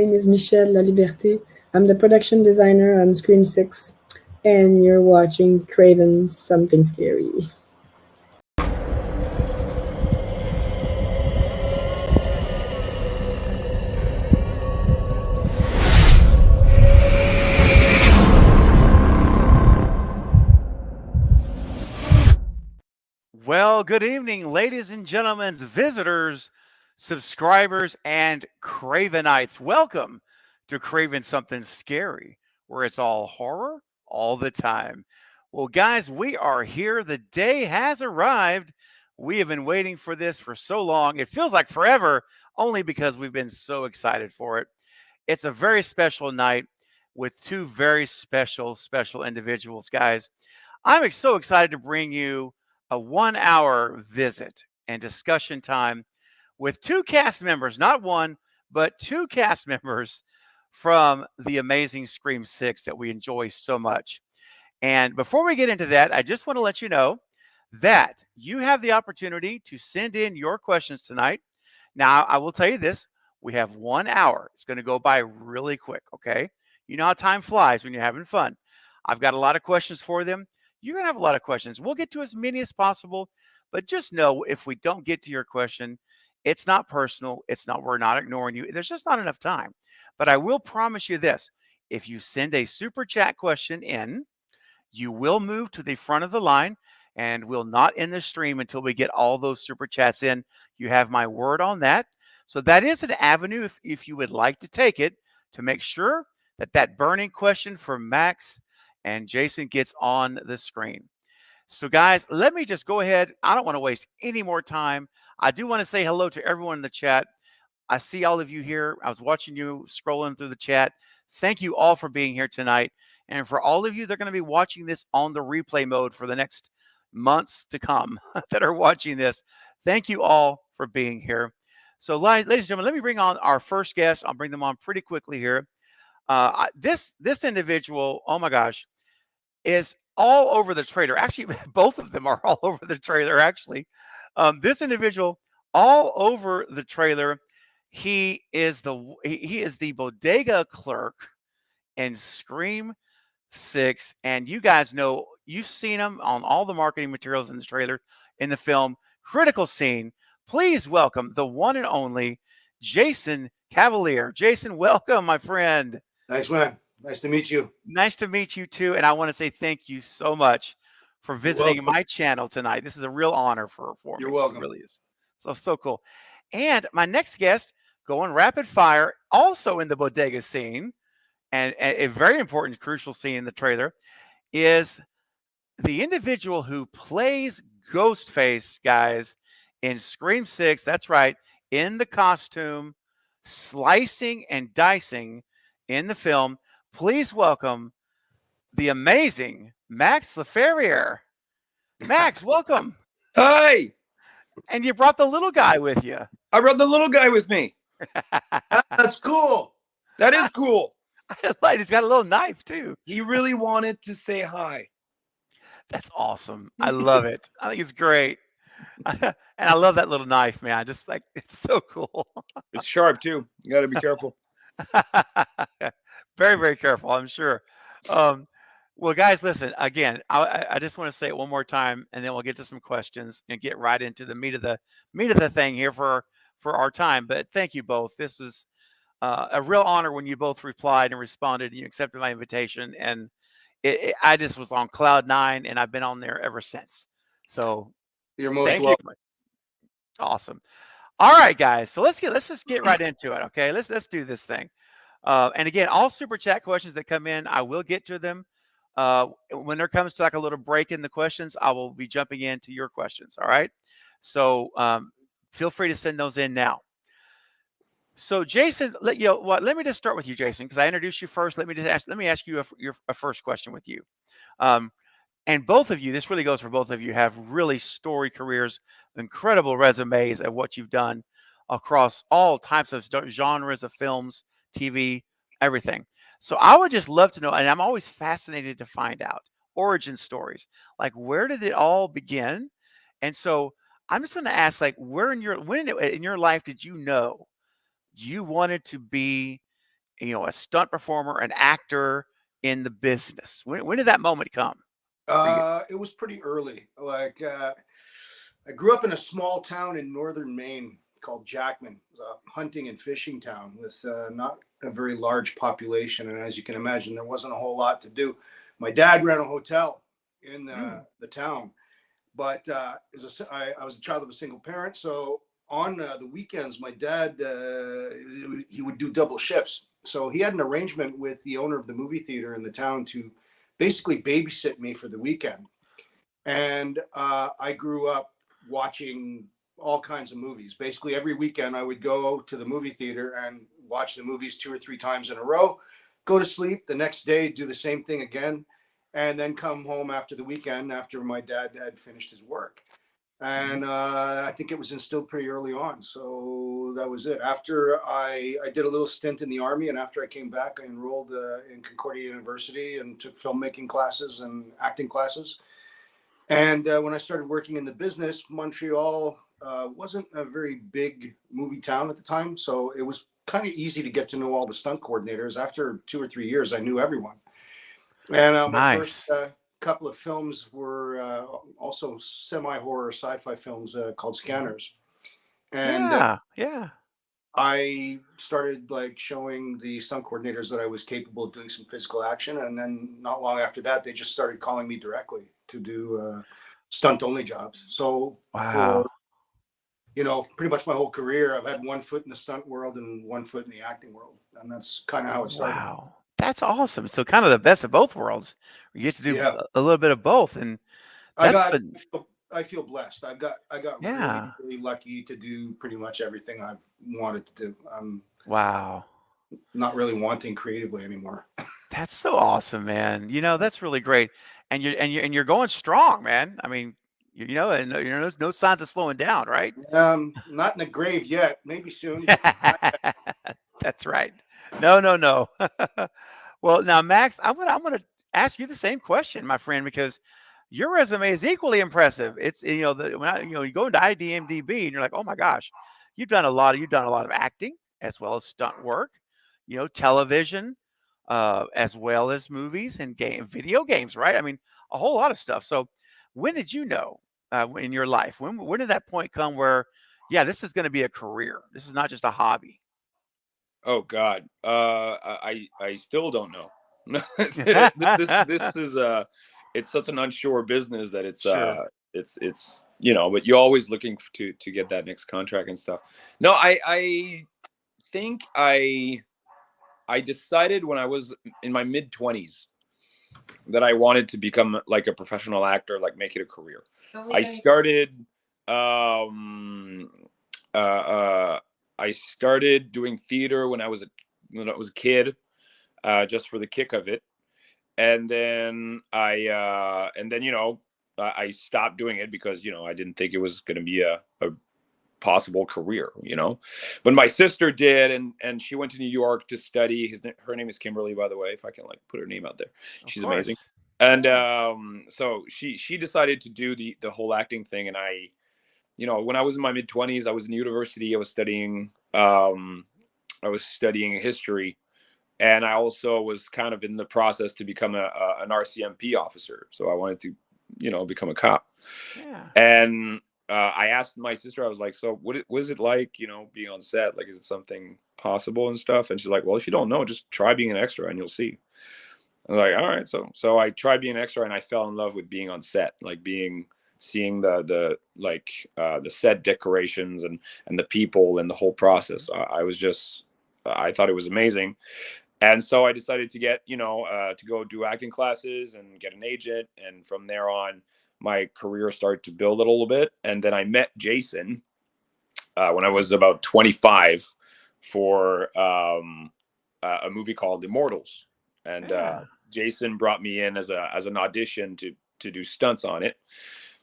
name is Michelle La Liberté. I'm the production designer on Scream 6, and you're watching Craven's Something Scary. Well, good evening, ladies and gentlemen, visitors, subscribers, and Cravenites. Welcome to Craven Something Scary, where it's all horror all the time. Well, guys, we are here. The day has arrived. We have been waiting for this for so long. It feels like forever, only because we've been so excited for it. It's a very special night with two very special individuals, guys. I'm so excited to bring you a 1 hour visit and discussion time with two cast members, not one, but two cast members from the amazing Scream 6 that we enjoy so much. And before we get into that, I just want to let you know that you have the opportunity to send in your questions tonight. Now, I will tell you this, we have 1 hour. It's going to go by really quick, okay? You know how time flies when you're having fun. I've got a lot of questions for them. You're going to have a lot of questions. We'll get to as many as possible, but just know if we don't get to your question, it's not personal. We're not ignoring you. There's just not enough time. But I will promise you this, if you send a super chat question in, you will move to the front of the line and we'll not end the stream until we get all those super chats in. You have my word on that. So that is an avenue if you would like to take it to make sure that burning question for Max and Jason gets on the screen. So guys, let me just go ahead. I don't want to waste any more time. I do want to say hello to everyone in the chat. I see all of you here. I was watching you scrolling through the chat. Thank you all for being here tonight. And for all of you that are going to be watching this on the replay mode for the next months to come that are watching this, thank you all for being here. So ladies and gentlemen, let me bring on our first guest. I'll bring them on pretty quickly here. This individual, oh my gosh, is all over the trailer. Actually, both of them are all over the trailer, actually. This individual, all over the trailer, he is the bodega clerk in Scream 6. And you guys know, you've seen him on all the marketing materials in the trailer, in the film. Critical scene. Please welcome the one and only Jason Cavalier. Jason, welcome, my friend. Thanks, man. Nice to meet you. Nice to meet you too. And I want to say thank you so much for visiting my channel tonight. This is a real honor for me. You're welcome. It really is. So cool. And my next guest, going rapid fire, also in the bodega scene, and a very important, crucial scene in the trailer, is the individual who plays Ghostface, guys, in Scream 6. That's right, in the costume, slicing and dicing in the film. Please welcome the amazing Max Laferriere. Max, welcome. Hi. And you brought the little guy with you. I brought the little guy with me. That's cool. That is cool. I like, he's got a little knife too. He really wanted to say hi. That's awesome. I love it. I think it's great. And I love that little knife, man. Just like, it's so cool. It's sharp too. You got to be careful. Very, very careful, I'm sure. Well, guys, listen, again, I just want to say it one more time, and then we'll get to some questions and get right into the meat of the thing here for our time. But thank you both. This was a real honor when you both replied and responded, and you accepted my invitation. And I just was on cloud 9, and I've been on there ever since. So you're most welcome. Awesome. All right, guys. So let's just get right into it. Okay, let's do this thing. And again, all super chat questions that come in, I will get to them. When there comes to like a little break in the questions, I will be jumping into your questions. All right. So feel free to send those in now. So Jason, let me just start with you, Jason, because I introduced you first. Let me ask you a first question with you. And both of you, this really goes for both of you, have really storied careers, incredible resumes of what you've done across all types of genres of films, TV, everything. So I would just love to know, and I'm always fascinated to find out origin stories. Like, where did it all begin? And so I'm just going to ask, like, when in your life did you know you wanted to be a stunt performer, an actor in the business? When did that moment come for you? It was pretty early. Like, I grew up in a small town in northern Maine called Jackman. It was a hunting and fishing town with not a very large population, and as you can imagine, there wasn't a whole lot to do. My dad ran a hotel in the town, but I was a child of a single parent, so on the weekends, my dad he would do double shifts. So he had an arrangement with the owner of the movie theater in the town to basically babysit me for the weekend. And I grew up watching all kinds of movies. Basically, every weekend I would go to the movie theater and watch the movies 2 or 3 times in a row, go to sleep the next day, do the same thing again, and then come home after the weekend after my dad had finished his work. And I think it was instilled pretty early on. So that was it. After I did a little stint in the Army, and after I came back, I enrolled in Concordia University and took filmmaking classes and acting classes. And when I started working in the business, Montreal wasn't a very big movie town at the time. So it was kind of easy to get to know all the stunt coordinators. After 2 or 3 years, I knew everyone. And my first couple of films were also semi-horror sci-fi films called Scanners. And I started like showing the stunt coordinators that I was capable of doing some physical action. And then not long after that, they just started calling me directly to do stunt only jobs. So for, pretty much my whole career, I've had one foot in the stunt world and one foot in the acting world. And that's kind of how it started. Wow. That's awesome. So kind of the best of both worlds. You get to do a little bit of both. And I feel blessed. I got really, really lucky to do pretty much everything I've wanted to do. Wow. Not really wanting creatively anymore. That's so awesome, man. That's really great. And you're going strong, man. I mean, no signs of slowing down, right? Not in the grave yet. Maybe soon. That's right. No. Well, now, Max, I'm gonna ask you the same question, my friend, because your resume is equally impressive. It's when you go into IMDb and you're like, oh my gosh, you've done a lot of acting as well as stunt work, television, as well as movies and video games, right? I mean, a whole lot of stuff. So, when did you know in your life? When did that point come where, this is going to be a career? This is not just a hobby. Oh God, I still don't know. This is it's such an unsure business that it's but you're always looking to get that next contract and stuff. No, I think I decided when I was in my mid-20s that I wanted to become like a professional actor, like make it a career. I started doing theater when I was a kid, just for the kick of it, and then I stopped doing it because I didn't think it was going to be a possible career, but my sister did, and she went to New York to study. Her name is Kimberly, by the way, if I can put her name out there. She's amazing. And so she decided to do the whole acting thing, and I when I was in my mid-20s, I was in university. I was studying history, and I also was kind of in the process to become an RCMP officer. So I wanted to become a cop. And I asked my sister, I was like, so what is it like, being on set? Like, is it something possible and stuff? And she's like, well, if you don't know, just try being an extra and you'll see. I was like, all right. So I tried being an extra, and I fell in love with being on set, like seeing the set decorations and the people and the whole process. I thought it was amazing. And so I decided to get, to go do acting classes and get an agent. And from there on, my career started to build a little bit. And then I met Jason when I was about 25 for a movie called Immortals. And Jason brought me in as an audition to do stunts on it.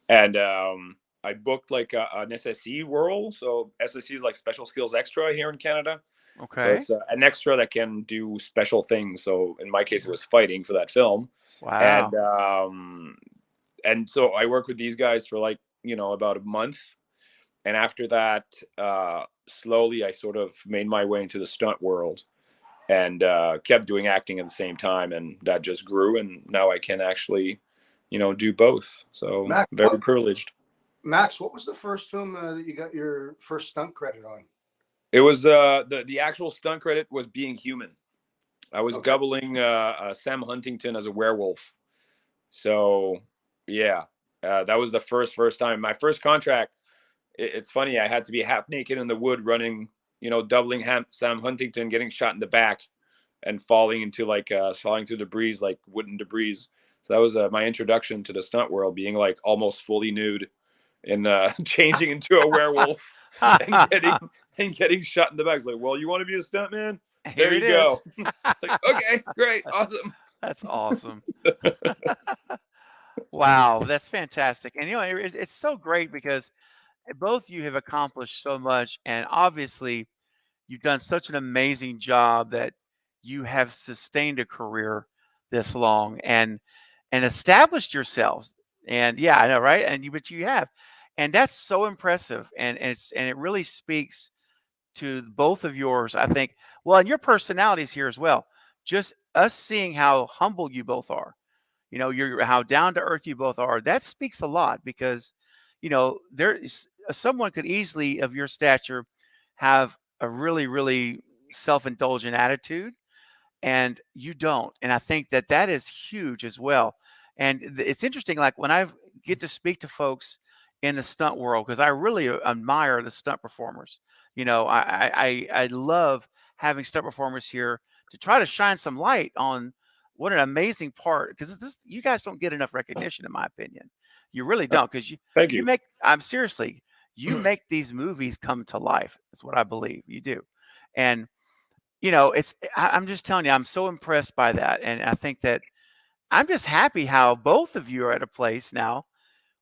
And I booked like an SSE role. So SSE is like Special Skills Extra here in Canada. Okay. So it's an extra that can do special things. So in my case, it was fighting for that film. Wow. And so I worked with these guys for about a month. And after that, slowly I sort of made my way into the stunt world. and kept doing acting at the same time, and that just grew, and now I can actually, do both. So Max, very privileged. Max, what was the first film that you got your first stunt credit on? It was the actual stunt credit was Being Human. I was doubling Sam Huntington as a werewolf. So yeah, that was the first time. My first contract. It's funny. I had to be half naked in the wood, running, doubling Sam Huntington, getting shot in the back, and falling through the breeze, like wooden debris. So that was my introduction to the stunt world, being like almost fully nude and changing into a werewolf and getting shot in the back. It's like, well, you want to be a stunt man? There you go. Like, okay, great, awesome. That's awesome. Wow, that's fantastic. And it's so great because both of you have accomplished so much, and obviously you've done such an amazing job that you have sustained a career this long and established yourselves. And yeah, I know, right? But you have, and that's so impressive. And it really speaks to both of yours, I think. Well, and your personalities here as well. Just us seeing how humble you both are. You're how down to earth you both are. That speaks a lot because, there is someone could easily of your stature have a really, really self-indulgent attitude, and you don't. And I think that is huge as well. And it's interesting, like when I get to speak to folks in the stunt world, because I really admire the stunt performers. I love having stunt performers here to try to shine some light on what an amazing part, because you guys don't get enough recognition, in my opinion. You really don't, because Thank you. Seriously, you make these movies come to life. That's what I believe you do. And I'm just telling you, I'm so impressed by that. And I think that I'm just happy how both of you are at a place now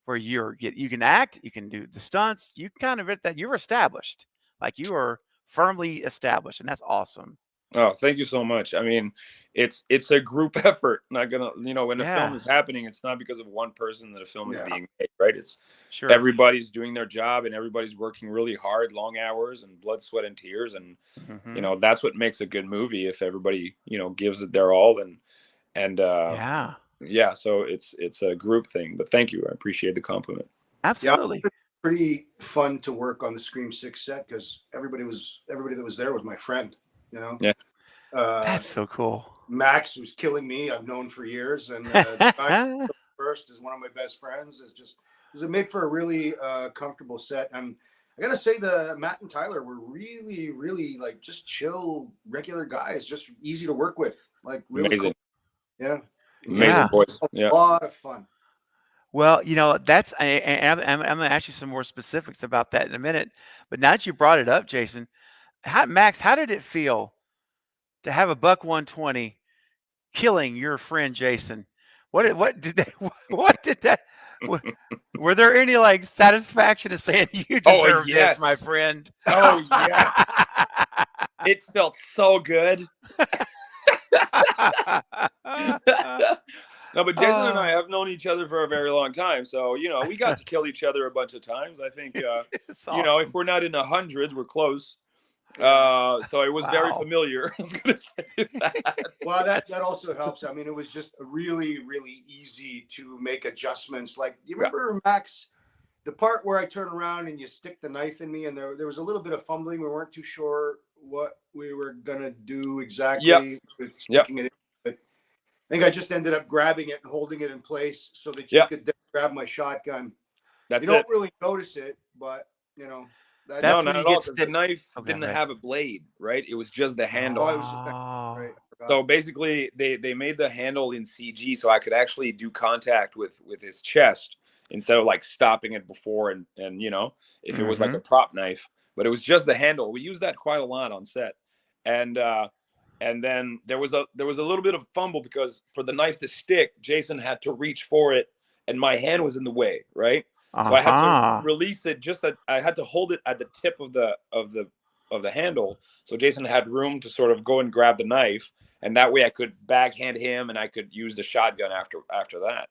where you can act, you can do the stunts, you kind of that you're established, like you are firmly established, and that's awesome. Oh, thank you so much. I mean, it's a group effort. Not gonna, when the film is happening, it's not because of one person that a film is being made, right? It's everybody's doing their job and everybody's working really hard, long hours and blood, sweat, and tears. And that's what makes a good movie, if everybody, gives it their all. So it's a group thing. But thank you. I appreciate the compliment. Absolutely. Yeah, pretty fun to work on the Scream 6 set because everybody that was there was my friend. Yeah. That's so cool. Max, who's killing me, I've known for years, and the guy first is one of my best friends. Is it made for a really comfortable set? And I gotta say, the Matt and Tyler were really, really like just chill, regular guys, just easy to work with, like really amazing. Cool. Yeah, amazing boys. A lot of fun. Well, that's I'm going to ask you some more specifics about that in a minute. But now that you brought it up, Jason, Max, how did it feel to have a buck 120 killing your friend Jason? What did that? Were there any like satisfaction in saying you deserve this, my friend? Oh yeah, it felt so good. No, but Jason and I have known each other for a very long time, so we got to kill each other a bunch of times. I think awesome. If we're not in the hundreds, we're close. So it was very familiar. I'm gonna say that. Well, that also helps. I mean, it was just really, really easy to make adjustments. Like, you remember, Max, the part where I turn around and you stick the knife in me, and there was a little bit of fumbling. We weren't too sure what we were gonna do exactly with sticking it in. But I think I just ended up grabbing it and holding it in place so that you could then grab my shotgun. You don't really notice it, but that's not at all, because the knife didn't have a blade, right? It was just the handle. Oh, it was just right. So basically, they made the handle in CG, so I could actually do contact with his chest instead of like stopping it before and if it was like a prop knife. But it was just the handle. We used that quite a lot on set, and then there was a little bit of fumble because for the knife to stick, Jason had to reach for it, and my hand was in the way, right? So I had to release it. Just that I had to hold it at the tip of the handle, so Jason had room to sort of go and grab the knife, and that way I could backhand him, and I could use the shotgun after that.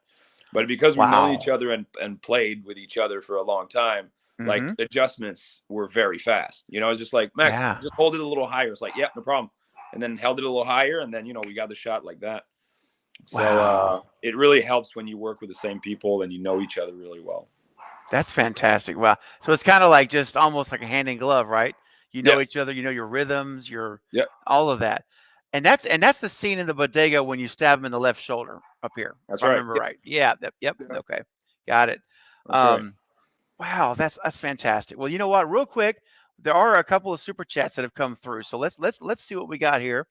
But because we've known each other and played with each other for a long time, like adjustments were very fast. It's just like, Max, just hold it a little higher. It's like, yeah, no problem. and then held it a little higher, and then, you know, we got the shot like that. So Wow. it really helps when you work with the same people and you know each other really well. That's fantastic. Wow. So it's kind of like just almost like a hand in glove, right? You know Yes. each other, you know your rhythms, your Yep. all of that. And that's the scene in the bodega when you stab him in the left shoulder up here. That's if I right. remember right. Yeah. Yep. Okay. Got it. That's right. Wow, that's fantastic. Well, you know what? Real quick, there are a couple of super chats that have come through. So let's see what we got here.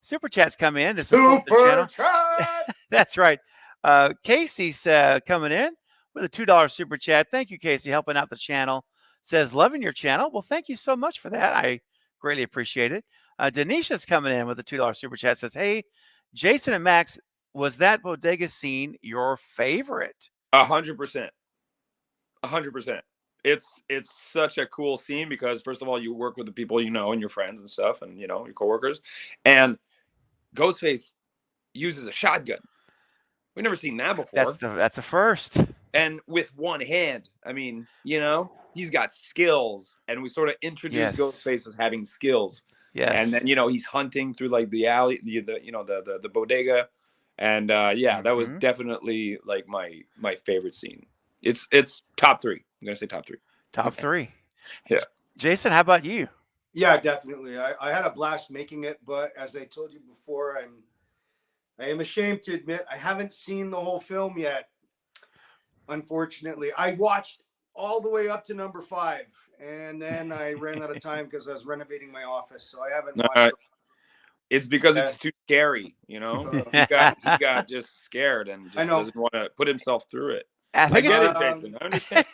Super chats come in. This is the channel. Chat. That's right. Casey's coming in with a $2 super chat. Thank you, Casey, helping out the channel. Says, loving your channel. Well, thank you so much for that. I greatly appreciate it. Denisha's coming in with a $2 super chat. Says, hey, Jason and Max, was that bodega scene your favorite? 100%. 100%. It's such a cool scene because, first of all, you work with the people you know and your friends and stuff, and, you know, your coworkers. And Ghostface uses a shotgun. We've never seen that before. That's a first. And with one hand. I mean, you know, he's got skills, and we sort of introduce Ghostface as having skills. Yes. And then, you know, he's hunting through like the alley, the bodega, and that was definitely like my favorite scene. It's top 3. I'm gonna say top 3. Top 3. Yeah. Jason, how about you? Yeah, definitely. I had a blast making it, but as I told you before, I am ashamed to admit I haven't seen the whole film yet. Unfortunately, I watched all the way up to number 5, and then I ran out of time because I was renovating my office, so I haven't watched. It's because it's too scary, you know. He got just scared and just doesn't want to put himself through it. I get it, Jason. I understand.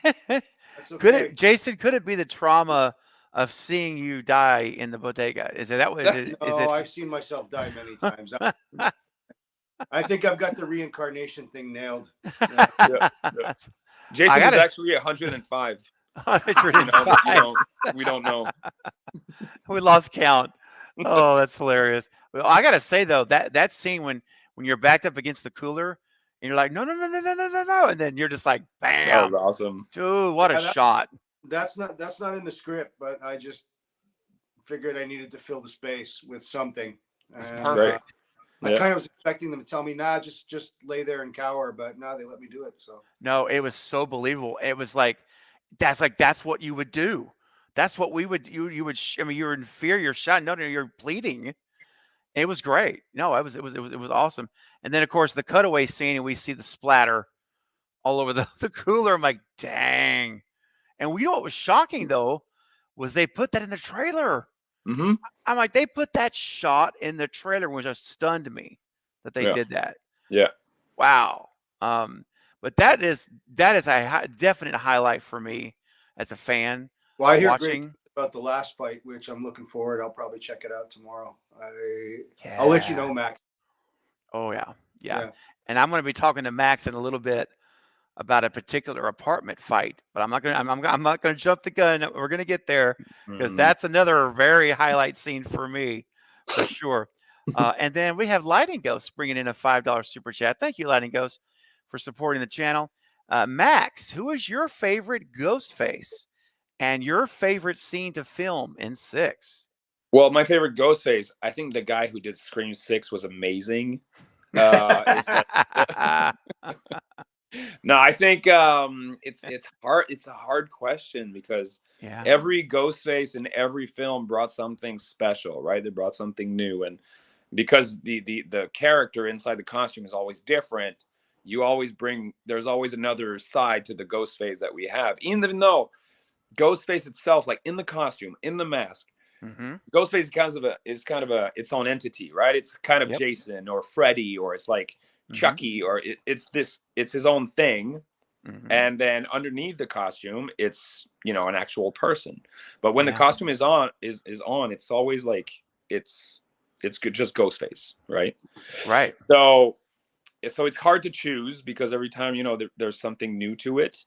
Okay. Could it be the trauma of seeing you die in the bodega? Is it that way? No, I've seen myself die many times. I think I've got the reincarnation thing nailed. Yeah. Jason is actually 105. 105. We don't know. We lost count. Oh, that's hilarious. Well, I gotta say though, that scene when you're backed up against the cooler and you're like, no, and then you're just like, bam. That was awesome. Dude, what a shot. That's not in the script, but I just figured I needed to fill the space with something. Perfect. I kind of was expecting them to tell me, nah, just lay there and cower, but now they let me do it. So no, it was so believable. It was like that's what you would do. That's what we would. You would. I mean, you're in fear. You're shot. No, you're bleeding. It was great. No, it was awesome. And then of course the cutaway scene, and we see the splatter all over the cooler. I'm like, dang. And we know what was shocking though was they put that in the trailer. Mm-hmm. I'm like, they put that shot in the trailer, which just stunned me that they did that. Yeah. Wow. But that is a definite highlight for me as a fan. Well, I hear great about the last fight, which I'm looking forward. I'll probably check it out tomorrow. I'll let you know, Max. Oh yeah. And I'm going to be talking to Max in a little bit about a particular apartment fight, but I'm not going to jump the gun. We're going to get there because that's another very highlight scene for me, for sure. And then we have Lighting Ghost bringing in a $5 super chat. Thank you, Lighting Ghost, for supporting the channel. Max, who is your favorite Ghostface and your favorite scene to film in 6? Well, my favorite Ghostface, I think the guy who did Scream 6 was amazing. No, I think it's hard. It's a hard question because every Ghostface in every film brought something special, right? They brought something new, and because the character inside the costume is always different, there's always another side to the Ghostface that we have. Even though Ghostface itself, like in the costume, in the mask, Ghostface is kind of a its own entity, right? It's kind of Jason or Freddy, or it's like Chucky, or it's his own thing. And then underneath the costume, it's, you know, an actual person. But when the costume is on, it's always like it's just Ghostface, right? Right. So it's hard to choose because every time, you know, there's something new to it.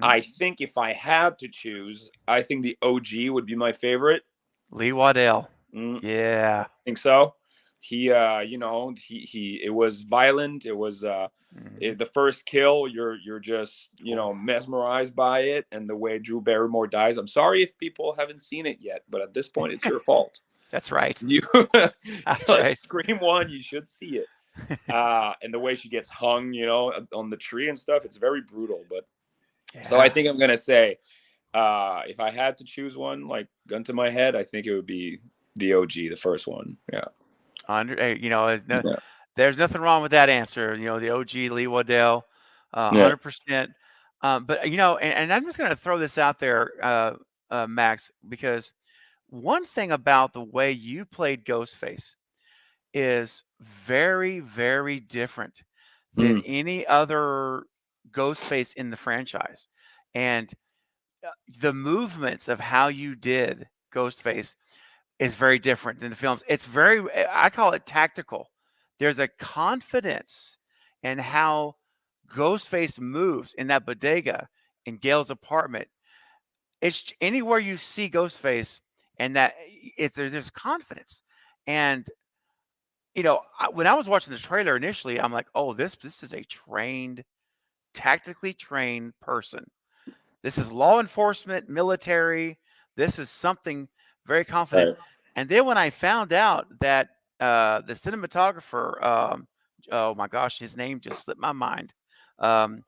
I think if I had to choose, I think the OG would be my favorite. Lee Waddell. Yeah, I think so. He it was violent. It was the first kill. You're just, you know, mesmerized by it, and the way Drew Barrymore dies. I'm sorry if people haven't seen it yet, but at this point, it's your fault. That's right. You That's like right. Scream 1, you should see it. And the way she gets hung, on the tree and stuff, it's very brutal. But so I think I'm gonna say, if I had to choose one, like gun to my head, I think it would be the OG, the first one. Yeah. There's nothing wrong with that answer. The OG Lee Waddell, 100%. But and I'm just going to throw this out there, Max, because one thing about the way you played Ghostface is very, very different than any other Ghostface in the franchise, and the movements of how you did Ghostface is very different than the films. It's I call it tactical. There's a confidence in how Ghostface moves in that bodega in Gail's apartment. It's anywhere you see Ghostface, and that there's confidence. And when I was watching the trailer initially, I'm like, oh, this is a tactically trained person. This is law enforcement, military. This is something very confident. Right. And then when I found out that the cinematographer, oh my gosh, his name just slipped my mind. Oh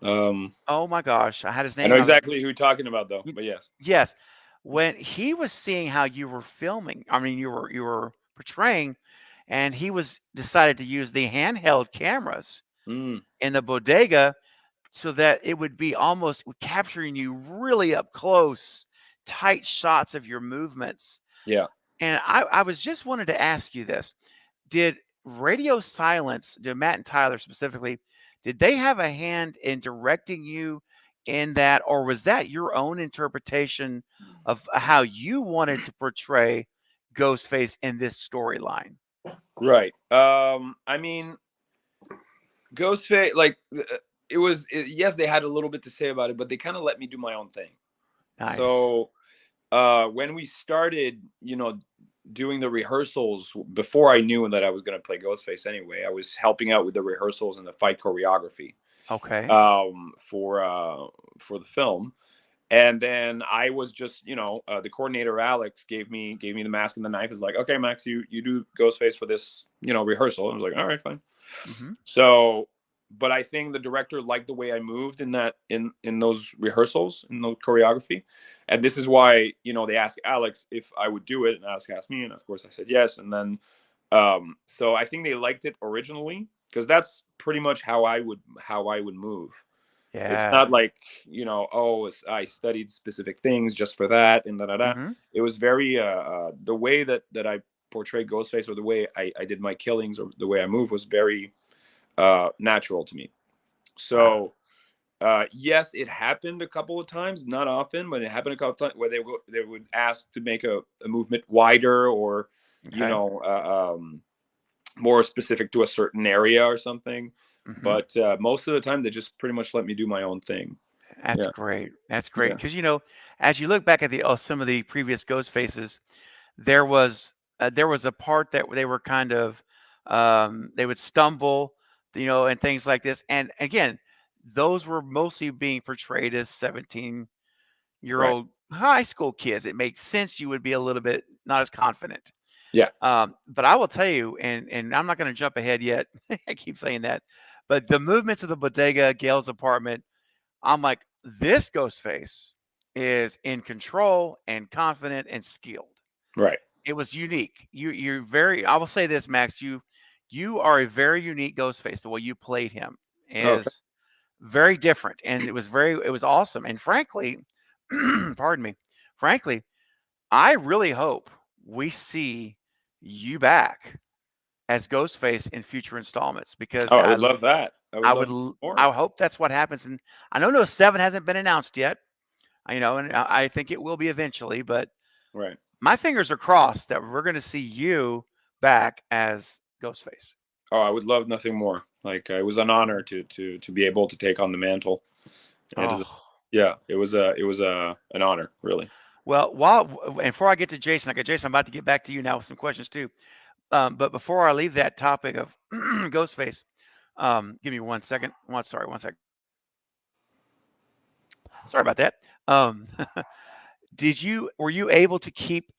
my gosh, I had his name. I know exactly who you're talking about, though. But yes. Yes, when he was seeing how you were filming, I mean, you were portraying, and he decided to use the handheld cameras in the bodega, so that it would be almost capturing you really up close, tight shots of your movements. Yeah. And I was just wanted to ask you this. Did Radio Silence, Matt and Tyler specifically, did they have a hand in directing you in that, or was that your own interpretation of how you wanted to portray Ghostface in this storyline? Right. I mean, Ghostface, like, yes, they had a little bit to say about it, but they kind of let me do my own thing. Nice. So when we started, doing the rehearsals, before I knew that I was going to play Ghostface anyway, I was helping out with the rehearsals and the fight choreography. Okay. For the film. And then I was just, the coordinator, Alex, gave me the mask and the knife. Is like, okay, Max, you do Ghostface for this, rehearsal. I was like, all right, fine. Mm-hmm. So, but I think the director liked the way I moved in those rehearsals, in the choreography. And this is why, they asked Alex if I would do it, and Alex asked me, and of course I said yes. And then, so I think they liked it originally, because that's pretty much how I would move. Yeah. It's not like, I studied specific things just for that and da-da-da. Mm-hmm. It was very, the way that I portrayed Ghostface, or the way I did my killings, or the way I move, was very natural to me. So, yes, it happened a couple of times, not often, but it happened a couple of times where they would ask to make a movement wider, or, more specific to a certain area or something. Mm-hmm. But most of the time, they just pretty much let me do my own thing. That's great. That's great. Because, as you look back at some of the previous Ghostfaces, there was a part that they were kind of, they would stumble, and things like this. And again, those were mostly being portrayed as 17-year-old high school kids. It makes sense you would be a little bit not as confident. Yeah. But I will tell you, and I'm not going to jump ahead yet. I keep saying that. But the movements of the bodega, Gail's apartment, I'm like, this Ghostface is in control and confident and skilled. Right. It was unique. You're very, I will say this, Max, you are a very unique Ghostface. The way you played him is very different. And it was awesome. And frankly, pardon me, frankly, I really hope we see you back as Ghostface in future installments, because I would love that. I hope that's what happens. And I know no 7 hasn't been announced yet, and I think it will be eventually, but my fingers are crossed that we're going to see you back as Ghostface. Oh, I would love nothing more. Like, it was an honor to be able to take on the mantle. It was an honor, really. Well, before I get to Jason, I'm about to get back to you now with some questions too. But before I leave that topic of Ghostface, give me 1 second. Sorry, 1 second. Sorry about that. Were you able to keep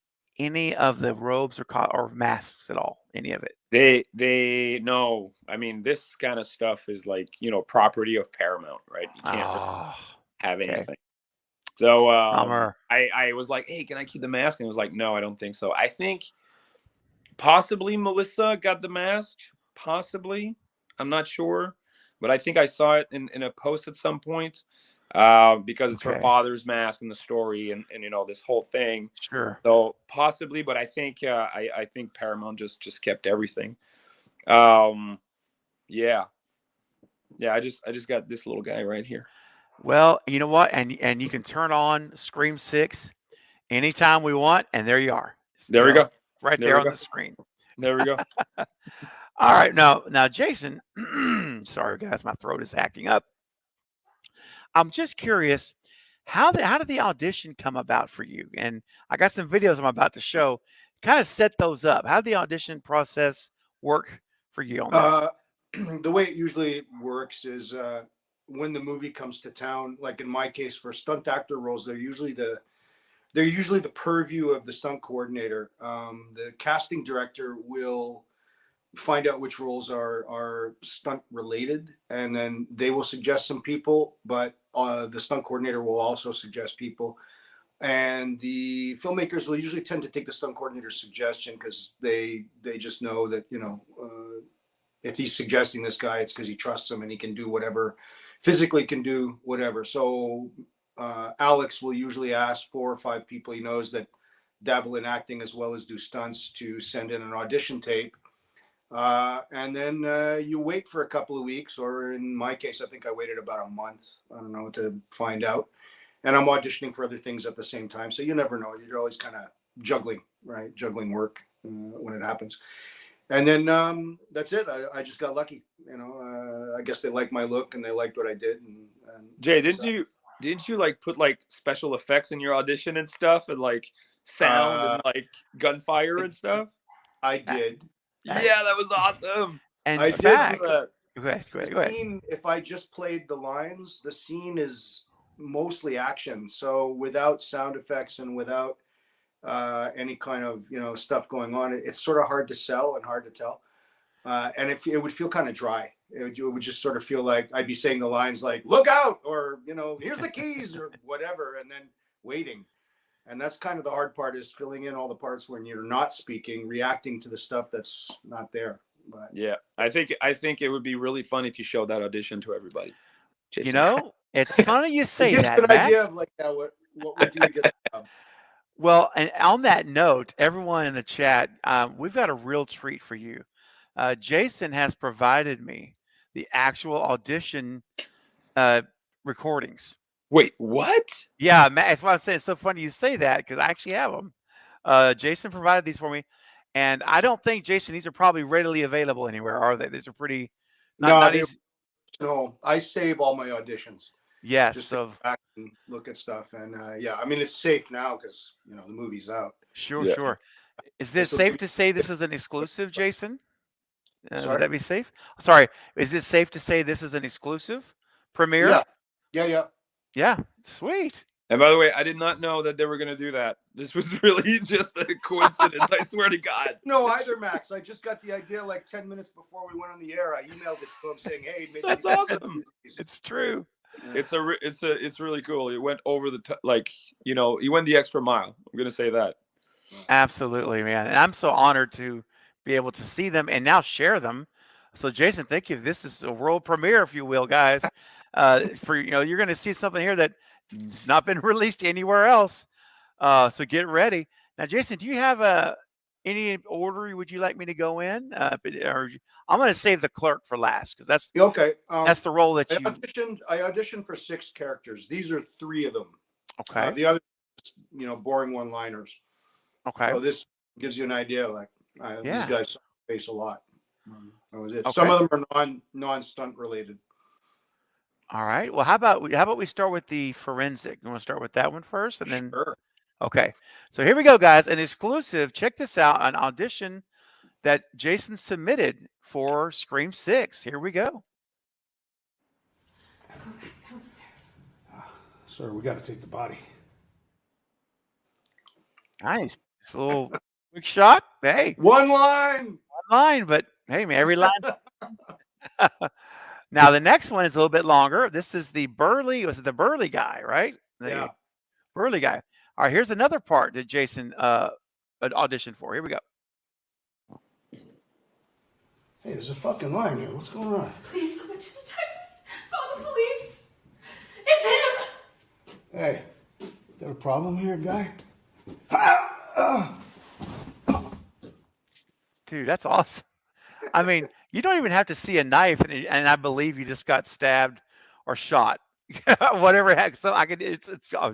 any of the robes or masks at all? Any of it? They no. I mean, this kind of stuff is like, property of Paramount, right? You can't really have anything. So I was like, hey, can I keep the mask? And it was like, no, I don't think so. I think possibly Melissa got the mask. Possibly. I'm not sure. But I think I saw it in a post at some point because it's her father's mask in the story and this whole thing. Sure. So possibly, but I think I think Paramount just kept everything. Yeah. I just got this little guy right here. Well, you know what? And you can turn on Scream 6 anytime we want, and there you are. There we go. Right there on the screen. There we go. All right. Now, Jason, sorry, guys, my throat is acting up. I'm just curious, how did the audition come about for you? And I got some videos I'm about to show. Kind of set those up. How did the audition process work for you on this? The way it usually works is when the movie comes to town, like in my case for stunt actor roles, they're usually the purview of the stunt coordinator. The casting director will find out which roles are stunt related, and then they will suggest some people, but the stunt coordinator will also suggest people. And the filmmakers will usually tend to take the stunt coordinator's suggestion because they just know that, if he's suggesting this guy, it's because he trusts him and he can do whatever, physically can do whatever. So Alex will usually ask 4 or 5 people he knows that dabble in acting as well as do stunts to send in an audition tape. And then you wait for a couple of weeks, or in my case, I think I waited about a month, I don't know, to find out. And I'm auditioning for other things at the same time. So you never know. You're always kind of juggling, right? Juggling work when it happens. And then that's it. I just got lucky. I guess they liked my look and they liked what I did. And Jay, didn't you like put like special effects in your audition and stuff, and like sound and like gunfire and stuff? I did. Yeah, that was awesome. And I did. Go ahead. If I just played the lines, the scene is mostly action. So without sound effects and without any kind of stuff going on, it's sort of hard to sell and hard to tell. And it would feel kind of dry. It would just sort of feel like I'd be saying the lines like "look out" or "here's the keys" or whatever, and then waiting. And that's kind of the hard part, is filling in all the parts when you're not speaking, reacting to the stuff that's not there. But yeah, I think it would be really fun if you showed that audition to everybody. Jason. It's funny you say that. It's an idea of like what we do to get the job. Well, and on that note, everyone in the chat, we've got a real treat for you. Jason has provided me the actual audition recordings. Wait, what? Yeah, that's why I'm saying it's so funny you say that, because I actually have them. Jason provided these for me, and I don't think, Jason, these are probably readily available anywhere, are they? These are pretty not easy. No, I save all my auditions. Yes, just so to go back and look at stuff, and I mean it's safe now because the movie's out. Sure. Is this safe to say this is an exclusive, Jason? Would that be safe? Sorry, is it safe to say this is an exclusive premiere? Yeah. Sweet. And by the way, I did not know that they were going to do that. This was really just a coincidence. I swear to God. No, either, Max. I just got the idea like 10 minutes before we went on the air. I emailed it to him saying, "Hey, maybe that's awesome. It's true. It's really cool. It went over the you went the extra mile. I'm going to say that. Absolutely, man. And I'm so honored to be able to see them and now share them. So, Jason, thank you. This is a world premiere, if you will, guys. You're going to see something here that's not been released anywhere else. So get ready. Now, Jason, do you have any order would you like me to go in? Or I'm going to save the clerk for last, because that's okay. That's the role that I auditioned for 6 characters. These are 3 of them. Okay. The other, boring one-liners. Okay. So this gives you an idea. Like these guys face a lot. That was it. Okay. Some of them are non-stunt related. All right. Well, how about we start with the forensic? You want to start with that one first, and then? Sure. Okay. So here we go, guys. An exclusive. Check this out. An audition that Jason submitted for Scream 6. Here we go. Go back downstairs. Sir, we got to take the body. Nice. It's a little quick shot. Hey, One line. but hey, man, every line. Now the next one is a little bit longer. This is the burly. Was it the burly guy, right? The burly guy. All right, here's another part that Jason auditioned for. Here we go. Hey, there's a fucking line here. What's going on? Please, someone just attack us. Call the police. It's him. Hey, got a problem here, guy? Dude, that's awesome. I mean, you don't even have to see a knife, and I believe you just got stabbed or shot, whatever heck. So I could. It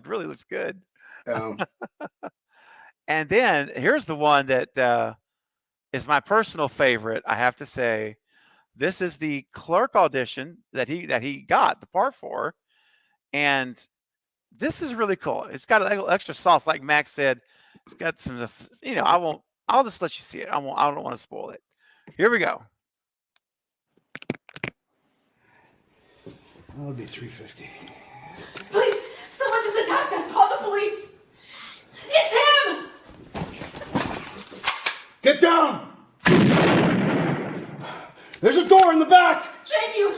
really looks good. And then here's the one that is my personal favorite. I have to say, this is the clerk audition that he got the part for, and this is really cool. It's got a little extra sauce, like Max said. It's got some, I'll just let you see it. I don't want to spoil it. Here we go. That'll be $3.50. Please, someone just attacked us. Call the police. It's him. Get down! There's a door in the back! Thank you.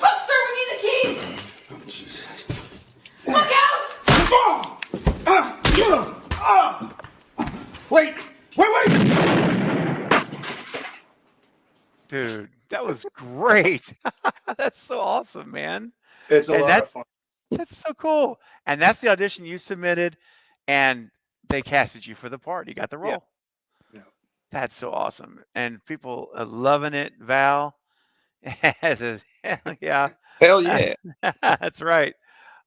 Look, sir, we need the keys. Oh, Jesus. Look out! Wait! Dude, that was great. That's so awesome, man. It's a lot of fun. That's so cool. And that's the audition you submitted, and they casted you for the part. You got the role. Yeah. That's so awesome. And people are loving it. Val. Yeah. Hell yeah. That's right.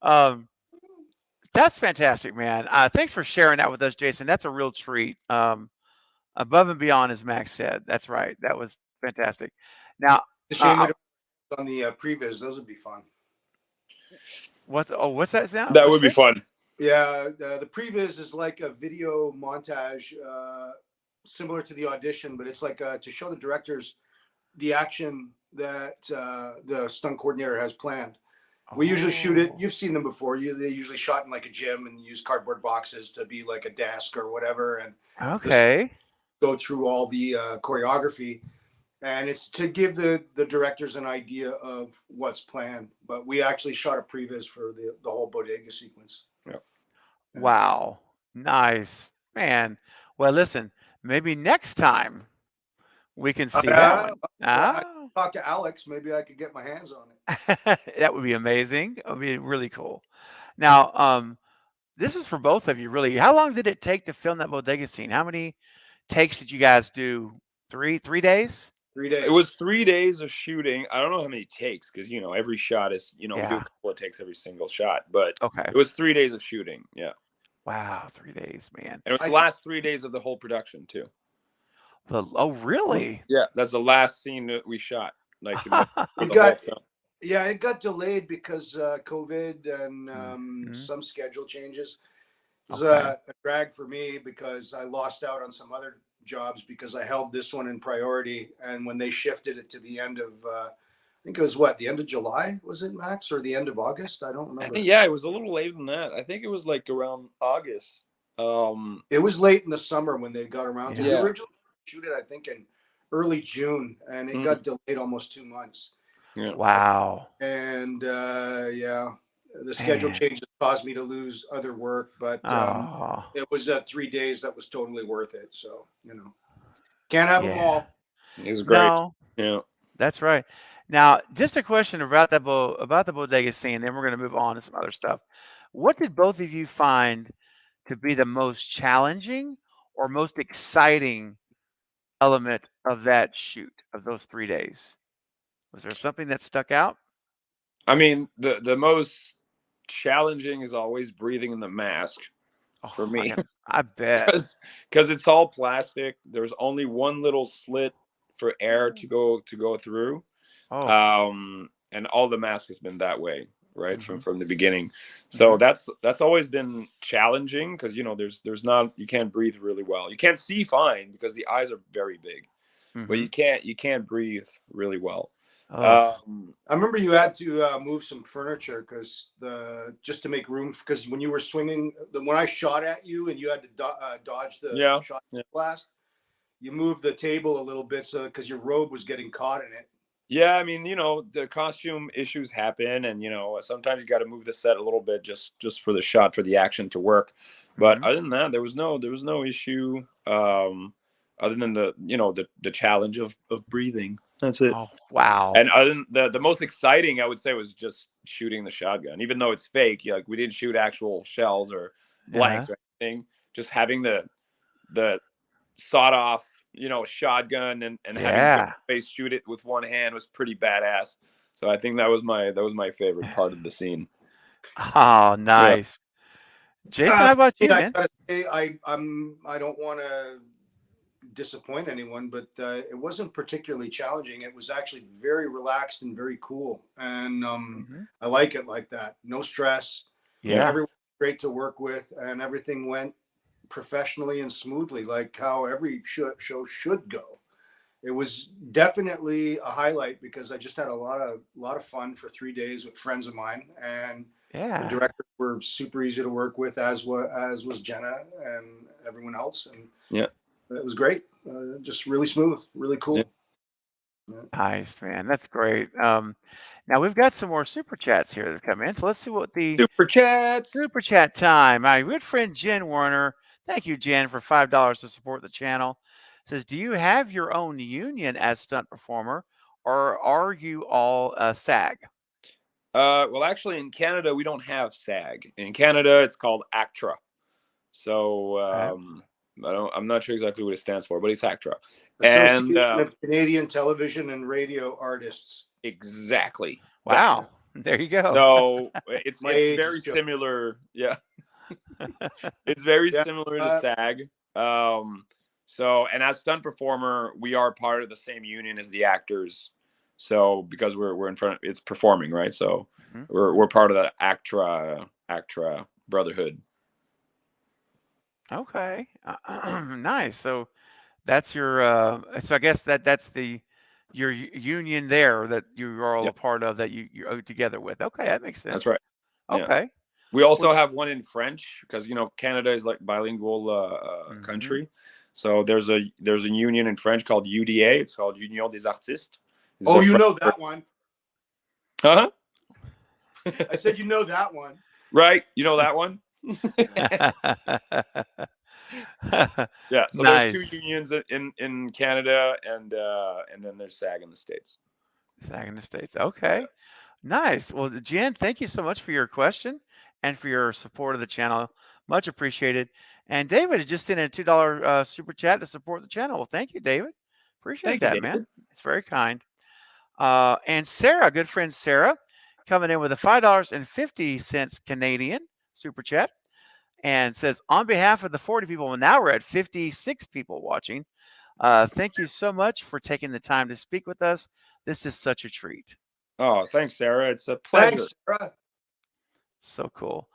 That's fantastic, man. Thanks for sharing that with us, Jason. That's a real treat. Above and beyond, as Max said. That's right. That was fantastic. Now, on the previs, those would be fun. What's that sound? That would be fun. Yeah, the previs is like a video montage, similar to the audition, but it's like to show the directors the action that the stunt coordinator has planned. We usually shoot it. You've seen them before. They usually shot in like a gym and use cardboard boxes to be like a desk or whatever, and go through all the choreography. And it's to give the directors an idea of what's planned. But we actually shot a previs for the whole bodega sequence. Yeah. Wow. Nice. Man. Well, listen, maybe next time we can see that one. I talk to Alex. Maybe I could get my hands on it. That would be amazing. It would be really cool. Now, this is for both of you, really. How long did it take to film that bodega scene? How many takes did you guys do? 3 days? 3 days. It was 3 days of shooting. I don't know how many takes because every shot is we do a couple of takes every single shot, but it was 3 days of shooting. Yeah. Wow, 3 days, man. And it was the last 3 days of the whole production too. Oh, really? Yeah, that's the last scene that we shot. Like it got delayed because COVID and some schedule changes. It was a drag for me because I lost out on some other jobs because I held this one in priority, and when they shifted it to the end of I think it was the end of July, was it, Max, or the end of August? I don't remember. I think, it was a little later than that. I think it was like around August. It was late in the summer when they got around to it. Yeah. We originally shoot it, I think, in early June, and it got delayed almost 2 months. Yeah. Wow. And the schedule changes caused me to lose other work, but it was 3 days that was totally worth it. So, can't have them all. It was great. No, Yeah. that's right. Now, just a question about the bodega scene, then we're going to move on to some other stuff. What did both of you find to be the most challenging or most exciting element of that shoot, of those 3 days? Was there something that stuck out? I mean, the most challenging is always breathing in the mask for me. I bet. Because it's all plastic. There's only one little slit for air to go through. And all the mask has been that way, right? From the beginning. So that's always been challenging because there's not, you can't breathe really well. You can't see fine because the eyes are very big. But you can't breathe really well. Oh, I remember you had to move some furniture just to make room, because when you were swinging, when I shot at you and you had to dodge the shot blast, you moved the table a little bit so because your robe was getting caught in it. Yeah, I mean, the costume issues happen, and sometimes you got to move the set a little bit just for the shot, for the action to work. But other than that, there was no issue. Other than the challenge of breathing. That's it. oh, wow. And other than the most exciting, I would say, was just shooting the shotgun. Even though it's fake, like, we didn't shoot actual shells or blanks or anything. Just having the sawed off, shotgun and having face shoot it with one hand was pretty badass. So I think that was my favorite part of the scene. Oh, nice. Yeah. Jason, how about you, man? I gotta say, I don't want to disappoint anyone, but it wasn't particularly challenging. It was actually very relaxed and very cool, and I like it like that. No stress. Yeah, everyone was great to work with, and everything went professionally and smoothly, like how every show should go. It was definitely a highlight because I just had a lot of fun for 3 days with friends of mine, and the directors were super easy to work with, as was Jenna and everyone else, and it was great. Just really smooth, really cool. Yeah. Nice, man. That's great. Now we've got some more super chats here that have come in. So let's see what the super chat time. My good friend Jen Warner. Thank you, Jen, for $5 to support the channel. Says, do you have your own union as stunt performer, or are you all SAG? Well, actually, in Canada, we don't have SAG. In Canada, it's called ACTRA. So I'm not sure exactly what it stands for, but it's ACTRA. Association of Canadian Television and Radio Artists. Exactly. Wow. There you go. So it's very similar. Yeah. It's very similar to SAG. So, and as stunt performer, we are part of the same union as the actors. So because we're in front, it's performing, right? So we're part of the ACTRA brotherhood. Okay. Nice. So that's your so I guess that's your union there that you are all a part of, that you're together with. Okay, that makes sense. That's right. Okay. Yeah. We also have one in French because Canada is like bilingual country. So there's a union in French called UDA. It's called Union des Artistes. Oh, you know that one. Huh? I said you know that one. Right. You know that one? Yeah. So nice. There's 2 unions in Canada, and then there's SAG in the States. SAG in the States. Okay. Nice. Well, Jen, thank you so much for your question and for your support of the channel. Much appreciated. And David had just sent in a $2 super chat to support the channel. Well, thank you, David. Appreciate that, man. It's very kind. And Sarah, good friend Sarah, coming in with a $5.50 Canadian super chat, and says, on behalf of the 40 people, now we're at 56 people watching. Thank you so much for taking the time to speak with us. This is such a treat. Oh, thanks, Sarah. It's a pleasure. Thanks, Sarah. So cool.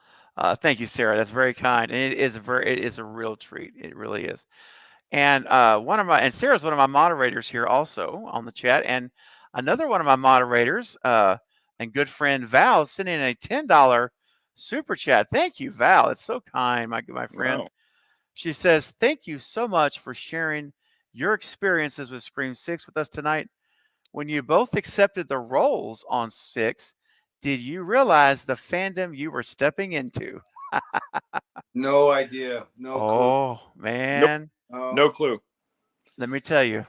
Thank you, Sarah. That's very kind. And it is a real treat. It really is. And Sarah's one of my moderators here also on the chat. And another one of my moderators, and good friend Val, sent in a $10 super chat. Thank you, Val. It's so kind, my friend. Wow. She says, thank you so much for sharing your experiences with Scream 6 with us tonight. When you both accepted the roles on 6, did you realize the fandom you were stepping into? No idea. No clue. Oh, man. Nope. No clue. Let me tell you.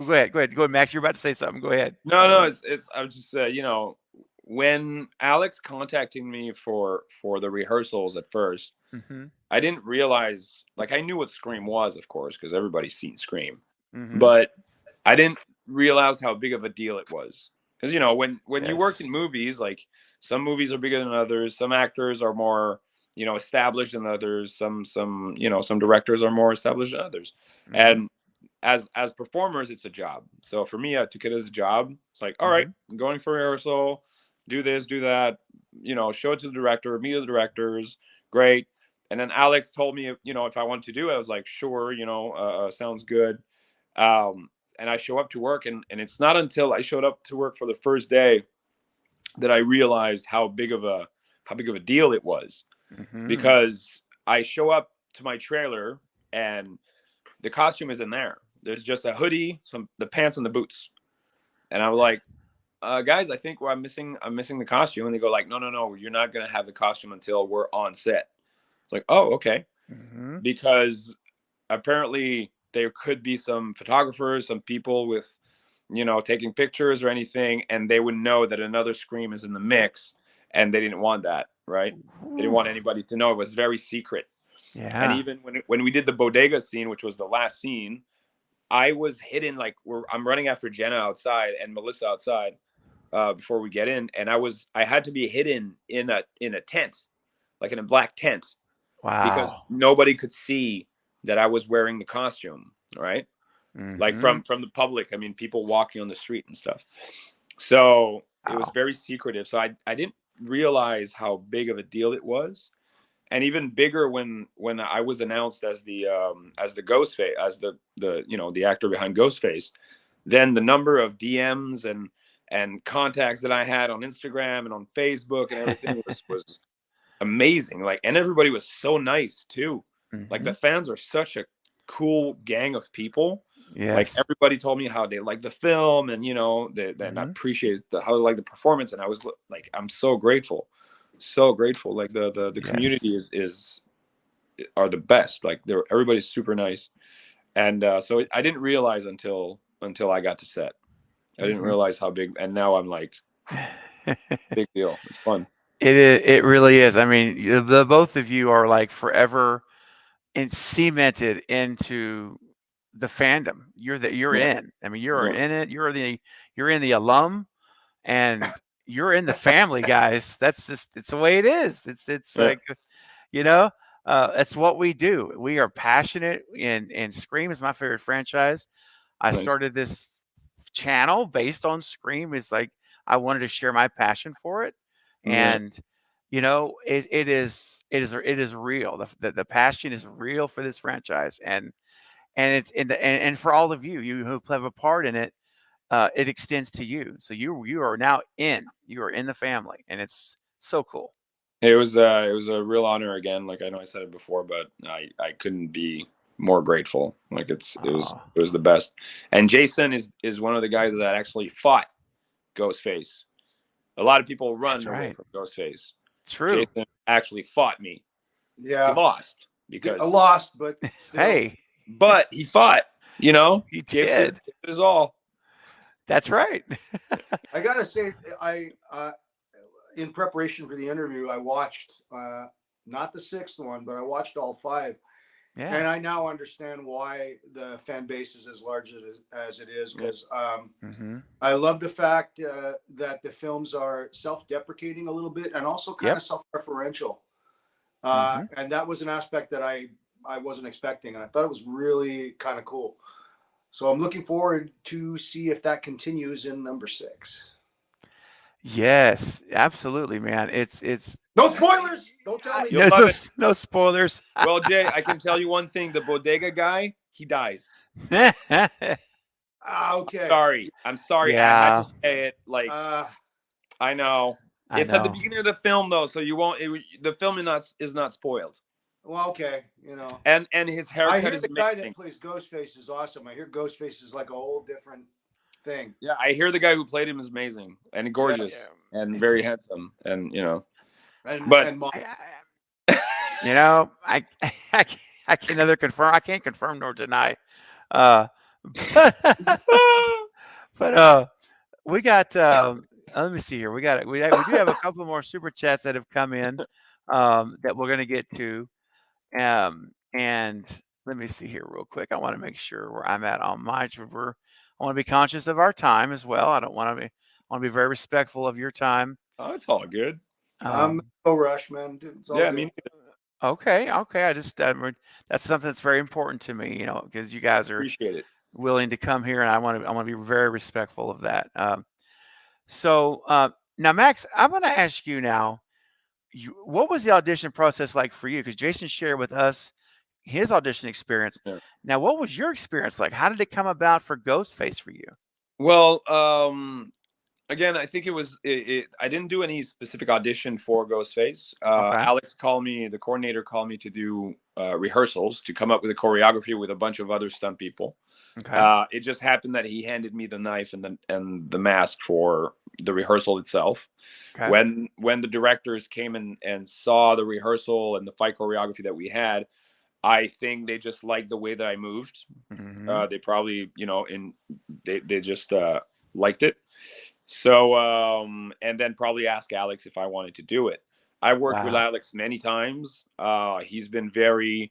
Go ahead, Max. You're about to say something. Go ahead. No. I was just when Alex contacted me for the rehearsals at first, I didn't realize, like, I knew what Scream was, of course, because everybody's seen Scream, but I didn't realize how big of a deal it was. Because when you work in movies, like, some movies are bigger than others, some actors are more established than others, some directors are more established than others, and as performers, it's a job. So for me, I took it as a job. It's like, all right, I'm going for rehearsal, do this, do that, show it to the director, meet the directors, great. And then Alex told me, if I wanted to do it, I was like, sure, sounds good. I show up to work, and it's not until I showed up to work for the first day that I realized how big of a deal it was. Because I show up to my trailer and the costume isn't there. There's just a hoodie, the pants, and the boots. And I was like, guys, I think I'm missing the costume. And they go like, no, you're not gonna have the costume until we're on set. It's like, oh, okay. Because apparently there could be some photographers, some people with, taking pictures or anything, and they would know that another Scream is in the mix, and they didn't want that, right? They didn't want anybody to know. It was very secret. Yeah. And even when we did the bodega scene, which was the last scene, I was hidden, like I'm running after Jenna outside and Melissa outside before we get in, and I had to be hidden in a tent, like in a black tent. Wow. Because nobody could see that I was wearing the costume, right? Like from the public. I mean, people walking on the street and stuff. So it was very secretive. So I didn't realize how big of a deal it was. And even bigger when I was announced as the Ghostface, as the actor behind Ghostface, then the number of DMs and contacts that I had on Instagram and on Facebook and everything was amazing. Like, and everybody was so nice too. Like, the fans are such a cool gang of people. Yes. Like, everybody told me how they like the film, and they appreciate how they like the performance, and I was like, I'm so grateful. Like the community are the best. Like, everybody's super nice. And so I didn't realize until I got to set. I didn't realize how big, and now I'm like, big deal. It's fun. It really is. I mean, the both of you are like forever cemented into the fandom. You're in. I mean, you're in it. You're in the alum, and you're in the family, guys. That's just, it's the way it is. It's like, it's what we do. We are passionate, and Scream is my favorite franchise. I started this channel based on Scream. It's like, I wanted to share my passion for it. And it is real. The passion is real for this franchise, and it's and for all of you who have a part in it, it extends to you. So you are now you are in the family, and it's so cool. It was a real honor again. Like, I know I said it before, but I couldn't be more grateful. Like, it was the best. And Jason is one of the guys that actually fought Ghostface. A lot of people run away from Ghostface. True. Jason actually fought me. Yeah. He lost because I lost, but still. Hey, but he fought. He did. Gave it his all. That's right. I gotta say, in preparation for the interview, I watched not the sixth one, but I watched all five. Yeah. And I now understand why the fan base is as large as it is, because I love the fact that the films are self-deprecating a little bit, and also kind of self-referential. And that was an aspect that I wasn't expecting, and I thought it was really kind of cool. So I'm looking forward to see if that continues in number 6. Yes, absolutely, man. It's no spoilers. Don't tell me. No spoilers. Well, Jay, I can tell you one thing: the bodega guy, he dies. Okay. I'm sorry. Yeah. I had to say it. Like, I know it's at the beginning of the film, though, so you won't. The film is not spoiled. Well, okay, And his haircut I hear is the amazing. guy that plays Ghostface is awesome. I hear Ghostface is like a whole different thing. Yeah, I hear the guy who played him is amazing and gorgeous and very handsome, and I can neither confirm. I can't confirm nor deny. But we got. Let me see here. We do have a couple more super chats that have come in that we're going to get to. And let me see here real quick. I want to make sure where I'm at on my Trevor. I want to be conscious of our time as well. I want to be very respectful of your time. Oh, it's all good. No rush, man. It's all good. I mean, okay. I just that's something that's very important to me, because you guys are willing to come here, and I want to be very respectful of that. So now, Max, I'm going to ask you now. What was the audition process like for you? Because Jason shared with us, his audition experience. Yeah. Now, what was your experience like? How did it come about for Ghostface for you? Well, again, I think it was. I didn't do any specific audition for Ghostface. Okay. Alex called me. The coordinator called me to do rehearsals to come up with a choreography with a bunch of other stunt people. Okay. It just happened that he handed me the knife and the mask for the rehearsal itself. Okay. When the directors came in and saw the rehearsal and the fight choreography that we had, I think they just liked the way that I moved. Mhm. They probably, they just liked it. So, and then probably ask Alex if I wanted to do it. I worked with Wow. Alex many times. He's been very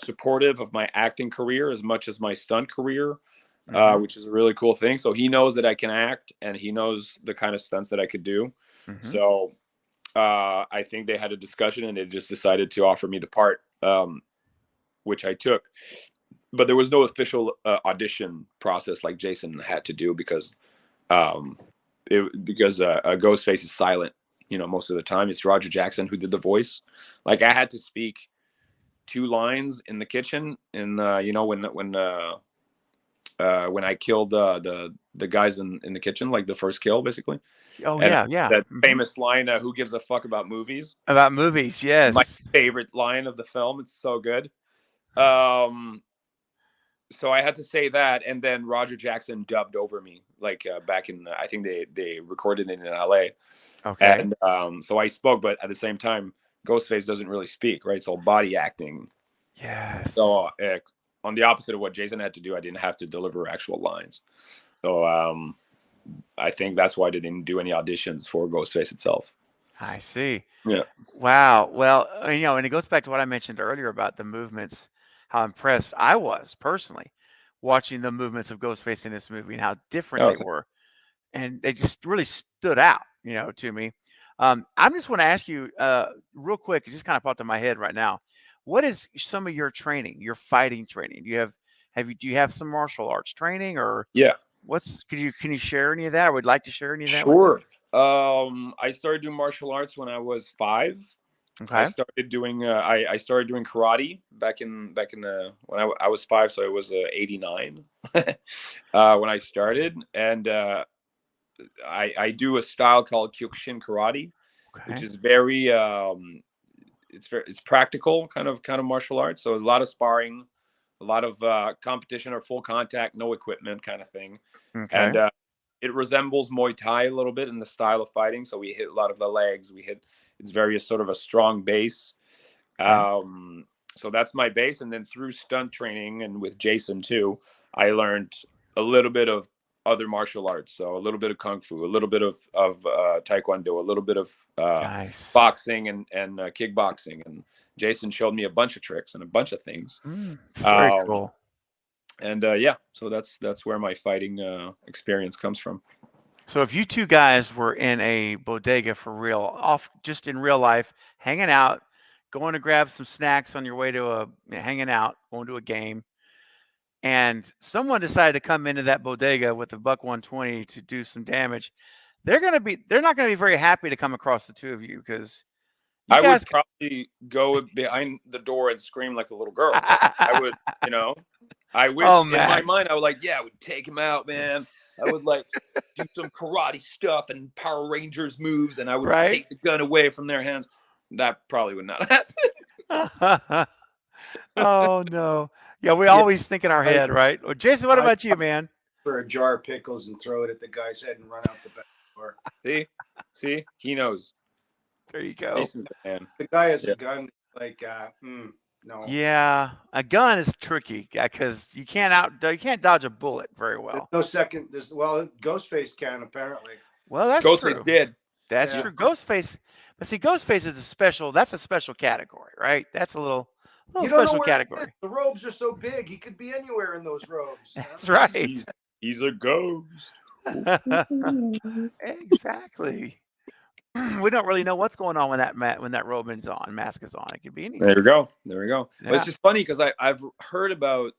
supportive of my acting career as much as my stunt career, Mhm. which is a really cool thing. So he knows that I can act, and he knows the kind of stunts that I could do. Mhm. So I think they had a discussion, and they just decided to offer me the part, which I took. But there was no official audition process like Jason had to do because Ghostface is silent, most of the time. It's Roger Jackson who did the voice. Like, I had to speak 2 lines in the kitchen, and when I killed the guys in the kitchen, like the first kill, basically. Oh, And yeah. that Mhm. famous line, "Who gives a fuck about movies?" About movies, My yes. favorite line of the film. It's so good. So I had to say that, and then Roger Jackson dubbed over me, like back in, I think they recorded it in LA. Okay. And so I spoke, but at the same time, Ghostface doesn't really speak, right? It's all body acting. Yes. So on the opposite of what Jason had to do, I didn't have to deliver actual lines. So I think that's why they didn't do any auditions for Ghostface itself. I see. Yeah. Wow. Well, and it goes back to what I mentioned earlier about the movements, how impressed I was personally watching the movements of Ghostface in this movie and how different they were. And they just really stood out, to me. I just want to ask you real quick, it just kind of popped in my head right now. What is some of your training, your fighting training? Do you have some martial arts training, or Yeah. can you share any of that? Or would like to share any of that with Sure. us? I started doing martial arts when I was 5. Okay. I started doing I started doing karate back in the when I was 5, so it was 89 when I started, and I do a style called Kyokushin karate, which Okay. is very it's practical kind of martial arts. So a lot of sparring, a lot of competition or full contact, no equipment kind of thing, Okay. and it resembles Muay Thai a little bit in the style of fighting. So we hit a lot of the legs. It's very sort of a strong base. Okay. So that's my base. And then through stunt training and with Jason too, I learned a little bit of other martial arts. So a little bit of Kung Fu, a little bit of Taekwondo, a little bit of Nice. boxing and kickboxing. And Jason showed me a bunch of tricks and a bunch of things. Very cool. And yeah, so that's where my fighting experience comes from. So if you two guys were in a bodega for real, just in real life, hanging out, going to grab some snacks on your way to hanging out, going to a game, and someone decided to come into that bodega with a buck 120 to do some damage, they're not going to be very happy to come across the two of you, because I would probably go behind the door and scream like a little girl. I would, I wish in my mind, I would I would take him out, man. I would do some karate stuff and Power Rangers moves, and I would take the gun away from their hands. That probably would not happen. Oh, no. Yeah, we always think in our head, right? Well, Jason, what about you, man? For a jar of pickles and throw it at the guy's head and run out the back door. See, he knows. There you go. Jason's the man. The guy has a gun, no. Yeah, a gun is tricky because you can't dodge a bullet very well. There's no second. Ghostface can apparently. Well, that's Ghostface true. did. That's true. Ghostface, but see, Ghostface is that's a special category, right? That's a little special category. The robes are so big; he could be anywhere in those robes. That's right. He's a ghost. Exactly. We don't really know what's going on when that mask is on. It could be anything. There we go. Yeah. But it's just funny because I've heard about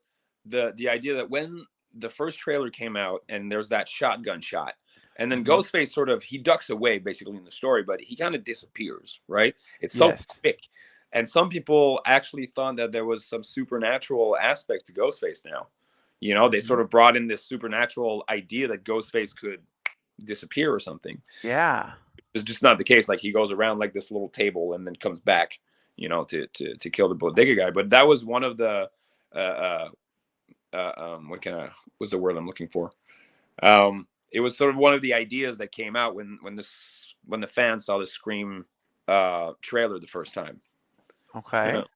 the idea that when the first trailer came out and there's that shotgun shot, and then Ghostface he ducks away basically in the story, but he kind of disappears, right? It's so quick. And some people actually thought that there was some supernatural aspect to Ghostface now. You know, they sort of brought in this supernatural idea that Ghostface could disappear or something. Yeah. It's just not the case. Like, he goes around like this little table and then comes back, you know, to kill the bodega guy. But that was one of the what's the word I'm looking for? It was sort of one of the ideas that came out when the fans saw the Scream trailer the first time. Okay. You know?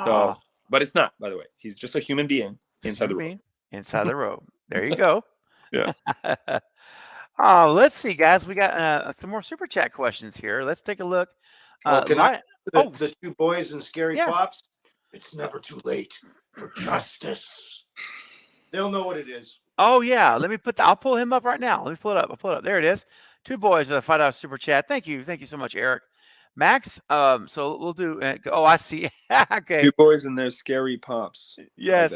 So, but it's not, by the way. He's just a human being inside the robe. Inside the robe. There you go. Yeah. Oh, let's see, guys. We got some more super chat questions here. Let's take a look. The two boys and Scary Yeah. Pops. It's never too late for justice. They'll know what it is. Oh yeah, let me put that. I'll pull him up right now. Let me pull it up. I'll pull it up. There it is. Two boys with a $5 super chat. Thank you so much, Eric. Max. So we'll do. Oh, I see. Okay. Two boys and their Scary Pops. Yes,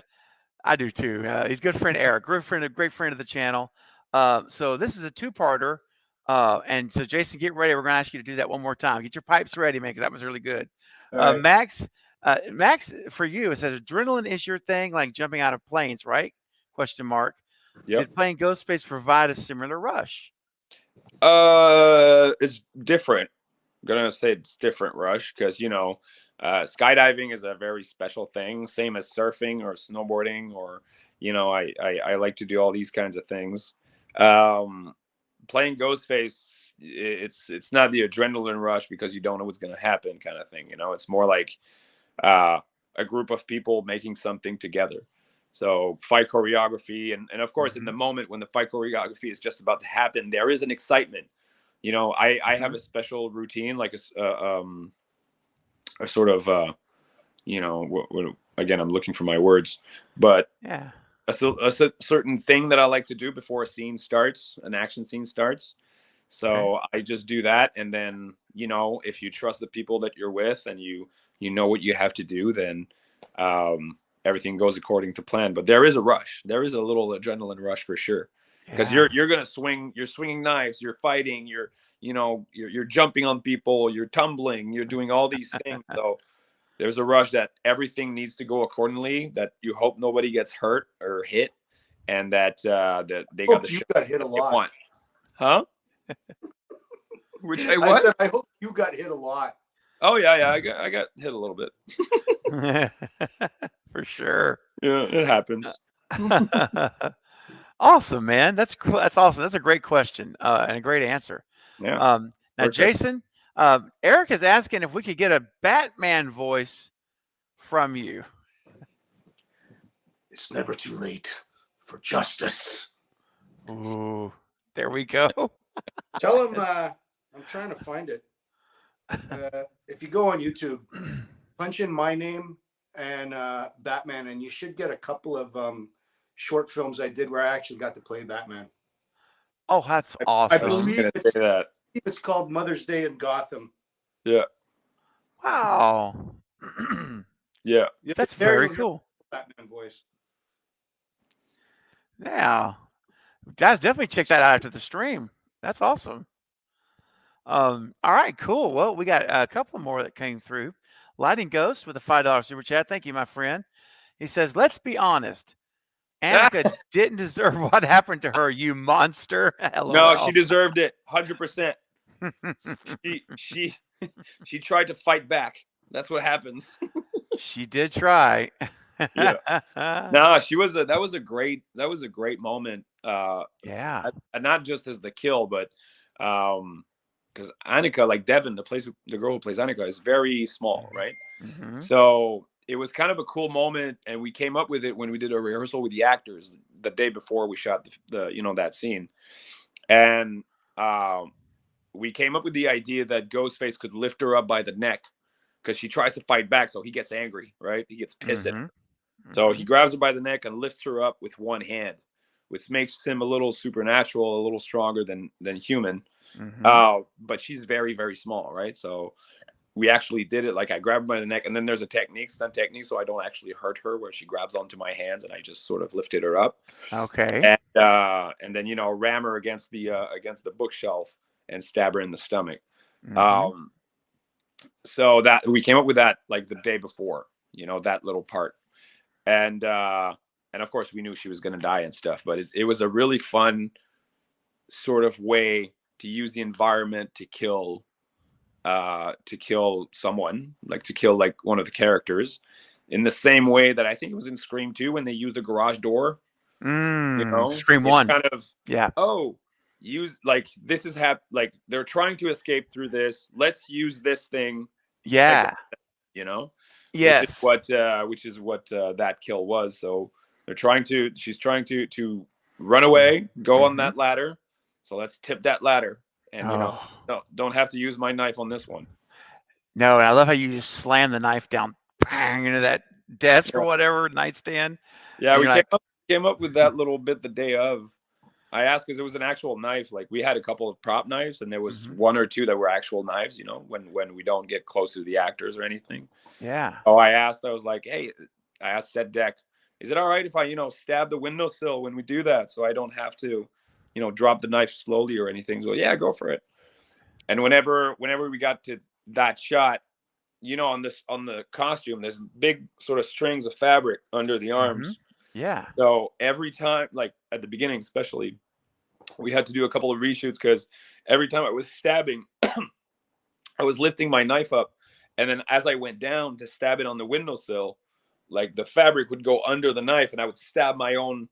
I do too. He's a good friend, Eric. Great friend of the channel. So this is a two-parter. And so Jason, get ready. We're going to ask you to do that one more time. Get your pipes ready, man, because that was really good. Right. Max, for you, it says adrenaline is your thing, like jumping out of planes, right? Question mark. Yep. Did playing Ghostface provide a similar rush? It's different. I'm gonna say it's different, Rush, because skydiving is a very special thing, same as surfing or snowboarding, or I like to do all these kinds of things. Playing Ghostface, it's not the adrenaline rush because you don't know what's gonna happen kind of thing. It's more like a group of people making something together. So fight choreography, and of course, in the moment when the fight choreography is just about to happen, there is an excitement. I have a special routine, like a sort of, again, I'm looking for my words, but yeah, a certain thing that I like to do before a scene starts, an action scene starts. So I just do that, and then if you trust the people that you're with, and you know what you have to do, then everything goes according to plan. But there is a rush. There is a little adrenaline rush for sure. Because you're gonna swing, you're swinging knives, you're fighting, you're jumping on people, you're tumbling, you're doing all these things. So there's a rush that everything needs to go accordingly. That you hope nobody gets hurt or hit, and that they got the you got hit a lot, huh? Which I said I hope you got hit a lot. Oh yeah, I got hit a little bit. For sure. Yeah, it happens. Awesome, man. That's cool. That's awesome. That's a great question and a great answer. Yeah. Now, perfect. Jason, Eric is asking if we could get a Batman voice from you. It's never too late for justice. Ooh, there we go. Tell him I'm trying to find it. If you go on YouTube, punch in my name and Batman, and you should get a couple of short films I did where I actually got to play Batman. Oh, that's awesome. I believe it's called Mother's Day in Gotham. Yeah. Wow. Yeah. That's very cool. Batman voice. Yeah. Guys, definitely check that out after the stream. That's awesome. All right, cool. Well, we got a couple more that came through. Lighting Ghost with a $5 super chat. Thank you, my friend. He says, let's be honest. Annika didn't deserve what happened to her, you monster. No, she deserved it. 100%. She tried to fight back. That's what happens. She did try. Yeah. No, that was a great moment. Yeah. Not just as the kill, but because Annika, like Devin, the girl who plays Annika, is very small, right? Mm-hmm. So it was kind of a cool moment, and we came up with it when we did a rehearsal with the actors the day before we shot that scene, and we came up with the idea that Ghostface could lift her up by the neck because she tries to fight back, so he gets angry, right? He gets pissed at her. So he grabs her by the neck and lifts her up with one hand, which makes him a little supernatural, a little stronger than human. Mm-hmm. But she's very, very small, right? So we actually did it. Like, I grabbed her by the neck, and then there's a stunt technique, so I don't actually hurt her, where she grabs onto my hands and I just sort of lifted her up. Okay. And then ram her against the bookshelf and stab her in the stomach. Mm-hmm. So that we came up with that like the day before, you know, that little part. And of course we knew she was going to die and stuff, but it was a really fun sort of way to use the environment to kill someone, like to kill like one of the characters, in the same way that I think it was in Scream 2 when they used the garage door. You know, Scream it's 1. kind of, Yeah. oh, use like this is like they're trying to escape through this. Let's use this thing. Yeah. You know, Yes. which is what that kill was. So she's trying to run away, go on that ladder. So let's tip that ladder, and you know, no, don't have to use my knife on this one. No, and I love how you just slam the knife down, bang, into that desk or whatever nightstand. Yeah, we came up with that little bit the day of. I asked because it was an actual knife. Like we had a couple of prop knives, and there was one or two that were actual knives. You know, when we don't get close to the actors or anything. Yeah. Oh, I was like, hey, I asked Set Deck, is it all right if I, you know, stab the windowsill when we do that, so I don't have to, you know, drop the knife slowly or anything? So yeah, go for it. And whenever we got to that shot, you know, on the costume, there's big sort of strings of fabric under the arms. Yeah. So every time, like at the beginning especially, we had to do a couple of reshoots because every time I was stabbing, I was lifting my knife up, and then as I went down to stab it on the windowsill, like the fabric would go under the knife, and I would stab my own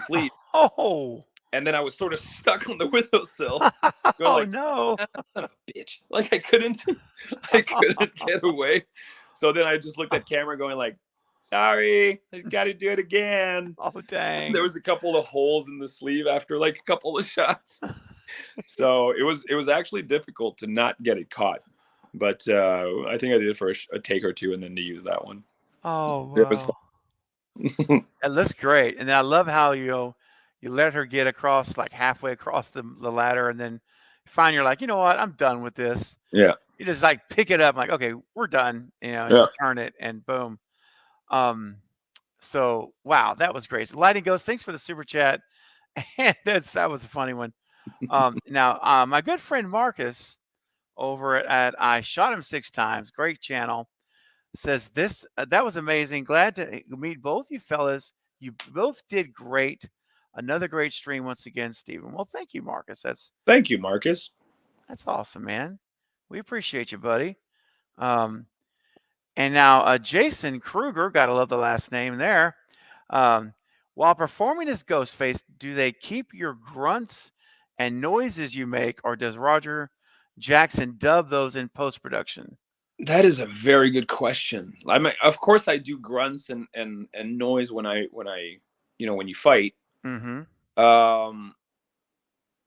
sleeve. Oh. And then I was sort of stuck on the windowsill. Oh like, no! Son of a bitch! Like I couldn't get away. So then I just looked at camera, going like, "Sorry, I got to do it again." Oh dang! There was a couple of holes in the sleeve after like a couple of shots. So it was actually difficult to not get it caught. But I think I did it for a take or two, and then to use that one. Oh wow! It was fun. It looks great, and I love how you let her get across, like halfway across the ladder, and then finally you're like, you know what, I'm done with this. Yeah. You just like pick it up, like, okay, we're done. You know, just turn it, and boom. So wow, that was great. So Lighting Ghost, thanks for the super chat. And that was a funny one. Now, my good friend Marcus over at I Shot Him 6 Times, great channel, says this that was amazing. Glad to meet both you fellas. You both did great. Another great stream once again, Stephen. Well, thank you, Marcus. Thank you, Marcus. That's awesome, man. We appreciate you, buddy. And now Jason Kruger, gotta love the last name there. While performing as Ghostface, do they keep your grunts and noises you make, or does Roger Jackson dub those in post-production? That is a very good question. I mean, of course, I do grunts and noise when I you know, when you fight.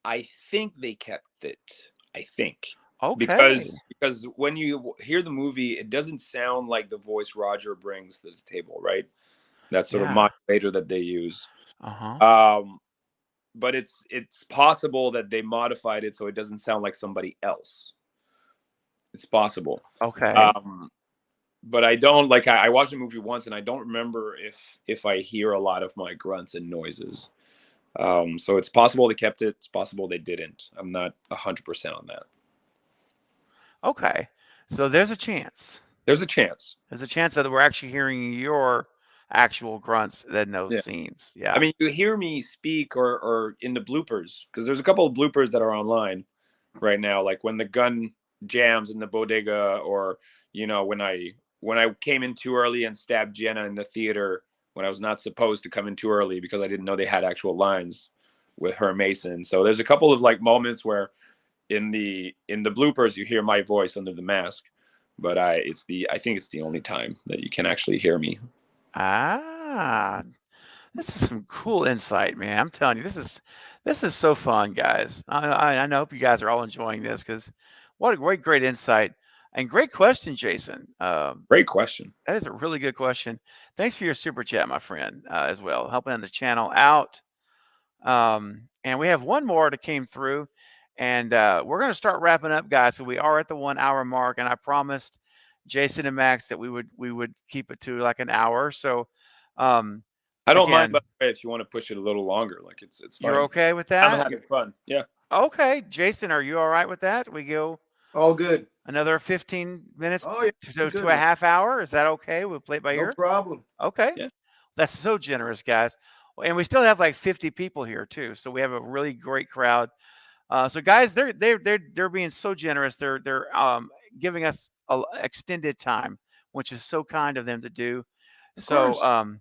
I think they kept it. I think. Okay. Because when you hear the movie, it doesn't sound like the voice Roger brings to the table, right? That sort of modulator that they use. But it's possible that they modified it so it doesn't sound like somebody else. It's possible. Okay. But I don't like. I watched the movie once, and I don't remember if I hear a lot of my grunts and noises. So it's possible they kept it. It's possible they didn't. I'm not 100% on that. Okay. So there's a chance. There's a chance. There's a chance that we're actually hearing your actual grunts in those scenes. Yeah. I mean, you hear me speak or in the bloopers, because there's a couple of bloopers that are online right now, like when the gun jams in the bodega, or you know, when I came in too early and stabbed Jenna in the theater when I was not supposed to come in too early because I didn't know they had actual lines with her Mason. So there's a couple of like moments where in the bloopers you hear my voice under the mask, but I think it's the only time that you can actually hear me. This is some cool insight, man. I'm telling you, this is so fun, guys. I hope you guys are all enjoying this, because what a great insight and great question, Jason. Great question. That is a really good question. Thanks for your super chat, my friend, as well, helping the channel out. And we have one more that came through, and we're going to start wrapping up, guys. So we are at the 1 hour mark, and I promised Jason and Max that we would keep it to like an hour. So I don't mind, by the way, if you want to push it a little longer. Like it's fine. You're okay with that? I'm having fun. Yeah. Okay, Jason, are you all right with that? We go All good. Another 15 minutes Oh, yeah, to a half hour. Is that okay? We'll play it by ear. No problem. Okay. Yeah. That's so generous, guys. And we still have like 50 people here too, so we have a really great crowd. So guys, they're being so generous. They're giving us extended time, which is so kind of them to do. So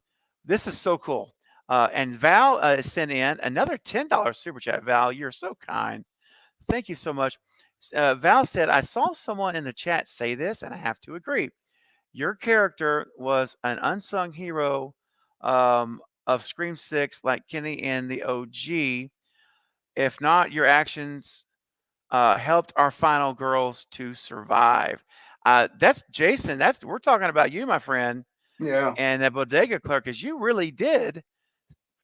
this is so cool. And Val sent in another $10 super chat. Val, you're so kind. Thank you so much. Val said, I saw someone in the chat say this, and I have to agree. Your character was an unsung hero of Scream 6, like Kenny in the OG. If not, your actions helped our final girls to survive. That's Jason. We're talking about you, my friend. Yeah. And that bodega clerk, is you really did.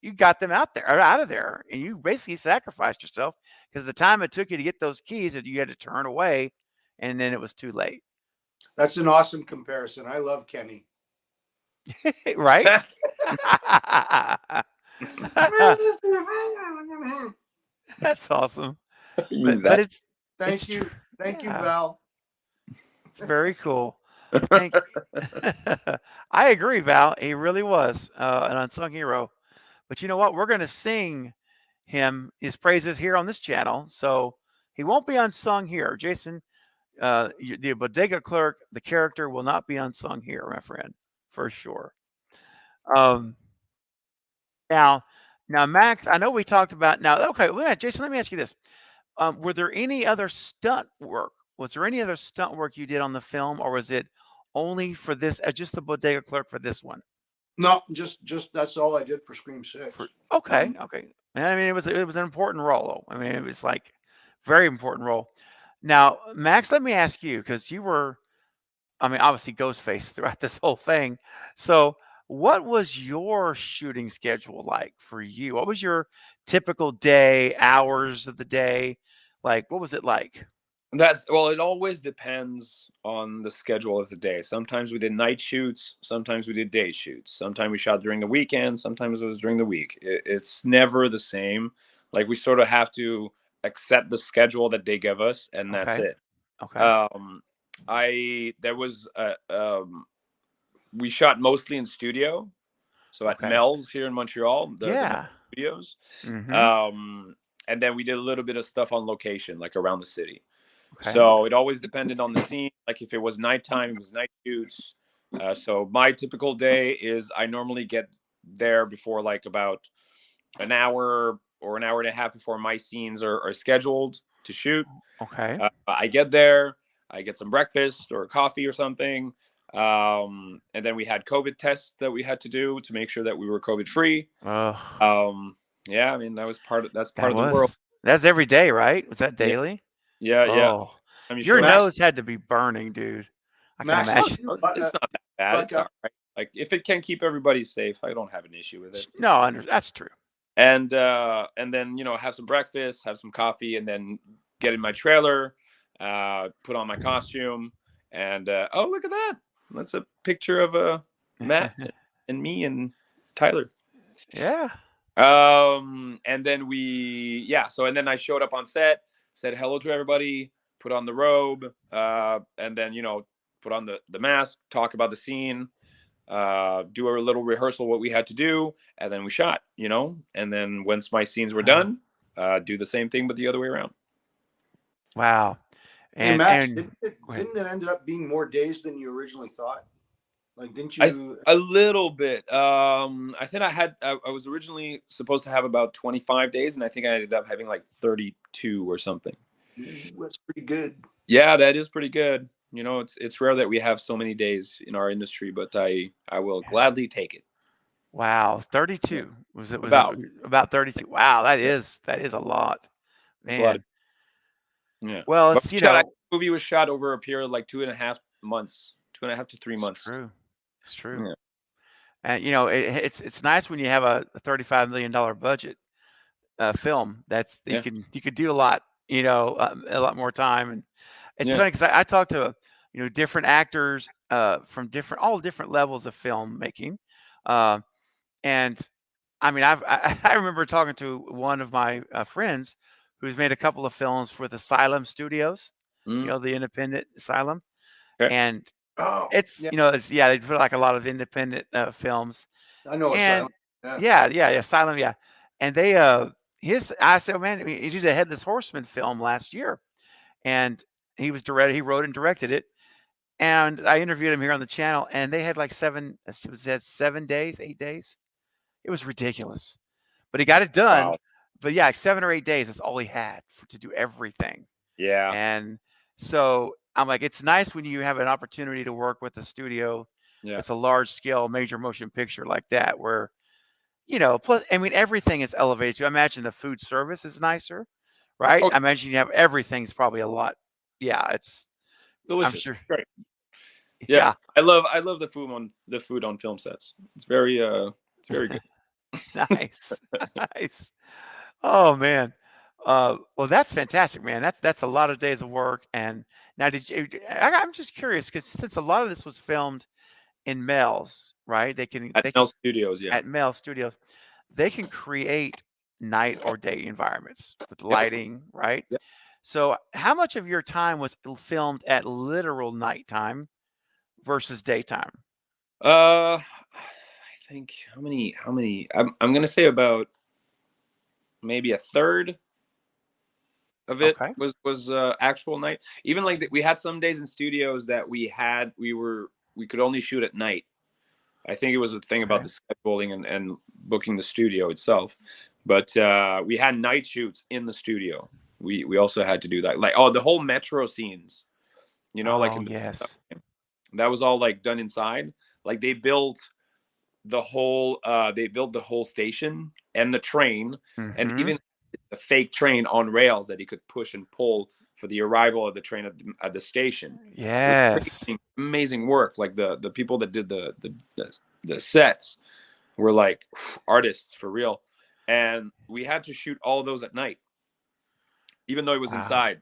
You got them out of there, and you basically sacrificed yourself because the time it took you to get those keys that you had to turn away, and then it was too late. That's an awesome comparison. I love Kenny. Right? That's awesome. But it's Thank you, Val. It's very cool. I agree, Val. He really was an unsung hero. But you know what? We're going to sing his praises here on this channel, so he won't be unsung here. Jason, the bodega clerk, the character will not be unsung here, my friend, for sure. Now, Max, I know we talked about Okay, well, Jason, let me ask you this: were there any other stunt work? Was there any other stunt work you did on the film, or was it only for this? Just the bodega clerk for this one? No, just that's all I did for Scream 6. Okay. I mean, it was an important role. I mean, it was like very important role. Now, Max, let me ask you, because you were, I mean, obviously Ghostface throughout this whole thing. So, what was your shooting schedule like for you? What was your typical day, hours of the day? Like, what was it like? It always depends on the schedule of the day. Sometimes we did night shoots, sometimes we did day shoots. Sometimes we shot during the weekend, sometimes it was during the week. It's never the same. Like, we sort of have to accept the schedule that they give us, and that's it. Okay. We shot mostly in studio, so at Mel's here in Montreal, the studios. Mm-hmm. And then we did a little bit of stuff on location, like around the city. Okay. So it always depended on the scene. Like, if it was nighttime, it was night shoots. So my typical day is I normally get there before like about an hour or an hour and a half before my scenes are scheduled to shoot. Okay. I get there, I get some breakfast or coffee or something. And then we had COVID tests that we had to do to make sure that we were COVID free. Yeah, I mean, that's part of the world. That's every day, right? Was that daily? Yeah. Oh, your nose had to be burning, dude. I can imagine. It's not that bad. It's all right. Like, if it can keep everybody safe, I don't have an issue with it. No, that's true. And then, have some breakfast, have some coffee, and then get in my trailer, put on my costume, and oh, look at that! That's a picture of Matt and me and Tyler. Yeah. And then and then I showed up on set, said hello to everybody, put on the robe, and then put on the mask, talk about the scene, do a little rehearsal what we had to do, and then we shot. And then once my scenes were done, do the same thing but the other way around. Wow. And Max, didn't it end up being more days than you originally thought? Like, didn't you? A little bit. I think I was originally supposed to have about 25 days, and I think I ended up having like 32 or something. That's pretty good. Yeah, that is pretty good. It's rare that we have so many days in our industry, but I will gladly take it. Wow, 32. Was it about 32? Wow, that is a lot, man. A lot. Yeah. Well, it's the movie was shot over a period of like 2.5 months, 2.5 to 3 months. It's true. Yeah. And it's nice when you have a $35 million budget film. You could do a lot, a lot more time. And it's funny because I talked to different actors from all different levels of filmmaking, and I mean I remember talking to one of my friends who's made a couple of films with Asylum Studios. the independent asylum, Okay. and Oh, it's yeah. they put like a lot of independent films, I know and Asylum. Yeah. asylum, and they I said, man, he did a Headless Horseman film last year, and he wrote and directed it, and I interviewed him here on the channel, and they had like 7 days, 8 days. It was ridiculous, but he got it done. Wow. But yeah, like 7 or 8 days. That's all he had to do everything. Yeah. And so I'm like, it's nice when you have an opportunity to work with a studio. Yeah. It's a large scale major motion picture like that, where, plus, I mean, everything is elevated. I imagine the food service is nicer, right? Oh, I imagine you have everything's probably a lot. Yeah, I'm delicious. sure. Great. Yeah. Yeah. I love the food on film sets. It's very good. Nice. Nice. Oh man. Well, that's fantastic, man. That's a lot of days of work. And now, I'm just curious, because since a lot of this was filmed in Mel's, right? They can At Mel Studios, yeah. at Mel Studios, they can create night or day environments with Yep. lighting, right? Yep. So, how much of your time was filmed at literal nighttime versus daytime? I think how many? I'm gonna say about maybe a third of it Okay. was actual night. Even like we had some days in studios that we could only shoot at night. I think it was a thing about Okay. the scheduling and booking the studio itself. But we had night shoots in the studio. We also had to do that. Like, the whole metro scenes, like Oh, in yes. that was all like done inside. Like they built the whole station and the train, and Mhm. even a fake train on rails that he could push and pull for the arrival of the train at the station. Yes. Amazing work. Like the people that did the sets were like artists for real, and we had to shoot all of those at night, even though it was Wow. inside.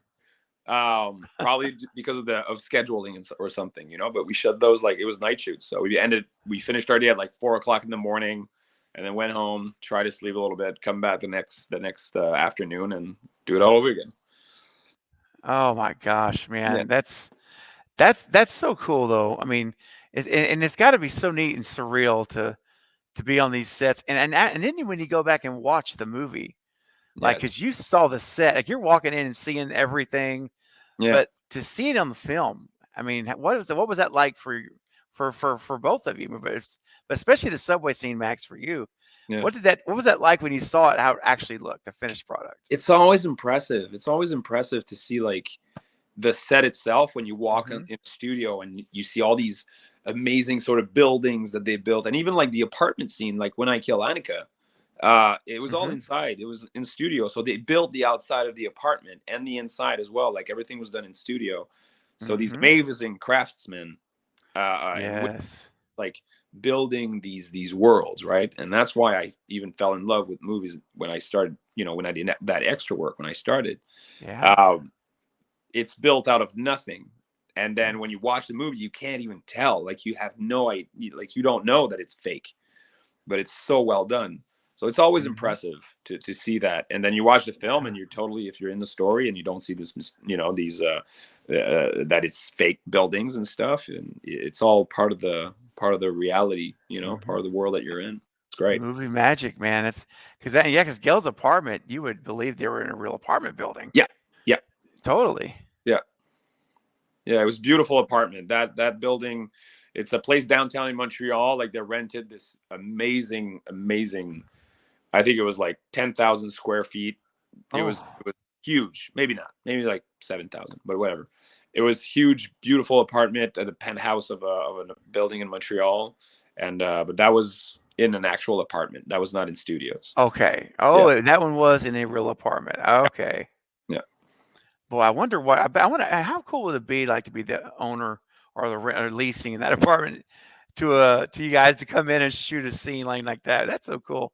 Probably because of scheduling or something, but we shot those like it was night shoots. So we finished our day at like 4 o'clock in the morning, and then went home, try to sleep a little bit, come back the next afternoon, and do it all over again. Oh my gosh, man. Yeah. That's so cool though. I mean, and it's got to be so neat and surreal to be on these sets. And then when you go back and watch the movie, like, Yes. because you saw the set, like you're walking in and seeing everything, Yeah. but to see it on the film, I mean, what was that like for both of you? But especially the subway scene, Max, for you. Yeah. What was that like when you saw it, how it actually looked, the finished product? It's always impressive. It's always impressive to see like the set itself when you walk in the studio and you see all these amazing sort of buildings that they built, and even like the apartment scene, like When I Kill Annika, it was all inside. It was in studio, so they built the outside of the apartment and the inside as well. Like everything was done in studio. So these amazing craftsmen, Yes. like building these worlds, right? And that's why I even fell in love with movies when I started. When I did that extra work when I started. Yeah. It's built out of nothing, and then when you watch the movie, you can't even tell. Like you have no idea. Like you don't know that it's fake, but it's so well done. So it's always impressive to see that. And then you watch the film and you're totally, if you're in the story and you don't see this, these that it's fake buildings and stuff, and it's all part of the reality, part of the world that you're in. It's great. Movie magic, man. It's because Gail's apartment, you would believe they were in a real apartment building. Yeah. Yeah. Totally. Yeah. Yeah. It was a beautiful apartment. That building, it's a place downtown in Montreal. Like they rented this amazing, I think it was like 10,000 square feet. It was huge. Maybe not. Maybe like 7,000, but whatever. It was huge, beautiful apartment at the penthouse of a building in Montreal, and but that was in an actual apartment. That was not in studios. Okay. Oh, that one was in a real apartment. Okay. Yeah. Boy, I wonder what. I wonder how cool would it be like to be the owner or or leasing in that apartment to you guys to come in and shoot a scene like that. That's so cool.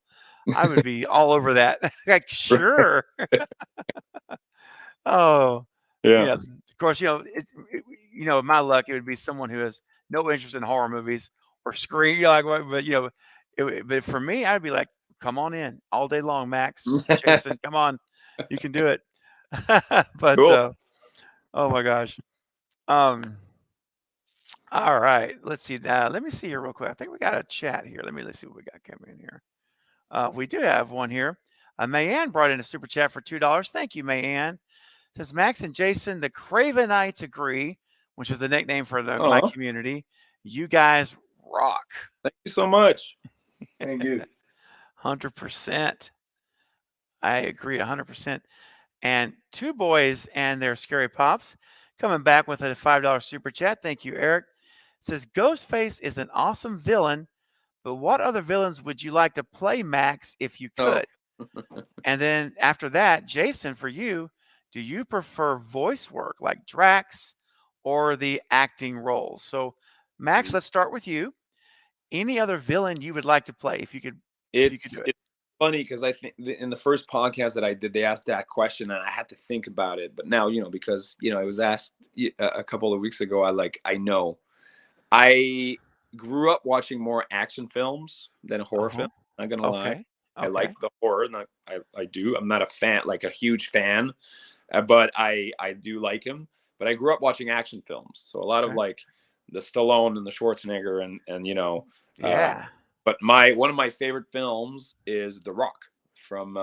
I would be all over that. Like, sure. Oh, Yeah. Of course, my luck, it would be someone who has no interest in horror movies or screen. But for me, I'd be like, come on in all day long, Max, Jason, come on, you can do it. But Cool. Oh my gosh. All right. Let's see. Let me see here real quick. I think we got a chat here. Let's see what we got coming in here. We do have one here. Mayanne brought in a super chat for $2. Thank you, Mayanne. Says Max and Jason, the Cravenites agree, which is the nickname for my community. You guys rock. Thank you so much. Thank you. 100%. I agree 100%. And Two Boys and their Scary Pops coming back with a $5 super chat. Thank you, Eric. Says Ghostface is an awesome villain, but what other villains would you like to play, Max, if you could? And then after that, Jason, for you, do you prefer voice work like Drax or the acting roles? So, Max, let's start with you. Any other villain you would like to play if you could? It's do it. It's funny because I think in the first podcast that I did, they asked that question and I had to think about it. But now, because it was asked a couple of weeks ago, I know. I grew up watching more action films than horror films. Not gonna lie. I like the horror, and I do. I'm not a fan, like a huge fan, but I do like him. But I grew up watching action films, so a lot of like the Stallone and the Schwarzenegger, and yeah. But one of my favorite films is The Rock from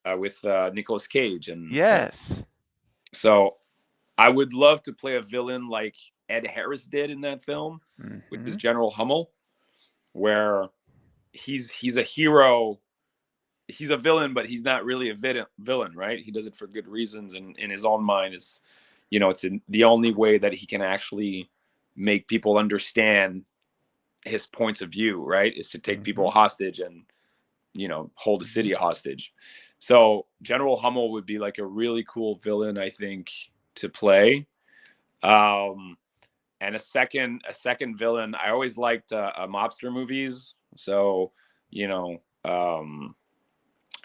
with Nicolas Cage, and yes. So I would love to play a villain like Ed Harris did in that film, which is General Hummel, where he's a hero. He's a villain, but he's not really a villain, right? He does it for good reasons, and in his own mind is, it's the only way that he can actually make people understand his points of view, right? Is to take people hostage and, hold the city hostage. So General Hummel would be like a really cool villain, I think, to play. And a second villain. I always liked mobster movies. So,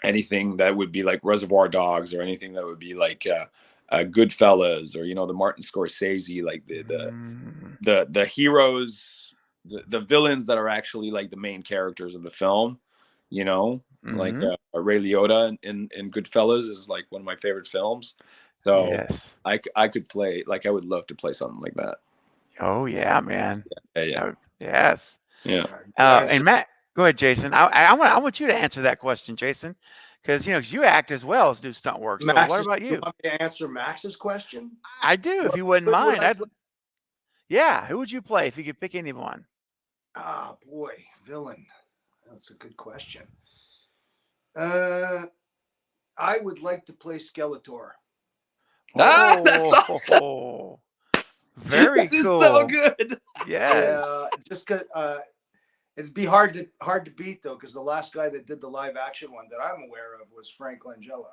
anything that would be like Reservoir Dogs, or anything that would be like Goodfellas, or the Martin Scorsese, like the heroes, the villains that are actually like the main characters of the film. Like Ray Liotta in Goodfellas is like one of my favorite films. So yes. I could play, like, I would love to play something like that. Oh yeah, man. Yeah. Yes. Yeah. And Matt, go ahead, Jason. I want you to answer that question, Jason, because you act as well as do stunt work. So what about you? You want me to answer Max's question? I do, if you wouldn't mind. Yeah, who would you play if you could pick anyone? Ah, boy, villain. That's a good question. I would like to play Skeletor. That's awesome. Very cool. So good. Yes. Just because it'd be hard to beat, though, because the last guy that did the live action one that I'm aware of was Frank Langella,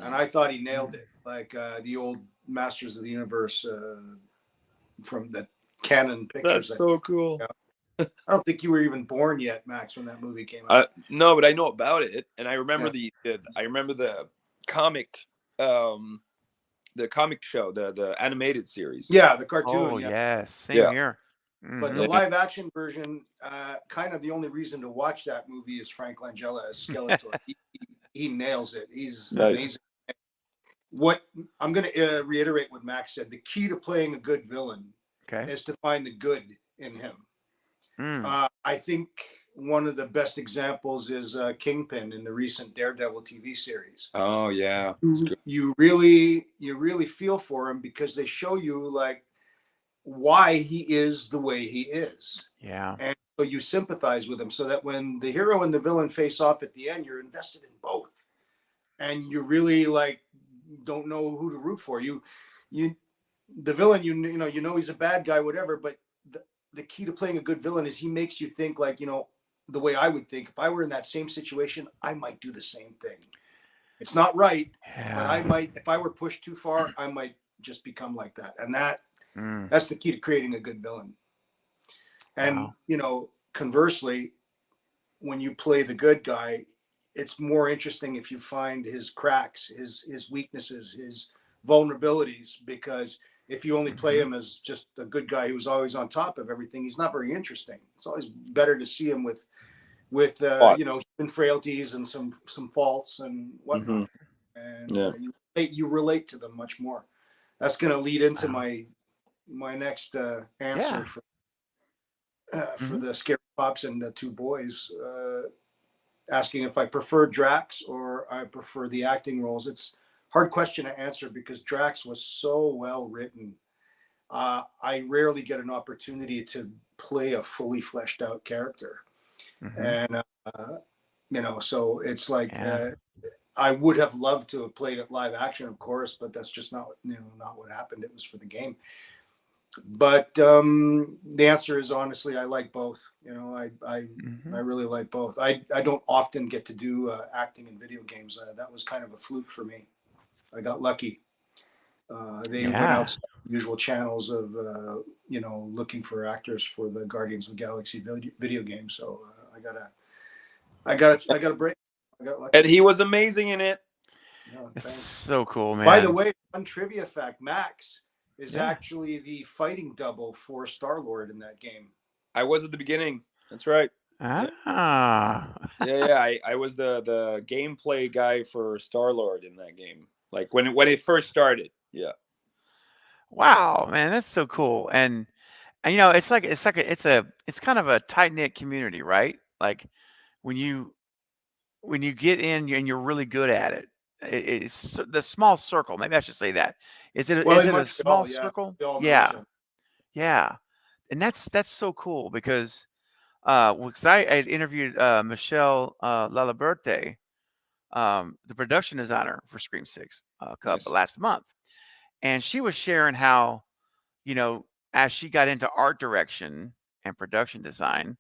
and I thought he nailed it, like the old Masters of the Universe from the Canon pictures. That's so cool. I don't think you were even born yet, Max, when that movie came out. No, but I know about it, and I remember the comic. The comic show, the animated series. Yeah, the cartoon. Oh, yes. Same here. But the live action version, kind of the only reason to watch that movie is Frank Langella as Skeletor. he nails it. He's amazing. What I'm going to reiterate what Max said. The key to playing a good villain is to find the good in him. I think one of the best examples is Kingpin in the recent Daredevil TV series. Oh yeah, you really feel for him because they show you like why he is the way he is. Yeah, and so you sympathize with him, so that when the hero and the villain face off at the end, you're invested in both, and you really like don't know who to root for. The villain, you know he's a bad guy, whatever, but the key to playing a good villain is he makes you think like, the way I would think. If I were in that same situation, I might do the same thing. It's not right, but I might, if I were pushed too far, I might just become like that. And that's the key to creating a good villain. And, conversely, when you play the good guy, it's more interesting if you find his cracks, his weaknesses, his vulnerabilities, because if you only play him as just a good guy who's always on top of everything, he's not very interesting. It's always better to see him with human frailties and some faults and whatnot. And you relate to them much more. That's going to lead into my next answer for the Scary Pops and the two boys, asking if I prefer Drax or I prefer the acting roles. It's a hard question to answer because Drax was so well written. I rarely get an opportunity to play a fully fleshed out character. And, so it's like, I would have loved to have played it live action, of course, but that's just not what happened. It was for the game. But the answer is, honestly, I like both. I really like both. I don't often get to do acting in video games. That was kind of a fluke for me. I got lucky. They went outside the usual channels of looking for actors for the Guardians of the Galaxy video game. So I got a break. I got lucky. And he was amazing in it. It's so cool, man. By the way, one trivia fact: Max is actually the fighting double for Star-Lord in that game. I was at the beginning. That's right. Ah. Yeah. I was the gameplay guy for Star-Lord in that game. Like when it first started. Yeah. Wow, man, that's so cool. And it's kind of a tight-knit community, right? Like when you get in and you're really good at it, it's the small circle. Maybe I should say that. Is it a small circle? Yeah. And that's so cool because I had interviewed Michelle Laliberte, the production designer for Scream 6 last month. And she was sharing how, as she got into art direction and production design,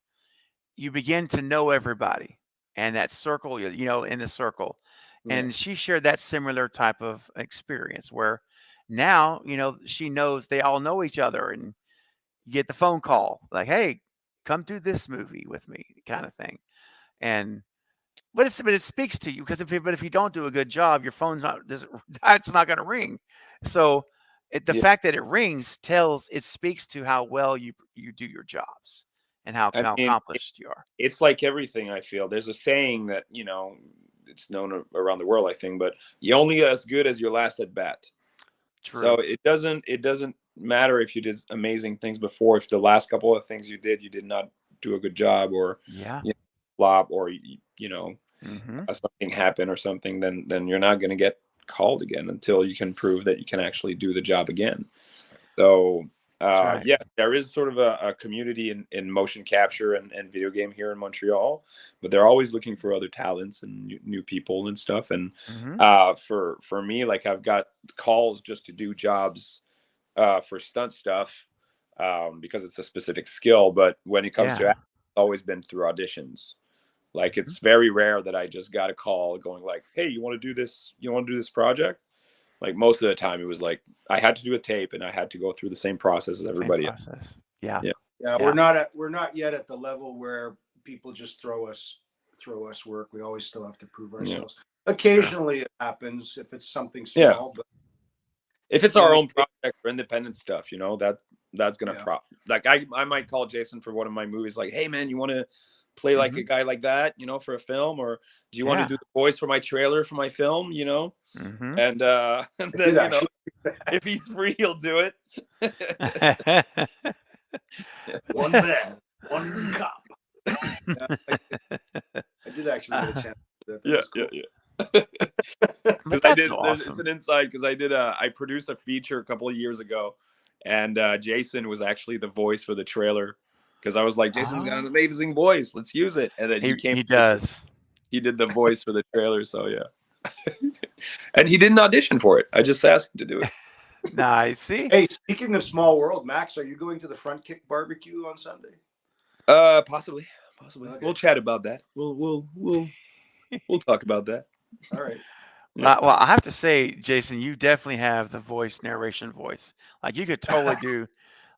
you begin to know everybody and that circle, in the circle. Yeah. And she shared that similar type of experience where now, she knows they all know each other and you get the phone call like, hey, come do this movie with me kind of thing. But it speaks to you because if you don't do a good job, your phone's it's not going to ring. So the fact that it rings it speaks to how well you do your jobs and how accomplished you are. It's like everything. I feel there's a saying that it's known around the world, I think, but you're only as good as your last at bat. True. So it doesn't matter if you did amazing things before. If the last couple of things you did not do a good job or flop or something happen or something, then you're not going to get called again until you can prove that you can actually do the job again. So there is sort of a community in motion capture and video game here in Montreal, but they're always looking for other talents and new people and stuff. And for me, like I've got calls just to do jobs for stunt stuff because it's a specific skill. But when it comes to acting, it's always been through auditions. Like it's very rare that I just got a call going like, hey, you want to do this? You want to do this project? Like most of the time it was like I had to do a tape and I had to go through the same process as everybody else. Yeah. We're not yet at the level where people just throw us work. We always still have to prove ourselves. Occasionally it happens if it's something small, but if it's our own project or independent stuff, that's gonna like I might call Jason for one of my movies like, hey man, you want to play like a guy like that, for a film, or do you want to do the voice for my trailer for my film, and then if he's free, he'll do it. One man, one cop. I did actually get a chance to do that. Because awesome. It's an inside because I produced a feature a couple of years ago, and Jason was actually the voice for the trailer. Because I was like, Jason's got an amazing voice. Let's use it. And then he does. He did the voice for the trailer. So, yeah. And he didn't audition for it. I just asked him to do it. Nice. See? Hey, speaking of small world, Max, are you going to the Front Kick barbecue on Sunday? Possibly. Okay. We'll chat about that. We'll talk about that. All right. Well, I have to say, Jason, you definitely have the narration voice. Like you could totally do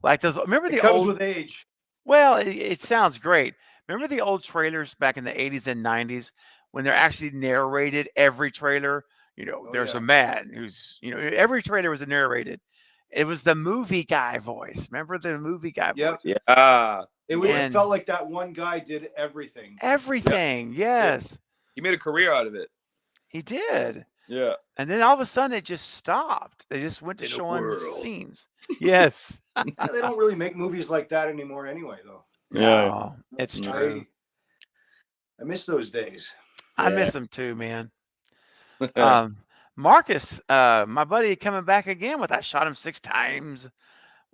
like those. Remember it comes with age. Well, it sounds great. Remember the old trailers back in the 80s and 90s when they're actually narrated every trailer? There's a man who's, every trailer was narrated. It was the movie guy voice. Remember the movie guy voice? Yeah. It felt like that one guy did everything. Everything, yes. He made a career out of it. He did. Yeah. And then all of a sudden it just stopped. They just went to In a showing world. scenes. Yes. Yeah, they don't really make movies like that anymore anyway, though. No, it's Mm. true. I miss those days. I miss them too, man. Marcus, my buddy, coming back again with I shot him 6 times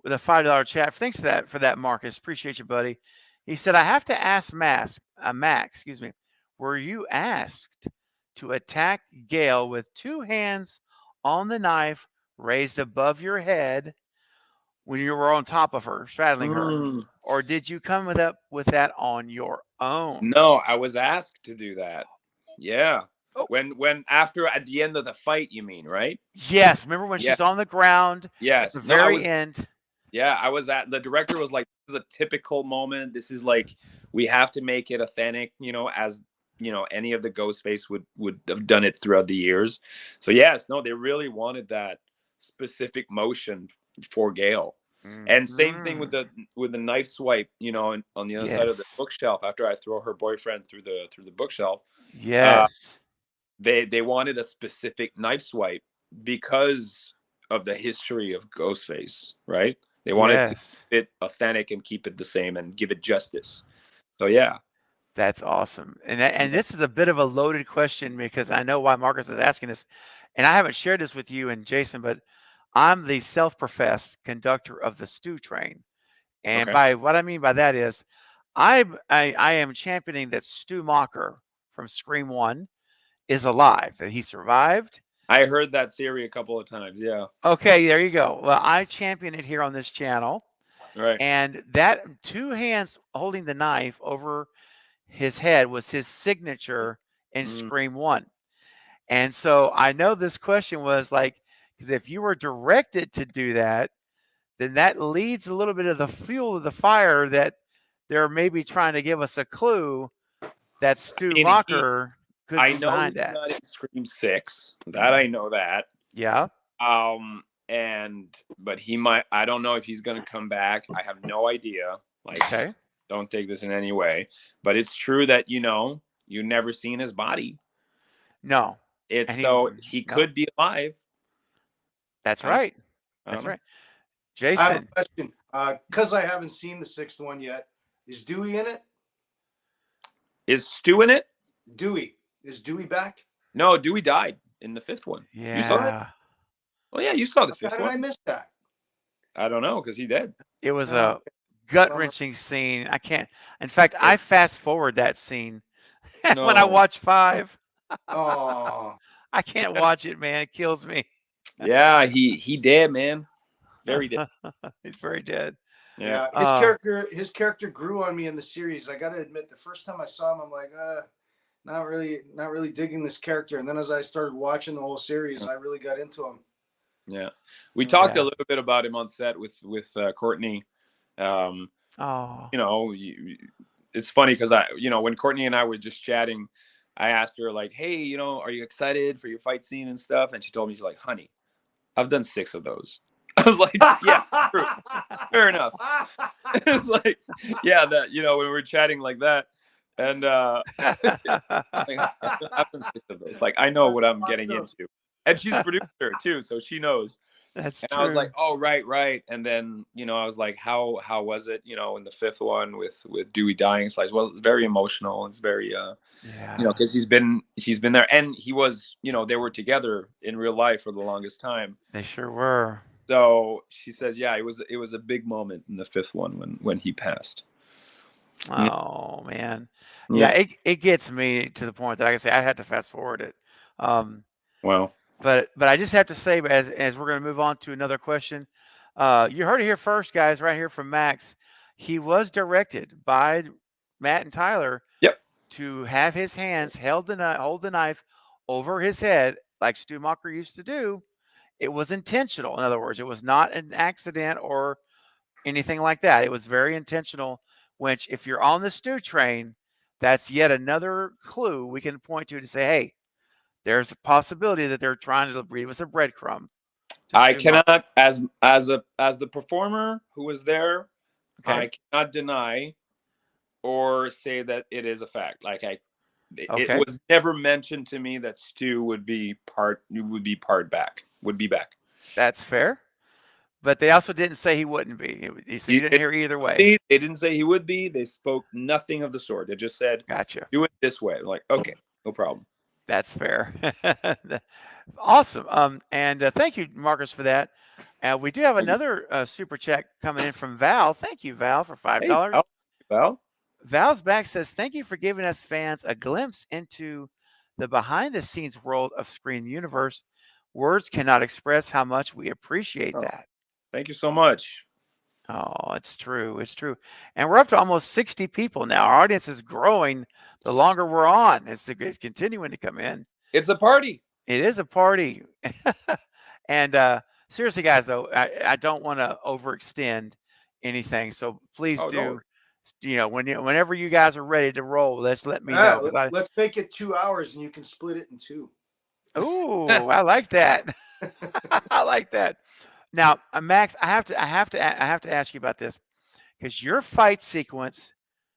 with a $5 chat. Thanks for that, Marcus. Appreciate you, buddy. He said, I have to ask Max, excuse me, were you asked to attack Gail with 2 hands on the knife raised above your head when you were on top of her, straddling her? Or did you come up with that on your own? No, I was asked to do that. Yeah. Oh. When after at the end of the fight, you mean, right? Yes. Remember when she's on the ground? Yes. At the very end. Yeah, I was at the director was like, this is a typical moment. This is like, we have to make it authentic, as any of the Ghostface would have done it throughout the years. So yes, no, they really wanted that specific motion for Gail. And same thing with the knife swipe, on the other side of the bookshelf after I throw her boyfriend through the bookshelf. Yes. They wanted a specific knife swipe because of the history of Ghostface, right? They wanted to keep it authentic and keep it the same and give it justice. So yeah. That's awesome. And this is a bit of a loaded question because I know why Marcus is asking this. And I haven't shared this with you and Jason, but I'm the self-professed conductor of the stew train. And by what I mean by that is I am championing that Stu Macher from Scream 1 is alive, that he survived. I heard that theory a couple of times. Yeah. Okay, there you go. Well, I champion it here on this channel. Right. And that 2 hands holding the knife over his head was his signature in Scream 1. And so I know this question was like, because if you were directed to do that, then that leads a little bit of the fuel of the fire that they're maybe trying to give us a clue that Stu Macher could be behind that. I know he's not in Scream 6. That I know that. Yeah. But he might. I don't know if he's gonna come back. I have no idea. Like, don't take this in any way. But it's true that you never seen his body. No. It's he could be alive. That's right. That's right. Jason. I have a question. Because I haven't seen the 6th one yet. Is Dewey in it? Is Stu in it? Dewey. Is Dewey back? No, Dewey died in the 5th one. Yeah. You saw it? Oh yeah, you saw the 5th one. How did I miss that? I don't know, because he did. It was a gut-wrenching scene. I can't. In fact, I fast forward that scene when I watch 5. Oh. I can't watch it, man. It kills me. Yeah, he dead, man. Very dead. He's very dead. Yeah. His character grew on me in the series. I got to admit, the first time I saw him, I'm like, not really digging this character. And then as I started watching the whole series, I really got into him. Yeah, we talked a little bit about him on set with Courtney. It's funny because when Courtney and I were just chatting, I asked her like, hey, are you excited for your fight scene and stuff? And she told me, she's like, honey, I've done 6 of those. I was like, yeah, true. Fair enough. It's like, yeah, that, when we were chatting like that. And like, I've done 6 of those. Like, I know what I'm getting into. And she's a producer too, so she knows. That's and true. I was like, oh, right. And then, I was like, how was it, in the 5th one with Dewey dying? So it was very emotional. It's very, because he's been there, and he was, they were together in real life for the longest time. They sure were. So she says, yeah, it was a big moment in the 5th one when he passed. Oh man, yeah, it gets me to the point that I can say I had to fast forward it. Wow. But I just have to say, as we're going to move on to another question, you heard it here first, guys, right here from Max. He was directed by Matt and Tyler to have his hands hold the knife over his head like Stu Macher used to do. It was intentional. In other words, it was not an accident or anything like that. It was very intentional, which if you're on the Stu train, that's yet another clue we can point to say, hey, there's a possibility that they're trying to leave us a breadcrumb. I cannot, as the performer who was there, I cannot deny or say that it is a fact. Like It was never mentioned to me that Stu would be back. That's fair. But they also didn't say he wouldn't be. So you didn't hear either way. They didn't say he would be. They spoke nothing of the sort. They just said, "Gotcha. Do it this way." I'm like, okay, no problem. That's fair. Awesome. And thank you, Marcus, for that. We do have another super chat coming in from Val. Thank you, Val, for $5. Hey, Val. Val's back says, "Thank you for giving us fans a glimpse into the behind-the-scenes world of Scream Universe. Words cannot express how much we appreciate that." Thank you so much. Oh, it's true. It's true. And we're up to almost 60 people now. Our audience is growing the longer we're on. It's continuing to come in. It's a party. It is a party. And seriously, guys, though, I don't want to overextend anything. So please do. No. Whenever you guys are ready to roll, let's let me know. Let's make it 2 hours and you can split it in two. Ooh, I like that. I like that. Now, Max, I have to ask you about this, because your fight sequence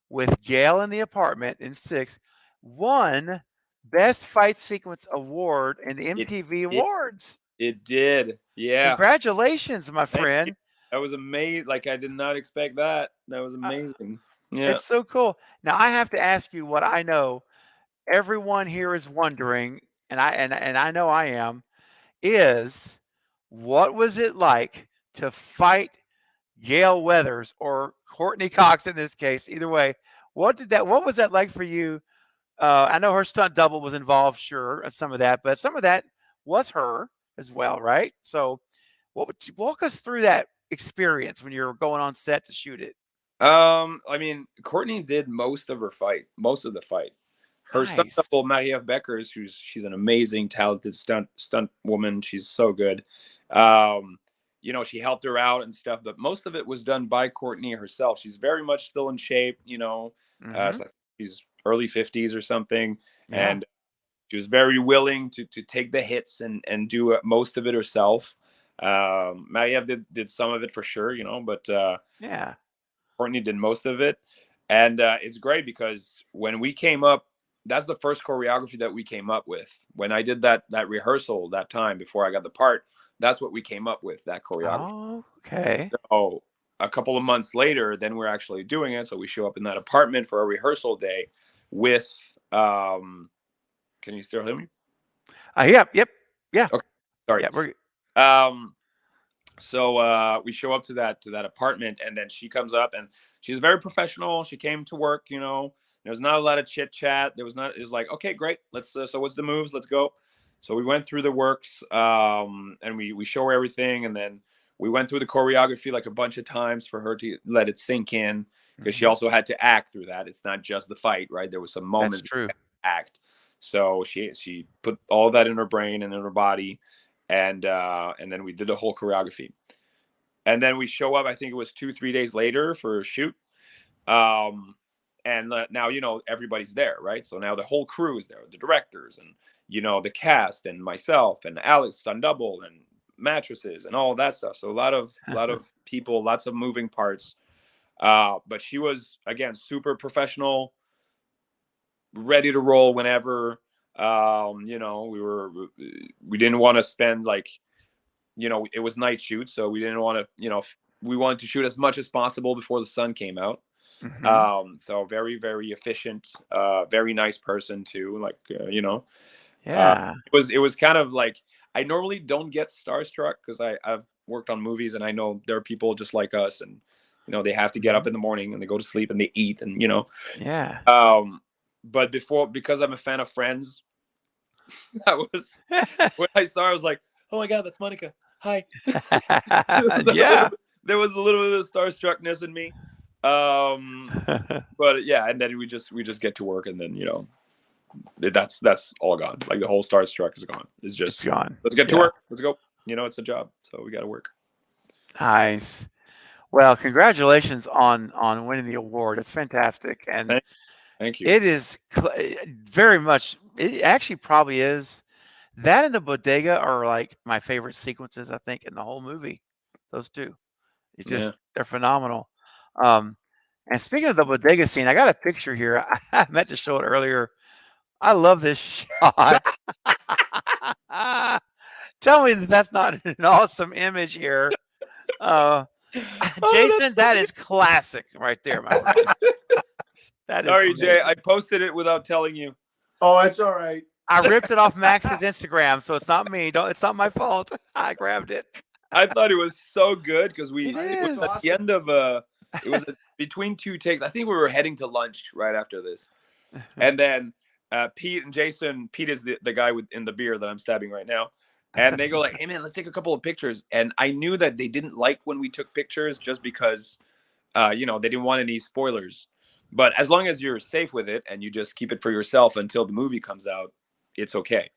with Gail in the apartment in 6 won Best Fight Sequence Award in the MTV Awards. It did. Yeah. Congratulations, my friend. That was amazing. Like, I did not expect that. That was amazing. Yeah. It's so cool. Now, I have to ask you what I know everyone here is wondering, and I know I am, is what was it like to fight Gail Weathers or Courtney Cox in this case? Either way, what was that like for you? I know her stunt double was involved, sure, some of that, but some of that was her as well, right? So, walk us through that experience when you're going on set to shoot it. I mean, Courtney did most of the fight. Her stunt double, Marie-Eve Beckers, she's an amazing, talented stunt woman. She's so good. She helped her out and stuff, but most of it was done by Courtney herself. She's very much still in shape, she's early 50s or something. Yeah. And she was very willing to take the hits and do most of it herself. Marie-Eve did some of it for sure, but Courtney did most of it. And it's great because when we came up, that's the first choreography that we came up with. When I did that rehearsal that time before I got the part, that's what we came up with, that choreography. Oh, okay. So a couple of months later, then we're actually doing it. So we show up in that apartment for a rehearsal day with, can you still hear me? Yep. Yeah. Okay. Sorry. Yeah, we're So we show up to that apartment, and then she comes up, and she's very professional. She came to work, There was not a lot of chit chat. It was like, okay, great. Let's. So what's the moves? Let's go. So we went through the works, and we show her everything, and then we went through the choreography like a bunch of times for her to let it sink in, because she also had to act through that. It's not just the fight, right? There was some moments. That's true. To act. So she put all that in her brain and in her body, and then we did the whole choreography, and then we show up. I think it was 2-3 days later for a shoot. And now, everybody's there, right? So now the whole crew is there, the directors and, the cast and myself and Alex, stunt double, and mattresses and all that stuff. So a lot of people, lots of moving parts. But she was, again, super professional, ready to roll whenever. We didn't want to spend it was night shoot. So we didn't want to, we wanted to shoot as much as possible before the sun came out. Mm-hmm. So very, very efficient, very nice person too. Yeah. It was kind of like, I normally don't get starstruck because I've worked on movies and I know there are people just like us, and they have to get up in the morning and they go to sleep and they eat and Yeah. But because I'm a fan of Friends, when I saw her, I was like, oh my God, that's Monica. Hi. Yeah. There was a little bit of starstruckness in me. But yeah, and then we just get to work, and then that's all gone. Like the whole starstruck is gone. It's gone. Let's get to work. Let's go. It's a job, so we got to work. Nice. Well, congratulations on winning the award. It's fantastic, and thank you. It is very much. It actually probably is. That and the bodega are like my favorite sequences, I think, in the whole movie. Those two, it's just they're phenomenal. And speaking of the bodega scene, I got a picture here. I meant to show it earlier I love this shot. Tell me that that's not an awesome image here. Jason, that is classic right there, my friend. That is Sorry, amazing. Jay. I posted it without telling you. Oh, that's all right. I ripped it off Max's Instagram, so it's not me. It's not my fault. I grabbed it. I thought it was so good because It it was is. at the end of it was between two takes. I think we were heading to lunch right after this, and then Pete and Jason. Pete is the guy in the beer that I'm stabbing right now, and they go like, "Hey man, let's take a couple of pictures." And I knew that they didn't like when we took pictures just because, they didn't want any spoilers. But as long as you're safe with it and you just keep it for yourself until the movie comes out, it's okay.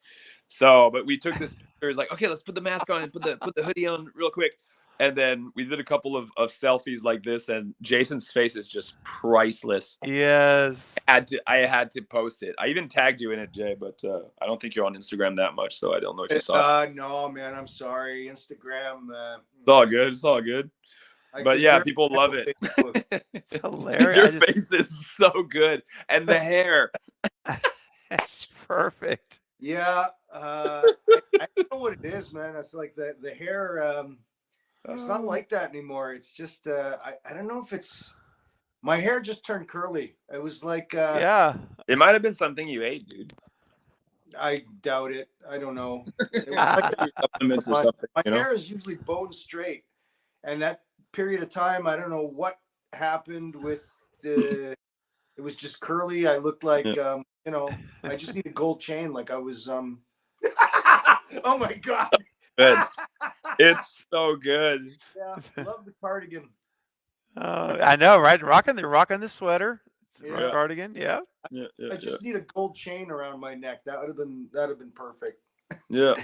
So, but we took this picture. It's like, okay, let's put the mask on and put the hoodie on real quick. And then we did a couple of selfies like this, and Jason's face is just priceless. Yes. I had to post it. I even tagged you in it, Jay, but I don't think you're on Instagram that much, so I don't know if you saw it. No, man, I'm sorry. Instagram. It's all good. It's all good. But yeah, people love it. It's hilarious. Your face is so good, and the hair. It's perfect. Yeah, I don't know what it is, man. It's like the hair. It's not like that anymore. It's just I don't know if it's my hair just turned curly. It was like Yeah. It might have been something you ate, dude. I doubt it. I don't know. Supplements or something. My hair is usually bone straight, and that period of time, I don't know what happened with the. It was just curly. I looked like I just need a gold chain. Like I was oh my god. Good. It's so good. Yeah, love the cardigan. I know, right? They're rocking the sweater. Yeah. Cardigan, yeah. I just need a gold chain around my neck. That would have been perfect. Yeah.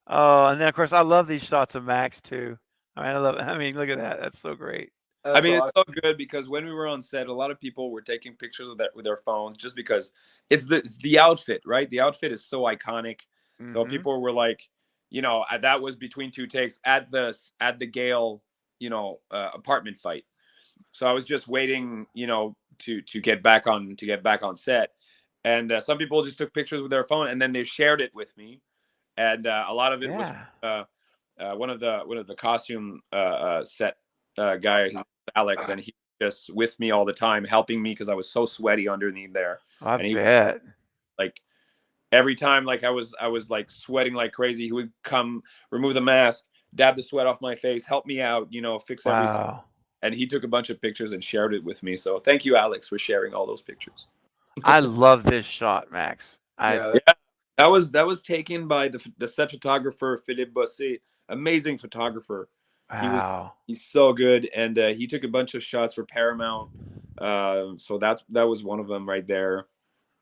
Oh, and then of course I love these shots of Max too. I mean, look at that. That's so great. That's It's awesome. so good because when we were on set, a lot of people were taking pictures of that with their phones just because it's the outfit, right? The outfit is so iconic. Mm-hmm. So people were like, that was between two takes at the Gale, apartment fight. So I was just waiting, to get back on set, and some people just took pictures with their phone and then they shared it with me, and a lot of it was one of the costume set guys, Alex, and he was just with me all the time, helping me because I was so sweaty underneath there. I bet. Like every time, like I was like sweating like crazy, he would come, remove the mask, dab the sweat off my face, help me out, fix everything. And he took a bunch of pictures and shared it with me. So thank you, Alex, for sharing all those pictures. I love this shot, Max. That was taken by the set photographer Philippe Bossé. Amazing photographer. Wow. He's so good, and he took a bunch of shots for Paramount. So that was one of them right there.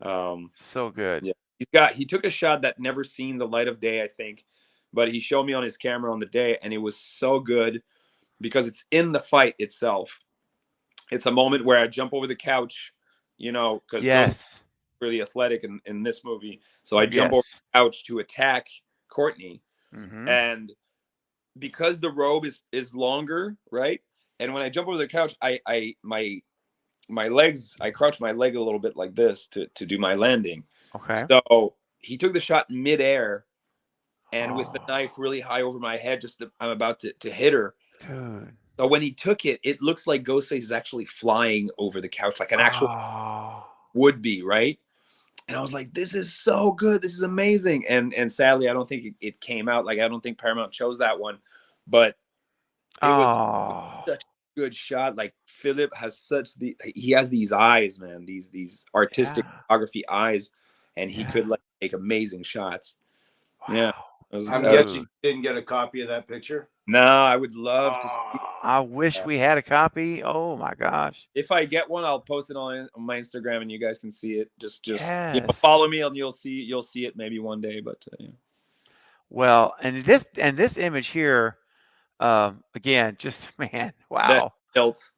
So good. Yeah, he took a shot that never seen the light of day, I think, but he showed me on his camera on the day, and it was so good because it's in the fight itself. It's a moment where I jump over the couch, because yes, really athletic in this movie. So I jump over the couch to attack Courtney, and because the robe is longer, right? And when I jump over the couch, my legs, I crouch my leg a little bit like this to do my landing. Okay. So he took the shot midair, and with the knife really high over my head, I'm about to hit her. Dude. So when he took it, it looks like Ghostface is actually flying over the couch, like an actual would be, right? And I was like, this is so good. This is amazing. And sadly, I don't think it came out. Like, I don't think Paramount chose that one. But it was such a good shot. Like, Philip has he has these eyes, man, these artistic photography eyes. And he could make amazing shots. Wow. Yeah. I'm guessing you didn't get a copy of that picture. No, I would love to see. I wish we had a copy. Oh my gosh! If I get one, I'll post it on my Instagram, and you guys can see it. Just follow me, and you'll see it maybe one day. But well, and this image here, again, just man, wow! The tilt,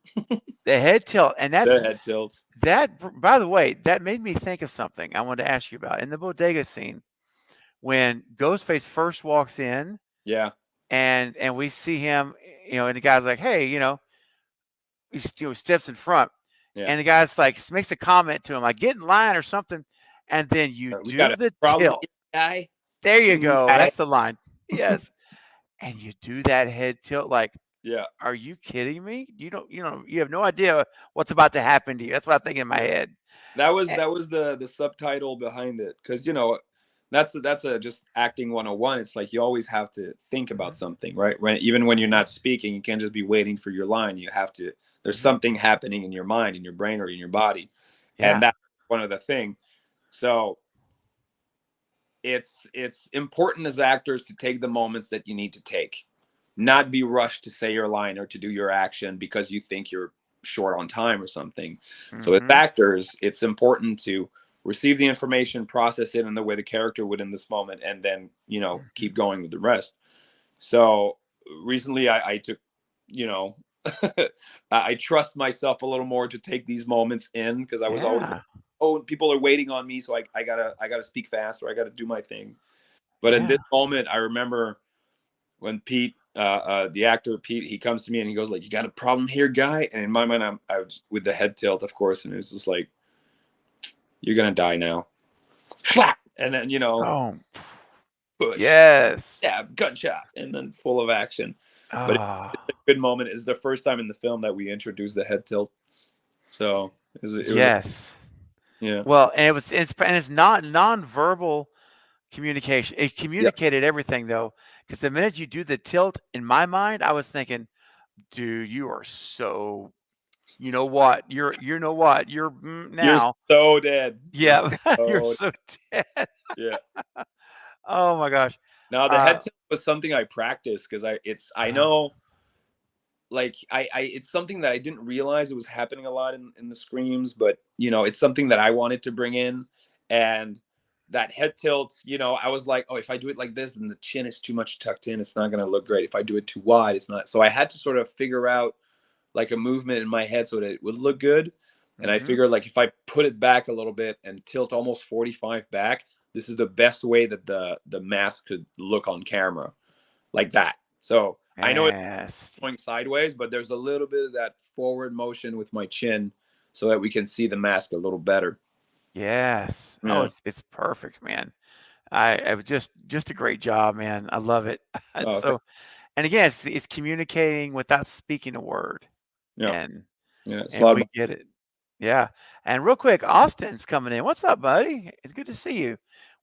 the head tilt, and that's the head tilt. That, by the way, that made me think of something I wanted to ask you about in the bodega scene when Ghostface first walks in. Yeah. And we see him, and the guy's like, hey, he steps in front. and the guy's like makes a comment to him, like get in line or something, and then you We do got a the problem tilt. here, guy. There you go. Guy. That's the line. Yes, and you do that head tilt like. Yeah. Are you kidding me? You have no idea what's about to happen to you. That's what I think in my head. That was the subtitle behind it, because that's a just acting 101. It's like you always have to think about something, right? Even when you're not speaking, you can't just be waiting for your line. You have to. There's something happening in your mind, in your brain, or in your body, and that's one of the things. So it's important as actors to take the moments that you need to take. Not be rushed to say your line or to do your action because you think you're short on time or something. So as actors, it's important to receive the information, process it in the way the character would in this moment, and then, keep going with the rest. So recently I took, I trust myself a little more to take these moments in, because I was always like, oh, people are waiting on me, so I gotta speak fast, or I gotta do my thing. But in this moment, I remember when Pete, the actor Pete, he comes to me and he goes like, "You got a problem here, guy?" And in my mind, I was with the head tilt, of course, and it was just like, "You're gonna die now." And then push, yes, gunshot, and then full of action. But it's a good moment. It's the first time in the film that we introduced the head tilt. So it was yeah. Well, and it's not nonverbal communication. It communicated everything though, because the minute you do the tilt, in my mind, I was thinking, dude, you are so. You know what? You're now. You're so dead. Yeah, you're so dead. Yeah. Oh my gosh. Now the head tilt was something I practiced, because I know, like it's something that I didn't realize it was happening a lot in the screams, but it's something that I wanted to bring in. And that head tilt, I was like, oh, if I do it like this, then the chin is too much tucked in, it's not going to look great. If I do it too wide, it's not. So I had to sort of figure out like a movement in my head so that it would look good. And I figured, like, if I put it back a little bit and tilt almost 45 back, this is the best way that the mask could look on camera, like that. So I know it's going sideways, but there's a little bit of that forward motion with my chin so that we can see the mask a little better. Yes. Yeah. Oh, it's perfect, man. I was just a great job, man. I love it. And again, it's communicating without speaking a word. Yeah. And it's and we get it. Yeah. And real quick, Austin's coming in. What's up, buddy? It's good to see you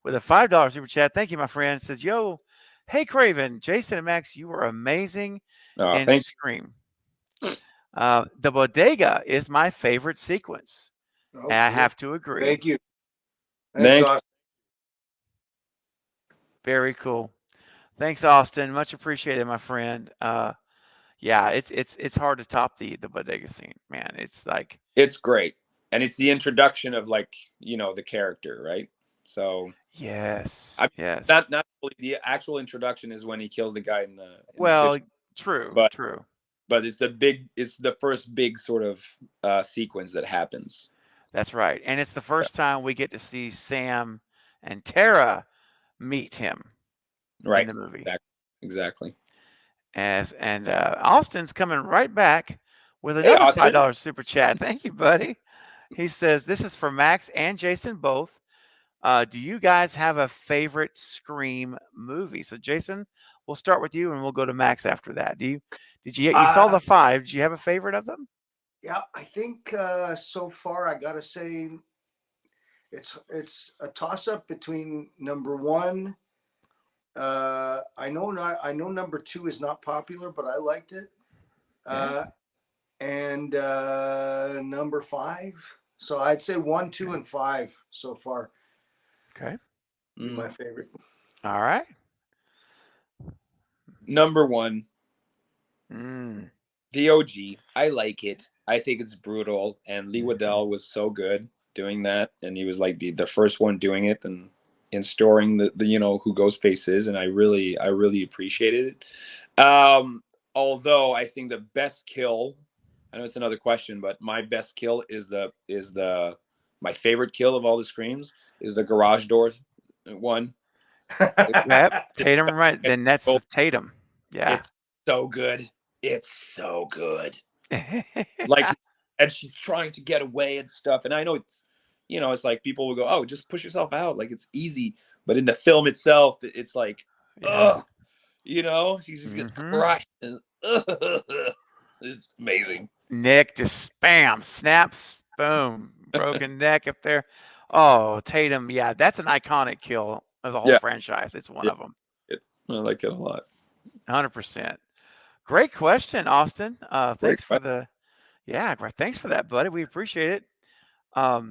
with a $5 super chat. Thank you, my friend. It says, yo, hey, Craven, Jason and Max, you were amazing in Scream. The bodega is my favorite sequence. And I have to agree. Thank you. Thanks, Austin. Very cool. Thanks, Austin. Much appreciated, my friend. Yeah, it's hard to top the bodega scene, man. It's like, it's great. And it's the introduction of, like, the character, right? So yes. Not really, the actual introduction is when he kills the guy in the kitchen. True. But it's the first big sort of sequence that happens. That's right. And it's the first time we get to see Sam and Tara meet him in the movie. Exactly. And Austin's coming right back with another $5 super chat. Thank you, buddy. He says, this is for Max and Jason both. Do you guys have a favorite Scream movie? So Jason, we'll start with you and we'll go to Max after that. You saw the 5. Did you have a favorite of them? Yeah, I think so far I gotta say it's a toss-up between number 1. I know number 2 is not popular, but I liked it. And number 5. So I'd say 1, 2, and 5 so far. Okay. My favorite. All right. Number 1. The OG. I like it. I think it's brutal. And Lee Waddell was so good doing that. And he was like the first one doing it and storing the who Ghostface is. And I really appreciated it. Although I think the best kill, I know it's another question, but my best kill is my favorite kill of all the Screams is the garage door one. Yep. Tatum, right? Then that's with Tatum. Yeah. It's so good. It's so good. Like, and she's trying to get away and stuff. And I know it's, it's like people will go, oh, just push yourself out, like it's easy. But in the film itself, it's like, ugh, she just gets crushed. And, it's amazing. Nick just spam, snaps, boom, broken neck up there. Oh, Tatum, yeah, that's an iconic kill of the whole franchise. It's one of them. I like it a lot. 100%. Great question, Austin. Thanks for that, buddy. We appreciate it. Now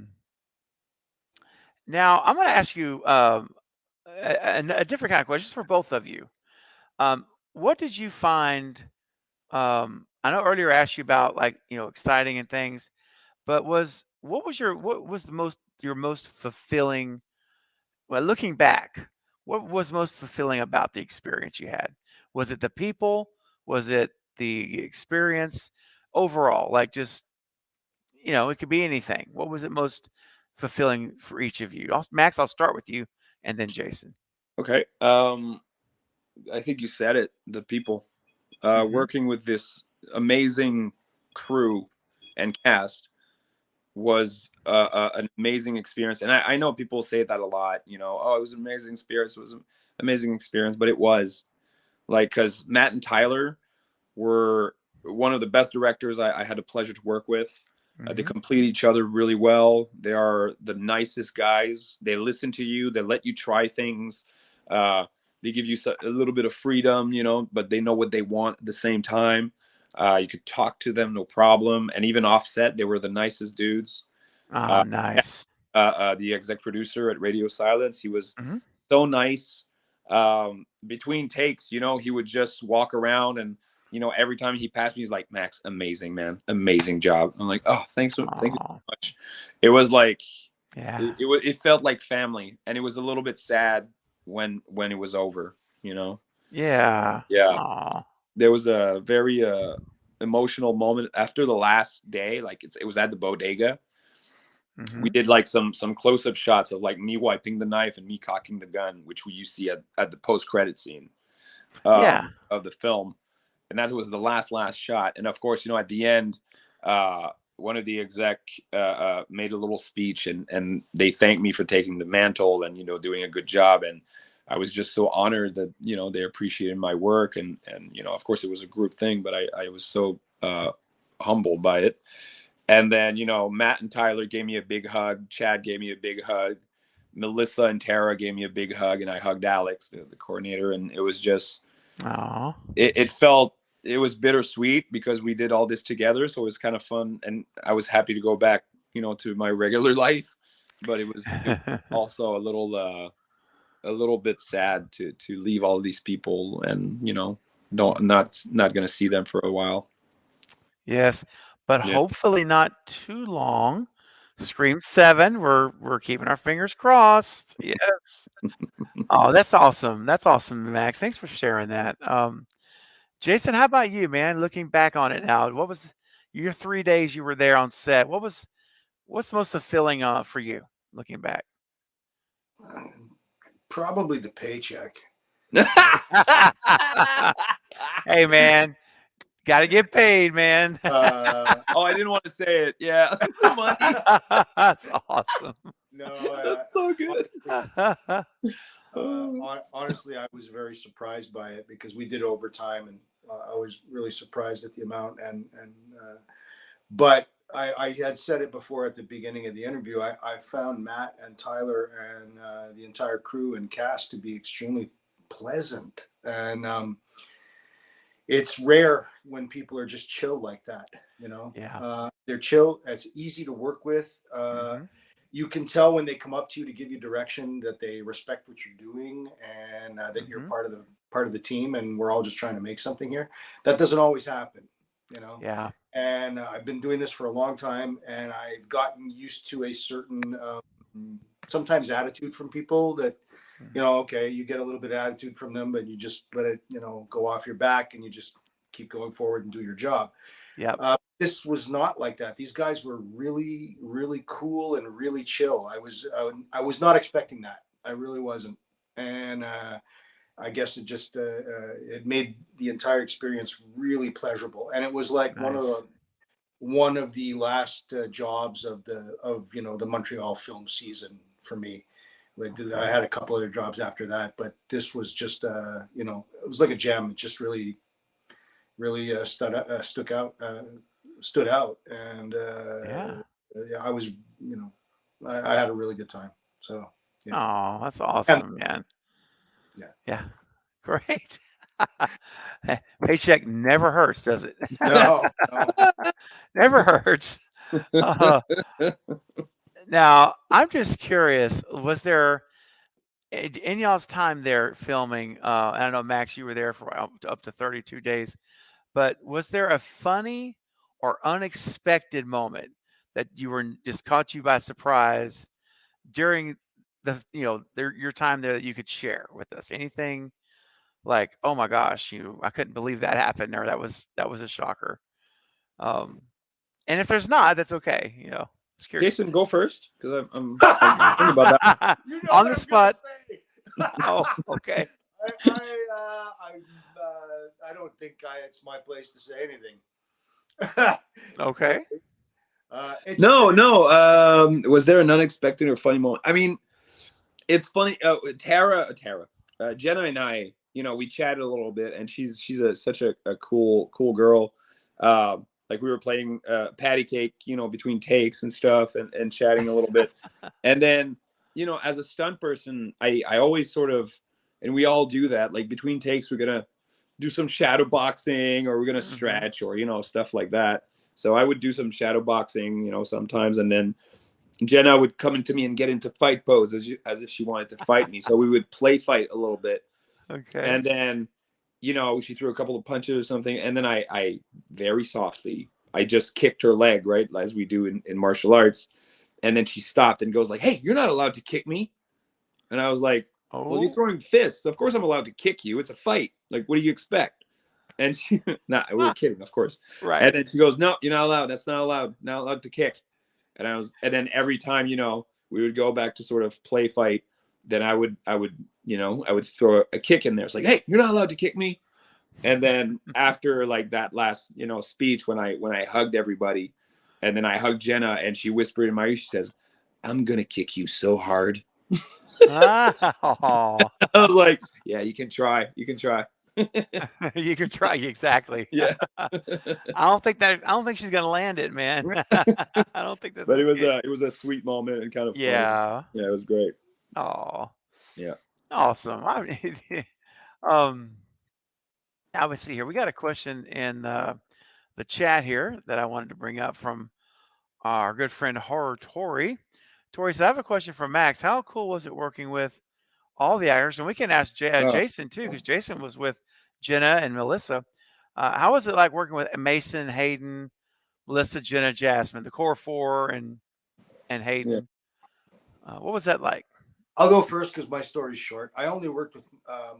I'm going to ask you a different kind of question for both of you. What did you find? I know earlier I asked you about exciting and things, but what was your most fulfilling? Well, looking back, what was most fulfilling about the experience you had? Was it the people? Was it the experience overall? Like just, it could be anything. What was it most fulfilling for each of you? Max, I'll start with you and then Jason. Okay. I think you said it, the people. Working with this amazing crew and cast was an amazing experience. And I know people say that a lot, oh, it was an amazing experience. It was an amazing experience, but it was because Matt and Tyler were one of the best directors I had the pleasure to work with. They complete each other really well. They are the nicest guys. They listen to you. They let you try things. They give you a little bit of freedom, but they know what they want at the same time. You could talk to them, no problem. And even offset, they were the nicest dudes. Nice. The exec producer at Radio Silence, he was so nice. Between takes, he would just walk around and, every time he passed me, he's like, Max, amazing, man. Amazing job. I'm like, oh, thank you so much. It was like, it felt like family. And it was a little bit sad when it was over, Yeah. Yeah. Aww. There was a very emotional moment after the last day. Like it was at the bodega. We did some close-up shots of like me wiping the knife and me cocking the gun, which you see at the post-credit scene of the film. And that was the last shot. And of course, at the end, one of the exec made a little speech and they thanked me for taking the mantle and, doing a good job. And I was just so honored that, they appreciated my work. And of course it was a group thing, but I was so humbled by it. And then, Matt and Tyler gave me a big hug. Chad gave me a big hug. Melissa and Tara gave me a big hug. And I hugged Alex, the coordinator. And it was just, it was bittersweet because we did all this together. So it was kind of fun. And I was happy to go back, to my regular life. But it was also a little bit sad to leave all these people and, not going to see them for a while. Yes. But hopefully not too long. Scream 7. We're keeping our fingers crossed. Yes. Oh, that's awesome. That's awesome, Max. Thanks for sharing that. Jason, how about you, man? Looking back on it now, what was your 3 days you were there on set? What's most fulfilling for you looking back? Probably the paycheck. Hey, man. Got to get paid, man. I didn't want to say it. Yeah. The money. That's awesome. No, that's so good. Honestly, I was very surprised by it because we did overtime and I was really surprised at the amount. But I had said it before at the beginning of the interview. I found Matt and Tyler and the entire crew and cast to be extremely pleasant. And it's rare when people are just chill like that, they're chill. It's easy to work with. You can tell when they come up to you to give you direction that they respect what you're doing and that you're part of the team and we're all just trying to make something here. That doesn't always happen, Yeah. And I've been doing this for a long time and I've gotten used to a certain sometimes attitude from people that okay, you get a little bit of attitude from them, but you just let it, go off your back and you just keep going forward and do your job. Yeah. This was not like that. These guys were really, really cool and really chill. I was not expecting that. I really wasn't. And I guess it just, it made the entire experience really pleasurable. And it was like one of one of the last jobs of the Montreal film season for me. I had a couple other jobs after that, but this was just it was like a gem. It just really stood out, and I was I had a really good time. So yeah. Oh, that's awesome, man. Yeah, great. Paycheck never hurts, does it? No. Never hurts. Now, I'm just curious, was there in y'all's time there filming, I don't know, Max, you were there for up to 32 days, but was there a funny or unexpected moment that just caught you by surprise during your time there that you could share with us? Anything like, oh my gosh, I couldn't believe that happened, or that was a shocker. And if there's not, that's okay. Just curious. Jason, go first because I'm thinking about that. On the spot. Oh, okay. I don't think it's my place to say anything. Okay. No. Was there an unexpected or funny moment? I mean, it's funny. Tara, Jenna and I, we chatted a little bit, and she's such a cool girl. Like we were playing patty cake, between takes and stuff, and chatting a little bit. And then, as a stunt person, I always sort of, and we all do that, like between takes, we're gonna do some shadow boxing, or we're gonna stretch, or stuff like that. So I would do some shadow boxing, sometimes, and then Jenna would come into me and get into fight pose as if she wanted to fight me. So we would play fight a little bit. Okay. And then, she threw a couple of punches or something, and then I very softly, I just kicked her leg, right, as we do in martial arts. And then she stopped and goes like, "Hey, you're not allowed to kick me." And I was like, "Well, you're throwing fists. Of course I'm allowed to kick you. It's a fight. Like, what do you expect?" And she, we were kidding, of course. Right. And then she goes, "No, you're not allowed. That's not allowed. Not allowed to kick." And then every time, we would go back to sort of play fight, then I would throw a kick in there. It's like, "Hey, you're not allowed to kick me." And then after like that last, speech, when I hugged everybody, and then I hugged Jenna, and she whispered in my ear, she says, "I'm going to kick you so hard." Oh. I was like, "Yeah, you can try. You can try." You can try. Exactly. Yeah. I don't think she's going to land it, man. I don't think that's. But it was a sweet moment and kind of funny. Yeah. Yeah, it was great. Oh. Yeah. Awesome. I would see here. We got a question in the chat here that I wanted to bring up from our good friend Horror Tori. Tori said, "I have a question for Max. How cool was it working with all the actors?" And we can ask Jason too, because Jason was with Jenna and Melissa. How was it like working with Mason, Hayden, Melissa, Jenna, Jasmine, the core four, and Hayden? Yeah. What was that like? I'll go first because my story's short. I only worked with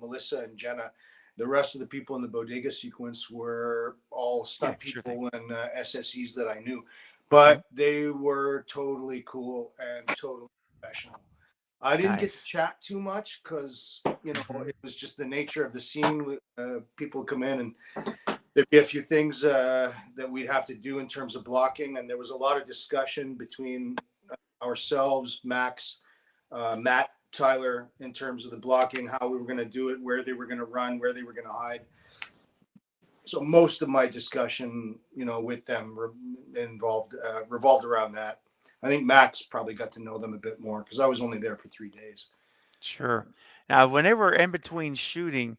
Melissa and Jenna. The rest of the people in the bodega sequence were all stunt people and SSEs that I knew, but they were totally cool and totally professional. I didn't get to chat too much because, it was just the nature of the scene. People come in and there'd be a few things that we'd have to do in terms of blocking. And there was a lot of discussion between ourselves, Max, Matt, Tyler, in terms of the blocking, how we were going to do it, where they were going to run, where they were going to hide. So most of my discussion, with them revolved around that. I think Max probably got to know them a bit more because I was only there for 3 days. Sure. Now, when they were in between shooting,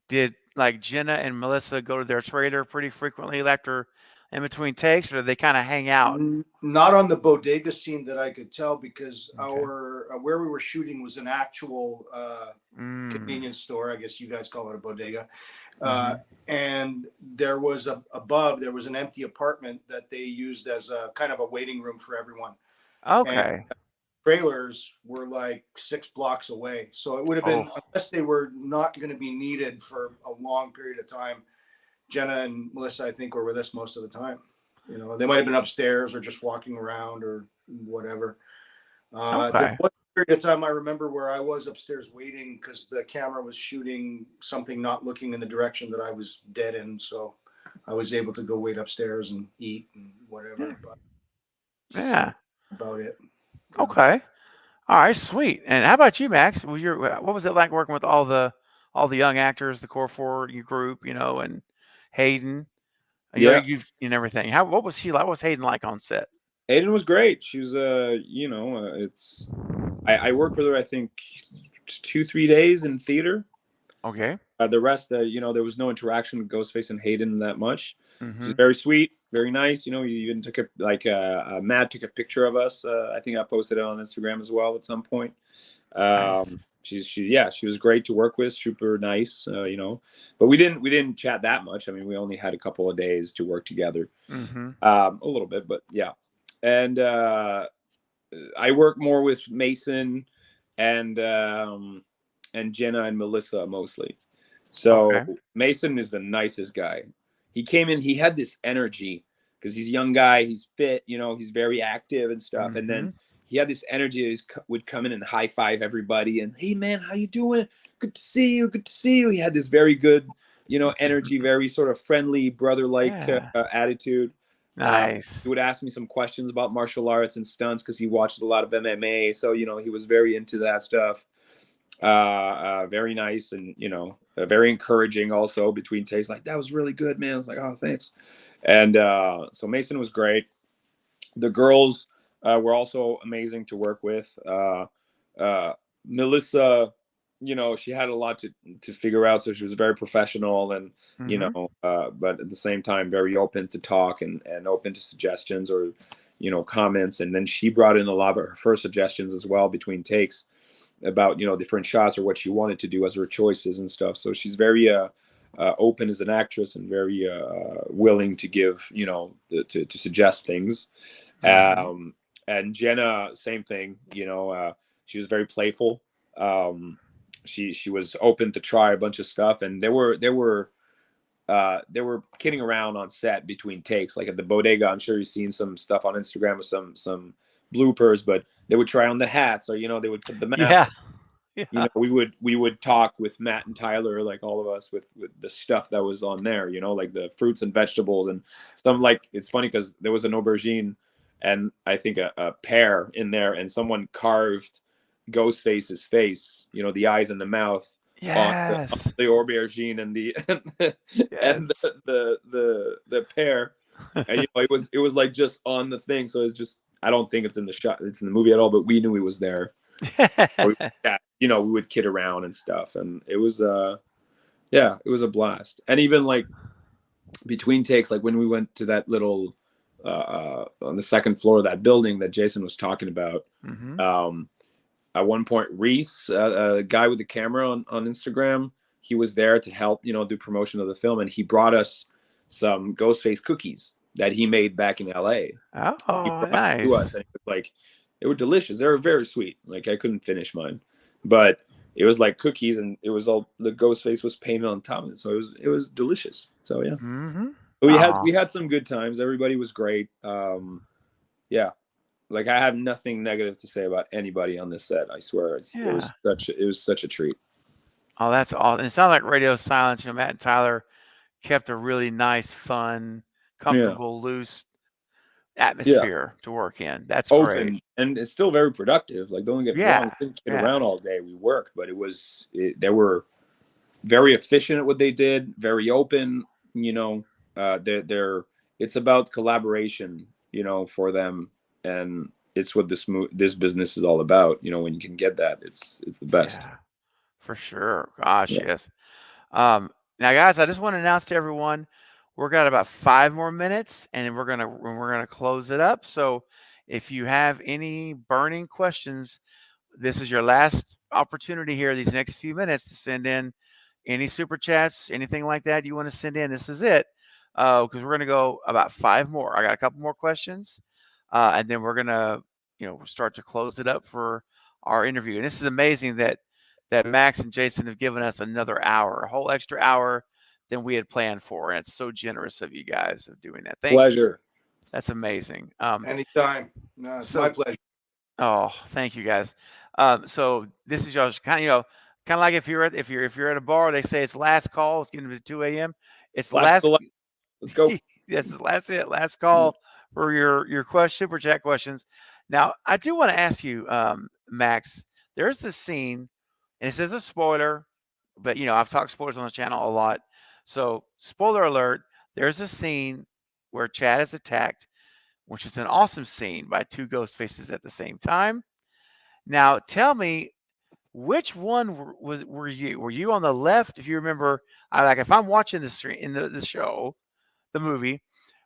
did like Jenna and Melissa go to their trailer pretty frequently after in between takes, or did they kind of hang out? Not on the bodega scene that I could tell, because our where we were shooting was an actual convenience store. I guess you guys call it a bodega. And there was above there was an empty apartment that they used as a kind of a waiting room for everyone. Okay. And trailers were like 6 blocks away. So it would have been, unless they were not going to be needed for a long period of time, Jenna and Melissa, I think, were with us most of the time. They might have been upstairs or just walking around or whatever. There was a period of time I remember where I was upstairs waiting because the camera was shooting something not looking in the direction that I was dead in. So I was able to go wait upstairs and eat and whatever. But Yeah. about it. Okay. All right. Sweet. And how about you, Max? What was it like working with all the young actors, the Core 4 group, and Hayden? Yeah. And everything. What was she like? What was Hayden like on set? Hayden was great. She was, it's. I worked with her, I think, 2-3 days in theater. Okay. The rest, there was no interaction with Ghostface and Hayden that much. Mm-hmm. She's very sweet, very nice. You even took Matt took a picture of us. I think I posted it on Instagram as well at some point. Nice. She was great to work with, super nice. But we didn't chat that much. I mean, we only had a couple of days to work together. Mm-hmm. A little bit, but yeah. And I work more with Mason and Jenna and Melissa mostly. So Okay. Mason is the nicest guy. He came in, he had this energy because he's a young guy, he's fit, he's very active and stuff. Mm-hmm. And then he had this energy. He would come in and high five everybody and, hey man, how you doing? Good to see you. Good to see you. He had this very good, energy, very sort of friendly, brother-like attitude. Nice. He would ask me some questions about martial arts and stunts because he watched a lot of MMA. So, he was very into that stuff. Very nice and, very encouraging also between takes. Like, that was really good, man. I was like, oh, thanks. And so Mason was great. The girls were also amazing to work with. Melissa, she had a lot to figure out. So she was very professional and, but at the same time, very open to talk and open to suggestions or, comments. And then she brought in a lot of her suggestions as well between takes about, different shots or what she wanted to do as her choices and stuff. So she's very open as an actress and very willing to give, to suggest things. And Jenna, same thing, she was very playful. She was open to try a bunch of stuff, and they were kidding around on set between takes, like at the bodega. I'm sure you've seen some stuff on Instagram with some bloopers, but they would try on the hats, or they would put the mask. Yeah. We would talk with Matt and Tyler, like all of us, with the stuff that was on there, like the fruits and vegetables and some, like, it's funny because there was an aubergine and I think a pear in there, and someone carved Ghostface's face, the eyes and the mouth. Yes. On the aubergine and the and the pear, and it was like just on the thing. So it's just, I don't think it's in the shot, it's in the movie at all, but we knew he was there. We would kid around and stuff, and it was it was a blast. And even like between takes, like when we went to that little on the second floor of that building that Jason was talking about, at one point Reese, a guy with the camera on Instagram, he was there to help do promotion of the film, and he brought us some Ghostface cookies that he made back in LA. Oh, nice. To us, and it was like, they were delicious. They were very sweet. Like, I couldn't finish mine, but it was like cookies, and it was all, the Ghostface was painted on top of it, so it was delicious. So yeah, but we had some good times. Everybody was great. Yeah, like, I have nothing negative to say about anybody on this set. I swear, it was such a treat. Oh, that's awesome. It sounded like Radio Silence. Matt and Tyler kept a really nice, fun, comfortable, loose atmosphere to work in. That's open, great. and it's still very productive. Like, don't get me wrong, we didn't kid around all day. We worked, but they were very efficient at what they did, very open. It's about collaboration, for them, and it's what this business is all about. When you can get that, it's the best. Yeah, for sure. Gosh, yes. Now, guys, I just want to announce to everyone, we're got about 5 more minutes, and we're gonna close it up. So, if you have any burning questions, this is your last opportunity here, these next few minutes, to send in any super chats, anything like that you want to send in. This is it, because we're gonna go about 5 more. I got a couple more questions, and then we're gonna, start to close it up for our interview. And this is amazing that Max and Jason have given us another hour, a whole extra hour than we had planned for. And it's so generous of you guys of doing that. Pleasure. You. That's amazing. Anytime. No, it's my pleasure. Oh, thank you guys. So this is just kind of like if you're at a bar, they say it's last call. It's getting to 2 a.m. It's last Let's go. This is last call for your question, super chat questions. Now, I do want to ask you, Max. There's this scene, and this is a spoiler, but I've talked spoilers on the channel a lot. So, spoiler alert: there's a scene where Chad is attacked, which is an awesome scene by two ghost faces at the same time. Now, tell me, which one were you? Were you on the left? If you remember, if I'm watching the stream in the show, the movie,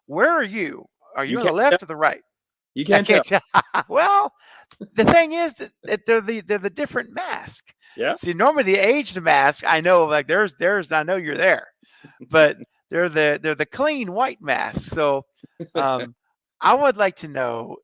where are you? Are you on the left or the right? You can't tell. Well, the thing is that they're the different mask. Yeah. See, normally the aged mask, I know, like there's I know you're there, but they're the clean white mask. So, I would like to know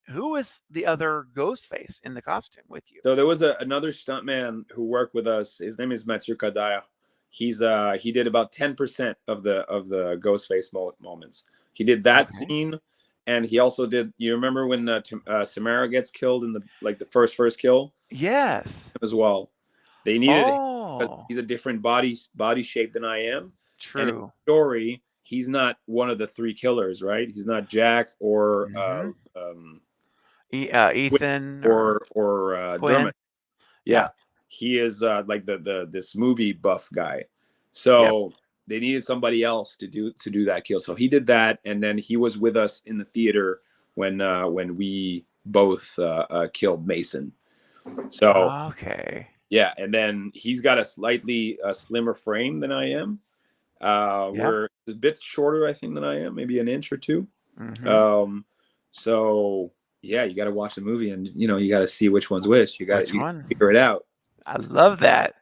who is the other ghost face in the costume with you. So there was another stuntman who worked with us. His name is Mathieu Kader. He did about 10% of the ghost face moments. He did that scene, and he also did. You remember when Samara gets killed in the first kill? Yes. As well. They needed him because he's a different body shape than I am. True. And in the story, he's not one of the three killers, right? He's not Jack or Ethan or Dermot. Yeah. He is like this movie buff guy. So they needed somebody else to do that kill. So he did that, and then he was with us in the theater when we both killed Mason. So yeah, and then he's got a slightly slimmer frame than I am. We're a bit shorter, I think, than I am, maybe an inch or two. So yeah, you got to watch the movie, and you got to see which one's which. You got to figure it out. I love that.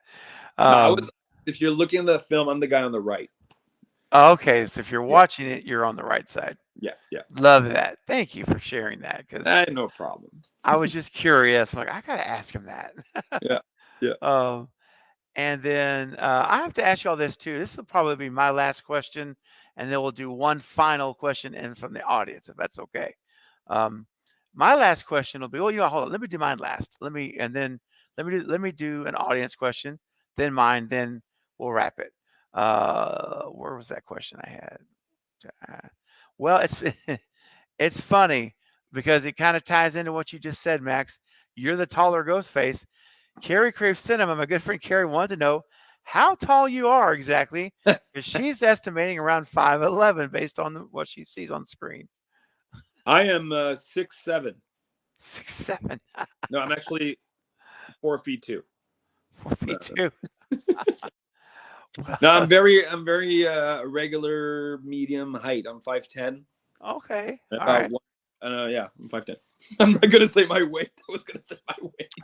If you're looking at the film, I'm the guy on the right. Okay, so if you're watching it, you're on the right side. Yeah. Love that. Thank you for sharing that. Because no problem. I was just curious. Like, I gotta ask him that. Yeah. And then I have to ask you all this too. This will probably be my last question, and then we'll do one final question in from the audience, if that's okay. My last question will be. Well, hold on. Let me do mine last. Let me do an audience question, then mine, then we'll wrap it. Where was that question I had? Well, it's funny because it kind of ties into what you just said, Max. You're the taller ghost face. Carrie Crave Cinema, my good friend Carrie, wanted to know how tall you are exactly, because she's estimating around 5'11" based on what she sees on the screen. I am 6'7". 6'7". No, I'm actually 4 feet 2. 4 feet 2. No, I'm very regular medium height. I'm 5'10". Okay. All right. Yeah, I'm 5'10". I'm not gonna say my weight. I was gonna say my weight.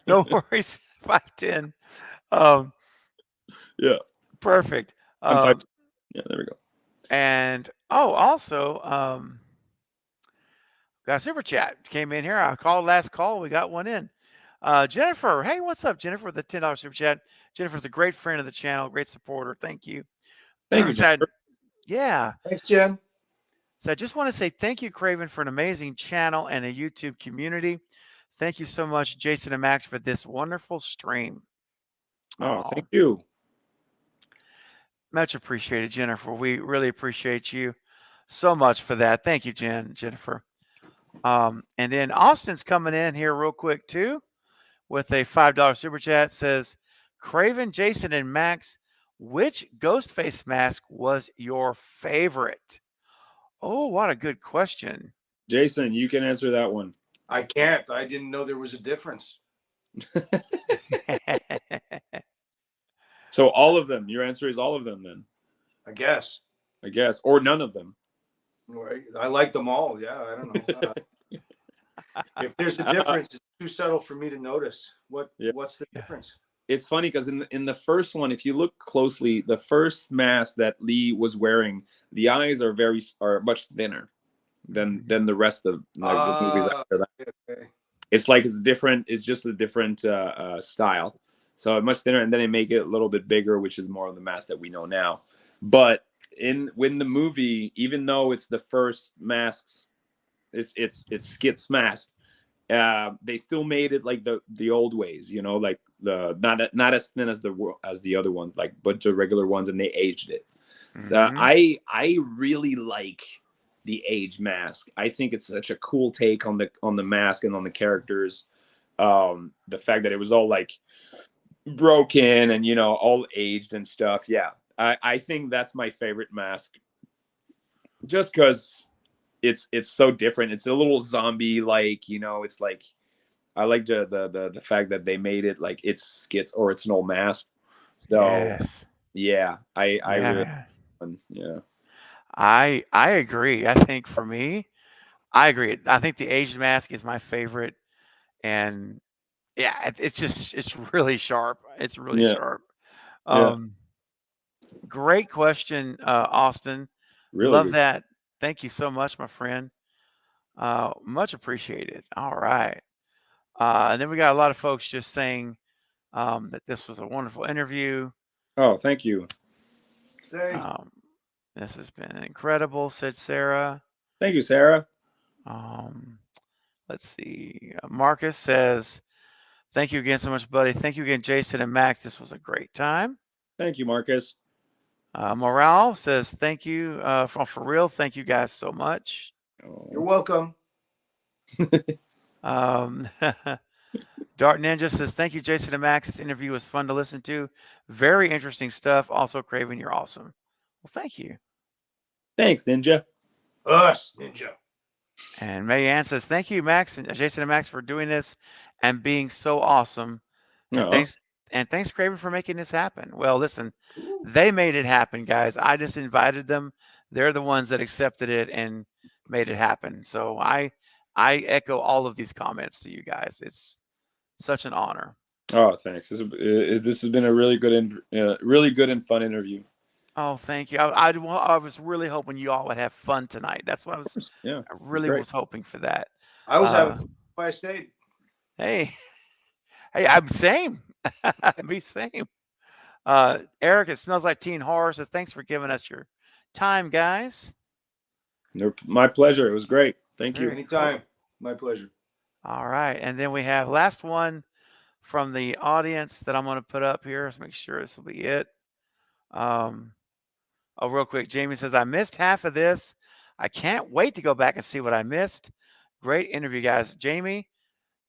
no worries. 5'10". Yeah. Perfect. I'm 5'10". Yeah, there we go. And also, got a super chat came in here. I called last call. We got one in. Jennifer, hey, what's up, Jennifer? The $10 super chat. Jennifer's a great friend of the channel, great supporter. Thank you. Thank you, Jennifer. Yeah. Thanks, Jen. So I just want to say thank you, Craven, for an amazing channel and a YouTube community. Thank you so much, Jason and Max, for this wonderful stream. Oh, thank you. Much appreciated, Jennifer. We really appreciate you so much for that. Thank you, Jennifer. And then Austin's coming in here real quick too with a $5 super chat. Says, Craven, Jason, and Max, which Ghostface mask was your favorite? Oh, what a good question. Jason, you can answer that one. I can't. I didn't know there was a difference. So all of them. Your answer is all of them then? I guess. Or none of them. I like them all. Yeah, I don't know. If there's a difference, it's too subtle for me to notice. What's the difference? It's funny because in the first one, if you look closely, the first mask that Lee was wearing, the eyes are much thinner than the rest of the movies after that. Okay. It's like it's different. It's just a different style. So much thinner, and then they make it a little bit bigger, which is more of the mask that we know now. But when the movie, even though it's the first masks, it's Skit's mask. They still made it like the old ways, like the not as thin as the other ones, but the regular ones, and they aged it. So I really like the Age mask. I think it's such a cool take on the mask and on the characters. The fact that it was all like broken and all aged and stuff. Yeah, I think that's my favorite mask, just because it's so different. It's a little zombie like. It's like I like the fact that they made it like it's an old mask. So yeah, I really yeah. I agree. I think for me, I agree. I think the Asian mask is my favorite, and yeah, it's really sharp. It's really sharp. Yeah. Great question, Austin. Really Love good. that. Thank you so much, my friend. Much appreciated. All right. And then we got a lot of folks just saying that this was a wonderful interview. Oh, thank you. This has been incredible, said Sarah. Thank you, Sarah. Let's see. Marcus says, thank you again so much, buddy. Thank you again, Jason and Max. This was a great time. Thank you, Marcus. Morale says, thank you for real. Thank you guys so much. You're welcome. Dart Ninja says, thank you, Jason and Max. This interview was fun to listen to. Very interesting stuff. Also, Craven, you're awesome. Well, thank you. Thanks, Ninja. Us, Ninja. And May Ann says, thank you, Max and Jason and Max, for doing this and being so awesome. And thanks, Craven, for making this happen. Well, listen, they made it happen, guys. I just invited them. They're the ones that accepted it and made it happen. So I echo all of these comments to you guys. It's such an honor. Oh, thanks. This has been a really good and fun interview. Oh, thank you. I was really hoping you all would have fun tonight. That's what I was. Yeah, I really was hoping for that. I was having fun if I stayed. Hey, I'm same. Me same. Eric, it smells like teen horror. So thanks for giving us your time, guys. My pleasure. It was great. Thank you. Anytime. My pleasure. All right, and then we have last one from the audience that I'm going to put up here. Let's make sure this will be it. Real quick, Jamie says, I missed half of this. I can't wait to go back and see what I missed. Great interview, guys. Jamie,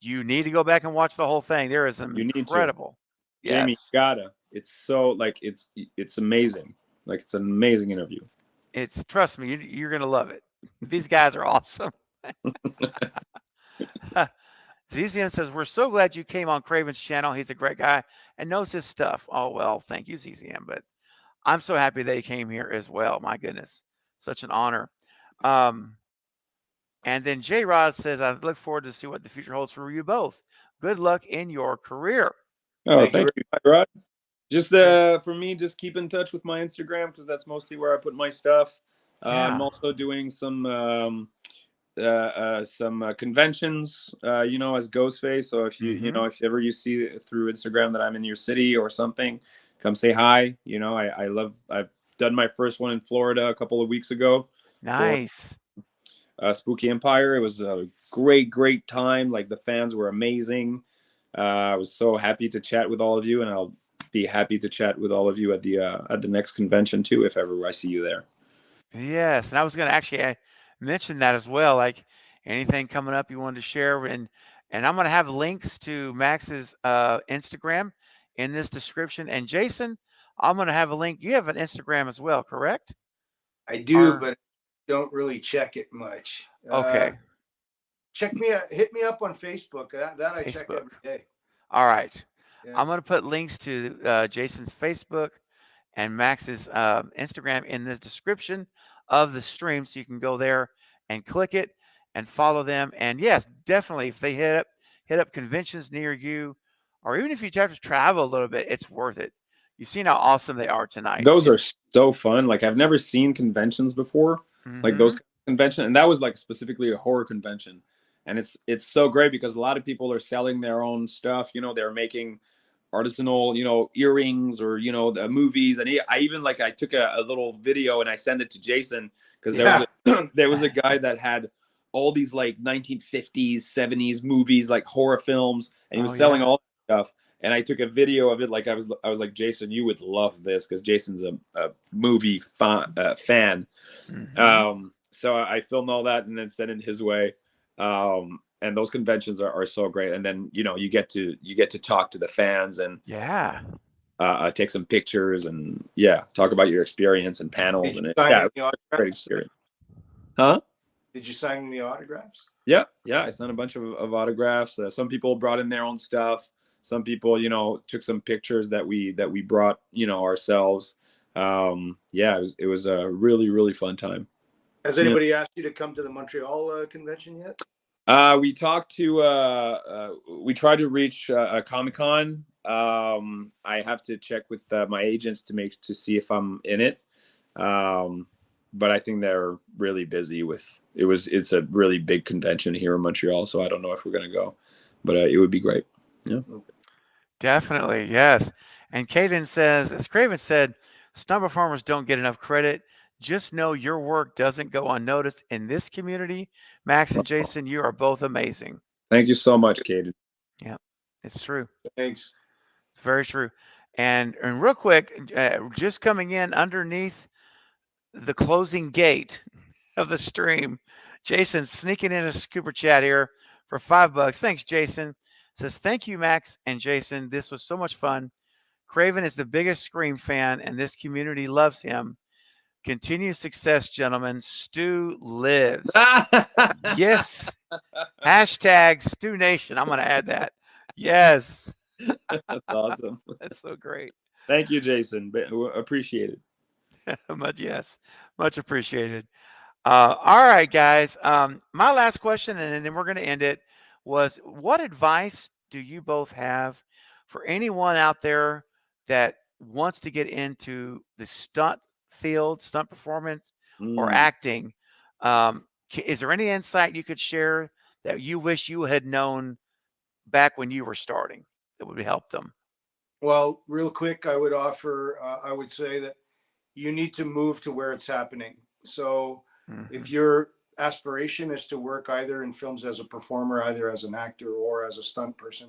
you need to go back and watch the whole thing. There is some incredible. Jamie, you gotta. It's so like it's amazing. Like it's an amazing interview. Trust me, you're gonna love it. These guys are awesome. ZZM says, we're so glad you came on Craven's channel. He's a great guy and knows his stuff. Oh, well, thank you, ZZM. But I'm so happy they came here as well. My goodness. Such an honor. And then J Rod says, I look forward to see what the future holds for you both. Good luck in your career. Oh, thank you, Rod. Just for me, just keep in touch with my Instagram because that's mostly where I put my stuff. I'm also doing some conventions, as Ghostface. So if if ever you see through Instagram that I'm in your city or something, come say hi. I've done my first one in Florida a couple of weeks ago. Nice. Spooky Empire. It was a great time. Like the fans were amazing. I was so happy to chat with all of you, and I'll be happy to chat with all of you at the next convention too, if ever I see you there. Yes, and I was going to actually mention that as well. Like anything coming up you wanted to share, and I'm going to have links to Max's Instagram in this description. And Jason, I'm going to have a link. You have an Instagram as well, correct? I do, but don't really check it much. Okay. Hit me up on Facebook. That I check every day. All right. Yeah. I'm going to put links to Jason's Facebook and Max's Instagram in this description of the stream, so you can go there and click it and follow them. And yes, definitely, if they hit up conventions near you, or even if you have to travel a little bit, it's worth it. You've seen how awesome they are tonight. Those are so fun. Like I've never seen conventions before, like those conventions, and that was like specifically a horror convention. And it's so great because a lot of people are selling their own stuff. They're making artisanal, earrings or, the movies. And I even I took a little video and I sent it to Jason because there was a guy that had all these 1950s, 70s movies, like horror films. And he was selling all stuff. And I took a video of it. Like I was like, Jason, you would love this, because Jason's a movie fan. Mm-hmm. So I filmed all that and then sent it his way. And those conventions are so great. And then, you get to talk to the fans and Yeah. Take some pictures and talk about your experience and panels. And great experience. Huh? Did you sign any autographs? Yeah. I signed a bunch of autographs. Some people brought in their own stuff. Some people, took some pictures that we brought, ourselves. It was a really, really fun time. Has anybody asked you to come to the Montreal convention yet? We talked to, we tried to reach Comic-Con. I have to check with my agents to see if I'm in it. But I think they're really busy it's a really big convention here in Montreal. So I don't know if we're going to go, but it would be great. Yeah. Definitely. Yes. And Caden says, as Craven said, stunt performers don't get enough credit. Just know your work doesn't go unnoticed in this community. Max and Jason, you are both amazing. Thank you so much, Caden. Yeah, it's true. Thanks. It's very true. And real quick, just coming in underneath the closing gate of the stream, Jason sneaking in a super chat here for $5. Thanks, Jason. Says, thank you, Max and Jason. This was so much fun. Craven is the biggest Scream fan, and this community loves him. Continued success, gentlemen. Stu lives. Yes. Hashtag Stu Nation. I'm going to add that. Yes. That's awesome. That's so great. Thank you, Jason. Appreciate it. Much appreciated. All right, guys. My last question, and then we're going to end it, was what advice do you both have for anyone out there that wants to get into the stunt field, stunt performance, or acting? Is there any insight you could share that you wish you had known back when you were starting that would help them? Well, real quick, I would say that you need to move to where it's happening. So if your aspiration is to work either in films as a performer, either as an actor or as a stunt person,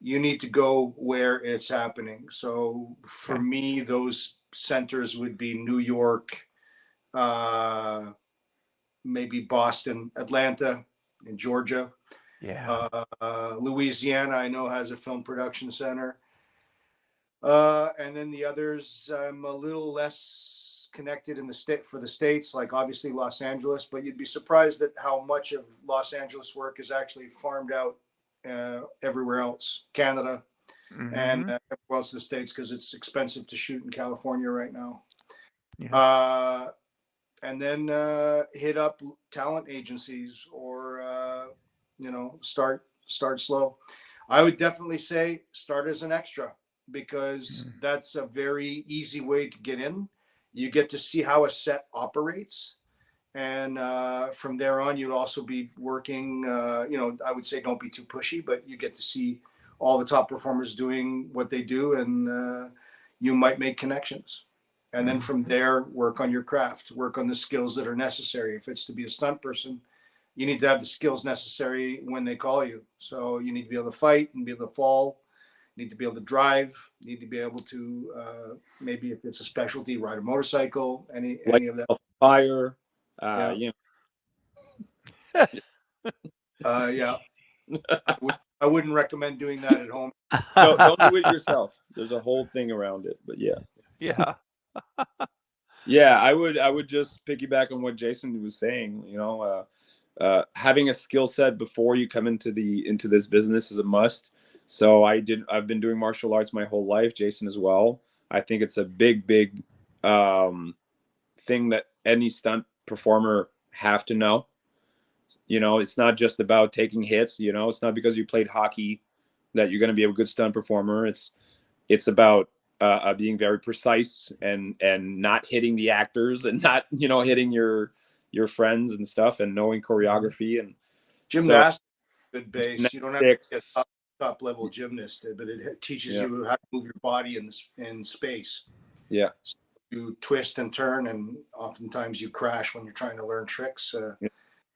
you need to go where it's happening. So for me, those centers would be New York, maybe Boston, Atlanta, and Georgia. Yeah. Louisiana, I know, has a film production center. And then the others, I'm a little less connected in the state for the States, like obviously Los Angeles, but you'd be surprised at how much of Los Angeles work is actually farmed out everywhere else, Canada, and everywhere else in the States, because it's expensive to shoot in California right now. Yeah. And then hit up talent agencies or, start slow. I would definitely say start as an extra, because that's a very easy way to get in. You get to see how a set operates. And from there on, you'd also be working, I would say don't be too pushy, but you get to see all the top performers doing what they do, and you might make connections. And then from there, work on your craft, work on the skills that are necessary. If it's to be a stunt person, you need to have the skills necessary when they call you. So you need to be able to fight and be able to fall. You need to be able to drive. You need to be able to, maybe if it's a specialty, ride a motorcycle, any of that. Fire. Yeah. I wouldn't recommend doing that at home. No, don't do it yourself. There's a whole thing around it, but yeah. I would just piggyback on what Jason was saying. Having a skill set before you come into this business is a must. So I've been doing martial arts my whole life. Jason as well. I think it's a big thing that any stunt performer have to know. It's not just about taking hits. It's not because you played hockey that you're going to be a good stunt performer. It's about being very precise and not hitting the actors and not hitting your friends and stuff, and knowing choreography and gymnastics. Good base. You don't have to be a top level gymnast, but it teaches you how to move your body in space. Yeah. So you twist and turn, and oftentimes you crash when you're trying to learn tricks.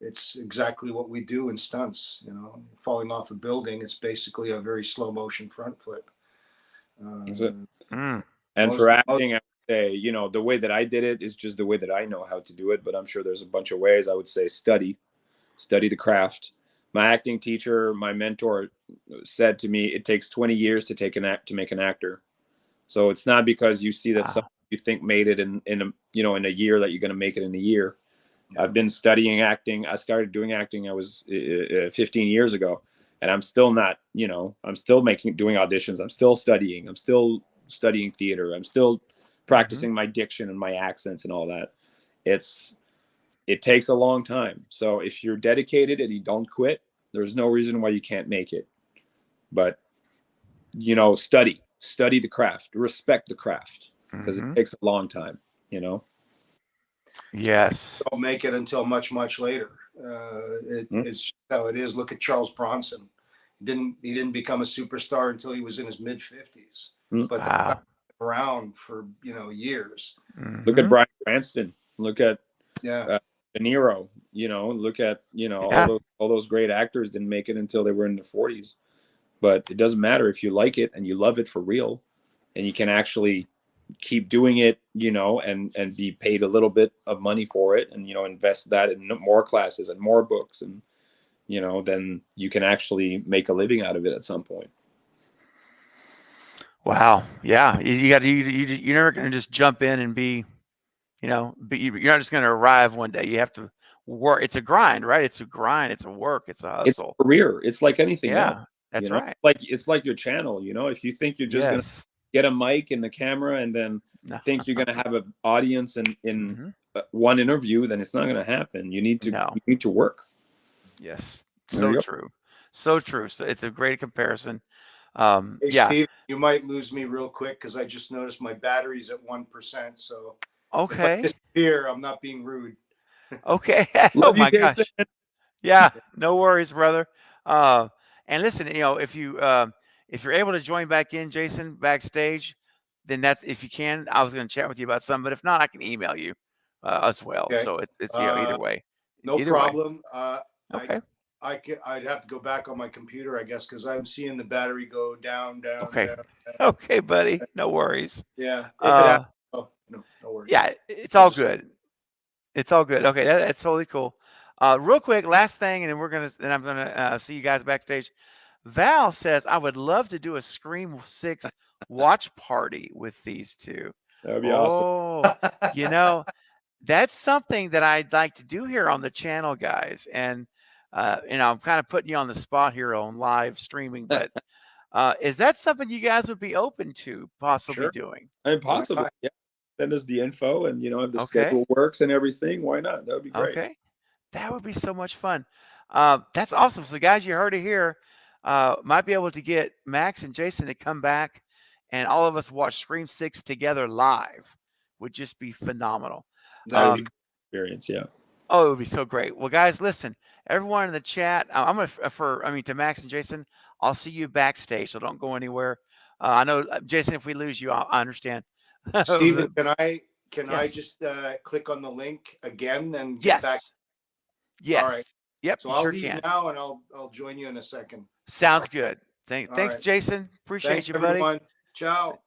it's exactly what we do in stunts. You know, falling off a building, it's basically a very slow motion front flip. That's it. Mm. And for acting, I would say, you know, the way that I did it is just the way that I know how to do it. But I'm sure there's a bunch of ways. I would say study the craft. My acting teacher, my mentor, said to me, it takes 20 years to make an actor. So it's not because you see that someone you think made it in a year that you're going to make it in a year. Yeah. I've been studying acting. I started doing acting. I was 15 years ago, and I'm still not. You know, I'm still doing auditions. I'm still studying. I'm still studying theater. I'm still practicing my diction and my accents and all that. It takes a long time. So if you're dedicated and you don't quit, there's no reason why you can't make it. But, you know, study the craft, respect the craft, because it takes a long time, you know? Yes. Don't make it until much, much later. It's just how it is. Look at Charles Bronson. He didn't become a superstar until he was in his mid-50s. But around for, you know, years. Look at Bryan Cranston. Look at De Niro. You know, look at, you know, all those great actors didn't make it until they were in their 40s. But it doesn't matter if you like it and you love it for real, and you can actually keep doing it, you know, and be paid a little bit of money for it, and, you know, invest that in more classes and more books, and, you know, then you can actually make a living out of it at some point. Wow. Yeah. You're never going to just jump in and be, you know, you're not just going to arrive one day. You have to work. It's a grind, right? It's a grind. It's a work. It's a hustle. It's a career. It's like anything else. That's you know? right. It's like your channel, you know, if you think you're just going to get a mic and the camera and then think you're going to have an audience in one interview, then it's not going to happen. You need to work. Yes. So true. So true. So it's a great comparison. Hey, Steve, you might lose me real quick because I just noticed my battery's at 1%. So if I disappear, I'm not being rude. Okay. Oh my gosh. Yeah. No worries, brother. And listen, you know, if you're able to join back in, Jason, backstage, then that's, if you can, I was going to chat with you about something, but if not, I can email you as well. Okay. So it's you know, either way. No problem. Okay. I'd have to go back on my computer, I guess, because I'm seeing the battery go down. Okay. Down. Okay, buddy. No worries. Yeah. If it happens, no worries. Yeah, it's all good. It's all good. Okay, that's totally cool. Real quick, last thing, and then I'm gonna see you guys backstage. Val says, I would love to do a Scream 6 watch party with these two. That would be awesome. You know, that's something that I'd like to do here on the channel, guys. And you know, I'm kind of putting you on the spot here on live streaming, but is that something you guys would be open to possibly doing? I mean, possibly, yeah. Send us the info, and, you know, if the schedule works and everything, why not? That would be great. Okay. That would be so much fun. That's awesome. So, guys, you heard it here. Might be able to get Max and Jason to come back, and all of us watch Scream 6 together live. Would just be phenomenal. That would be a good experience, yeah. Oh, it would be so great. Well, guys, listen, everyone in the chat, I'm going to Max and Jason, I'll see you backstage, so don't go anywhere. I know, Jason, if we lose you, I understand. Steven, can I just click on the link again and get back? Yes. All right. Yep. So I'll leave now, and I'll join you in a second. Sounds good. Thanks, Jason. Appreciate you, buddy. Everyone. Ciao.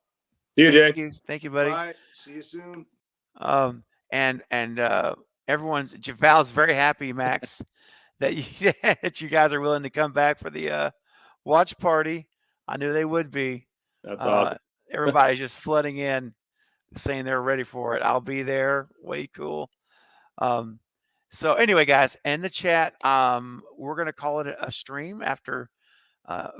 See you, Jay. Thank you, buddy. Bye. See you soon. And Val's very happy, Max, that you guys are willing to come back for the watch party. I knew they would be. That's awesome. Everybody's just flooding in, saying they're ready for it. I'll be there. Way cool. So anyway, guys, in the chat, we're going to call it a stream after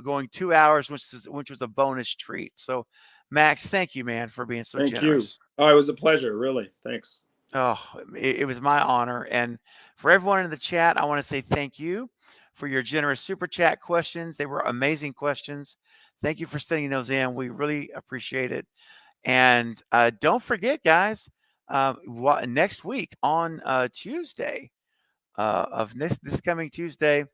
going 2 hours, which was a bonus treat. So, Max, thank you, man, for being so generous. Thank you. Oh, it was a pleasure, really. Thanks. Oh, it was my honor. And for everyone in the chat, I want to say thank you for your generous super chat questions. They were amazing questions. Thank you for sending those in. We really appreciate it. And don't forget, guys, next week on Tuesday of this coming Tuesday,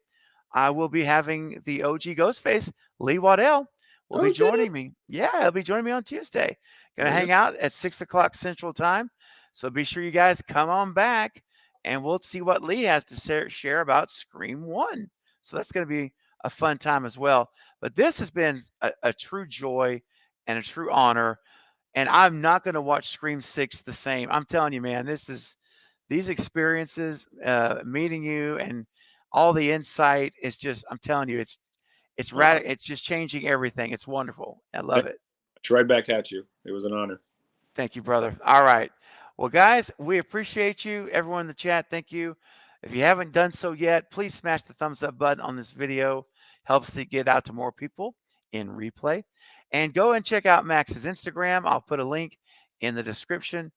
I will be having the OG Ghostface, Lee Waddell, will be joining me. Yeah, he'll be joining me on Tuesday. Going to hang out at 6 o'clock Central Time. So be sure you guys come on back and we'll see what Lee has to share about Scream 1. So that's going to be a fun time as well. But this has been a true joy and a true honor. And I'm not going to watch Scream 6 the same. I'm telling you, man, these experiences, meeting you and all the insight is just, I'm telling you, it's radical. It's just changing everything. It's wonderful. I love it. It's right back at you. It was an honor. Thank you, brother. All right. Well, guys, we appreciate you. Everyone in the chat, thank you. If you haven't done so yet, please smash the thumbs up button on this video. Helps to get out to more people in replay. And go and check out Max's Instagram. I'll put a link in the description.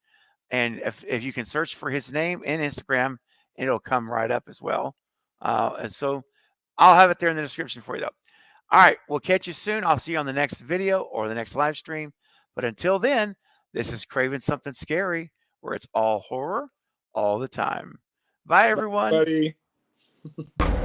And if you can search for his name in Instagram, it'll come right up as well. And so I'll have it there in the description for you, though. All right. We'll catch you soon. I'll see you on the next video or the next live stream. But until then, this is Craven Something Scary, where it's all horror all the time. Bye, everyone. Bye, buddy.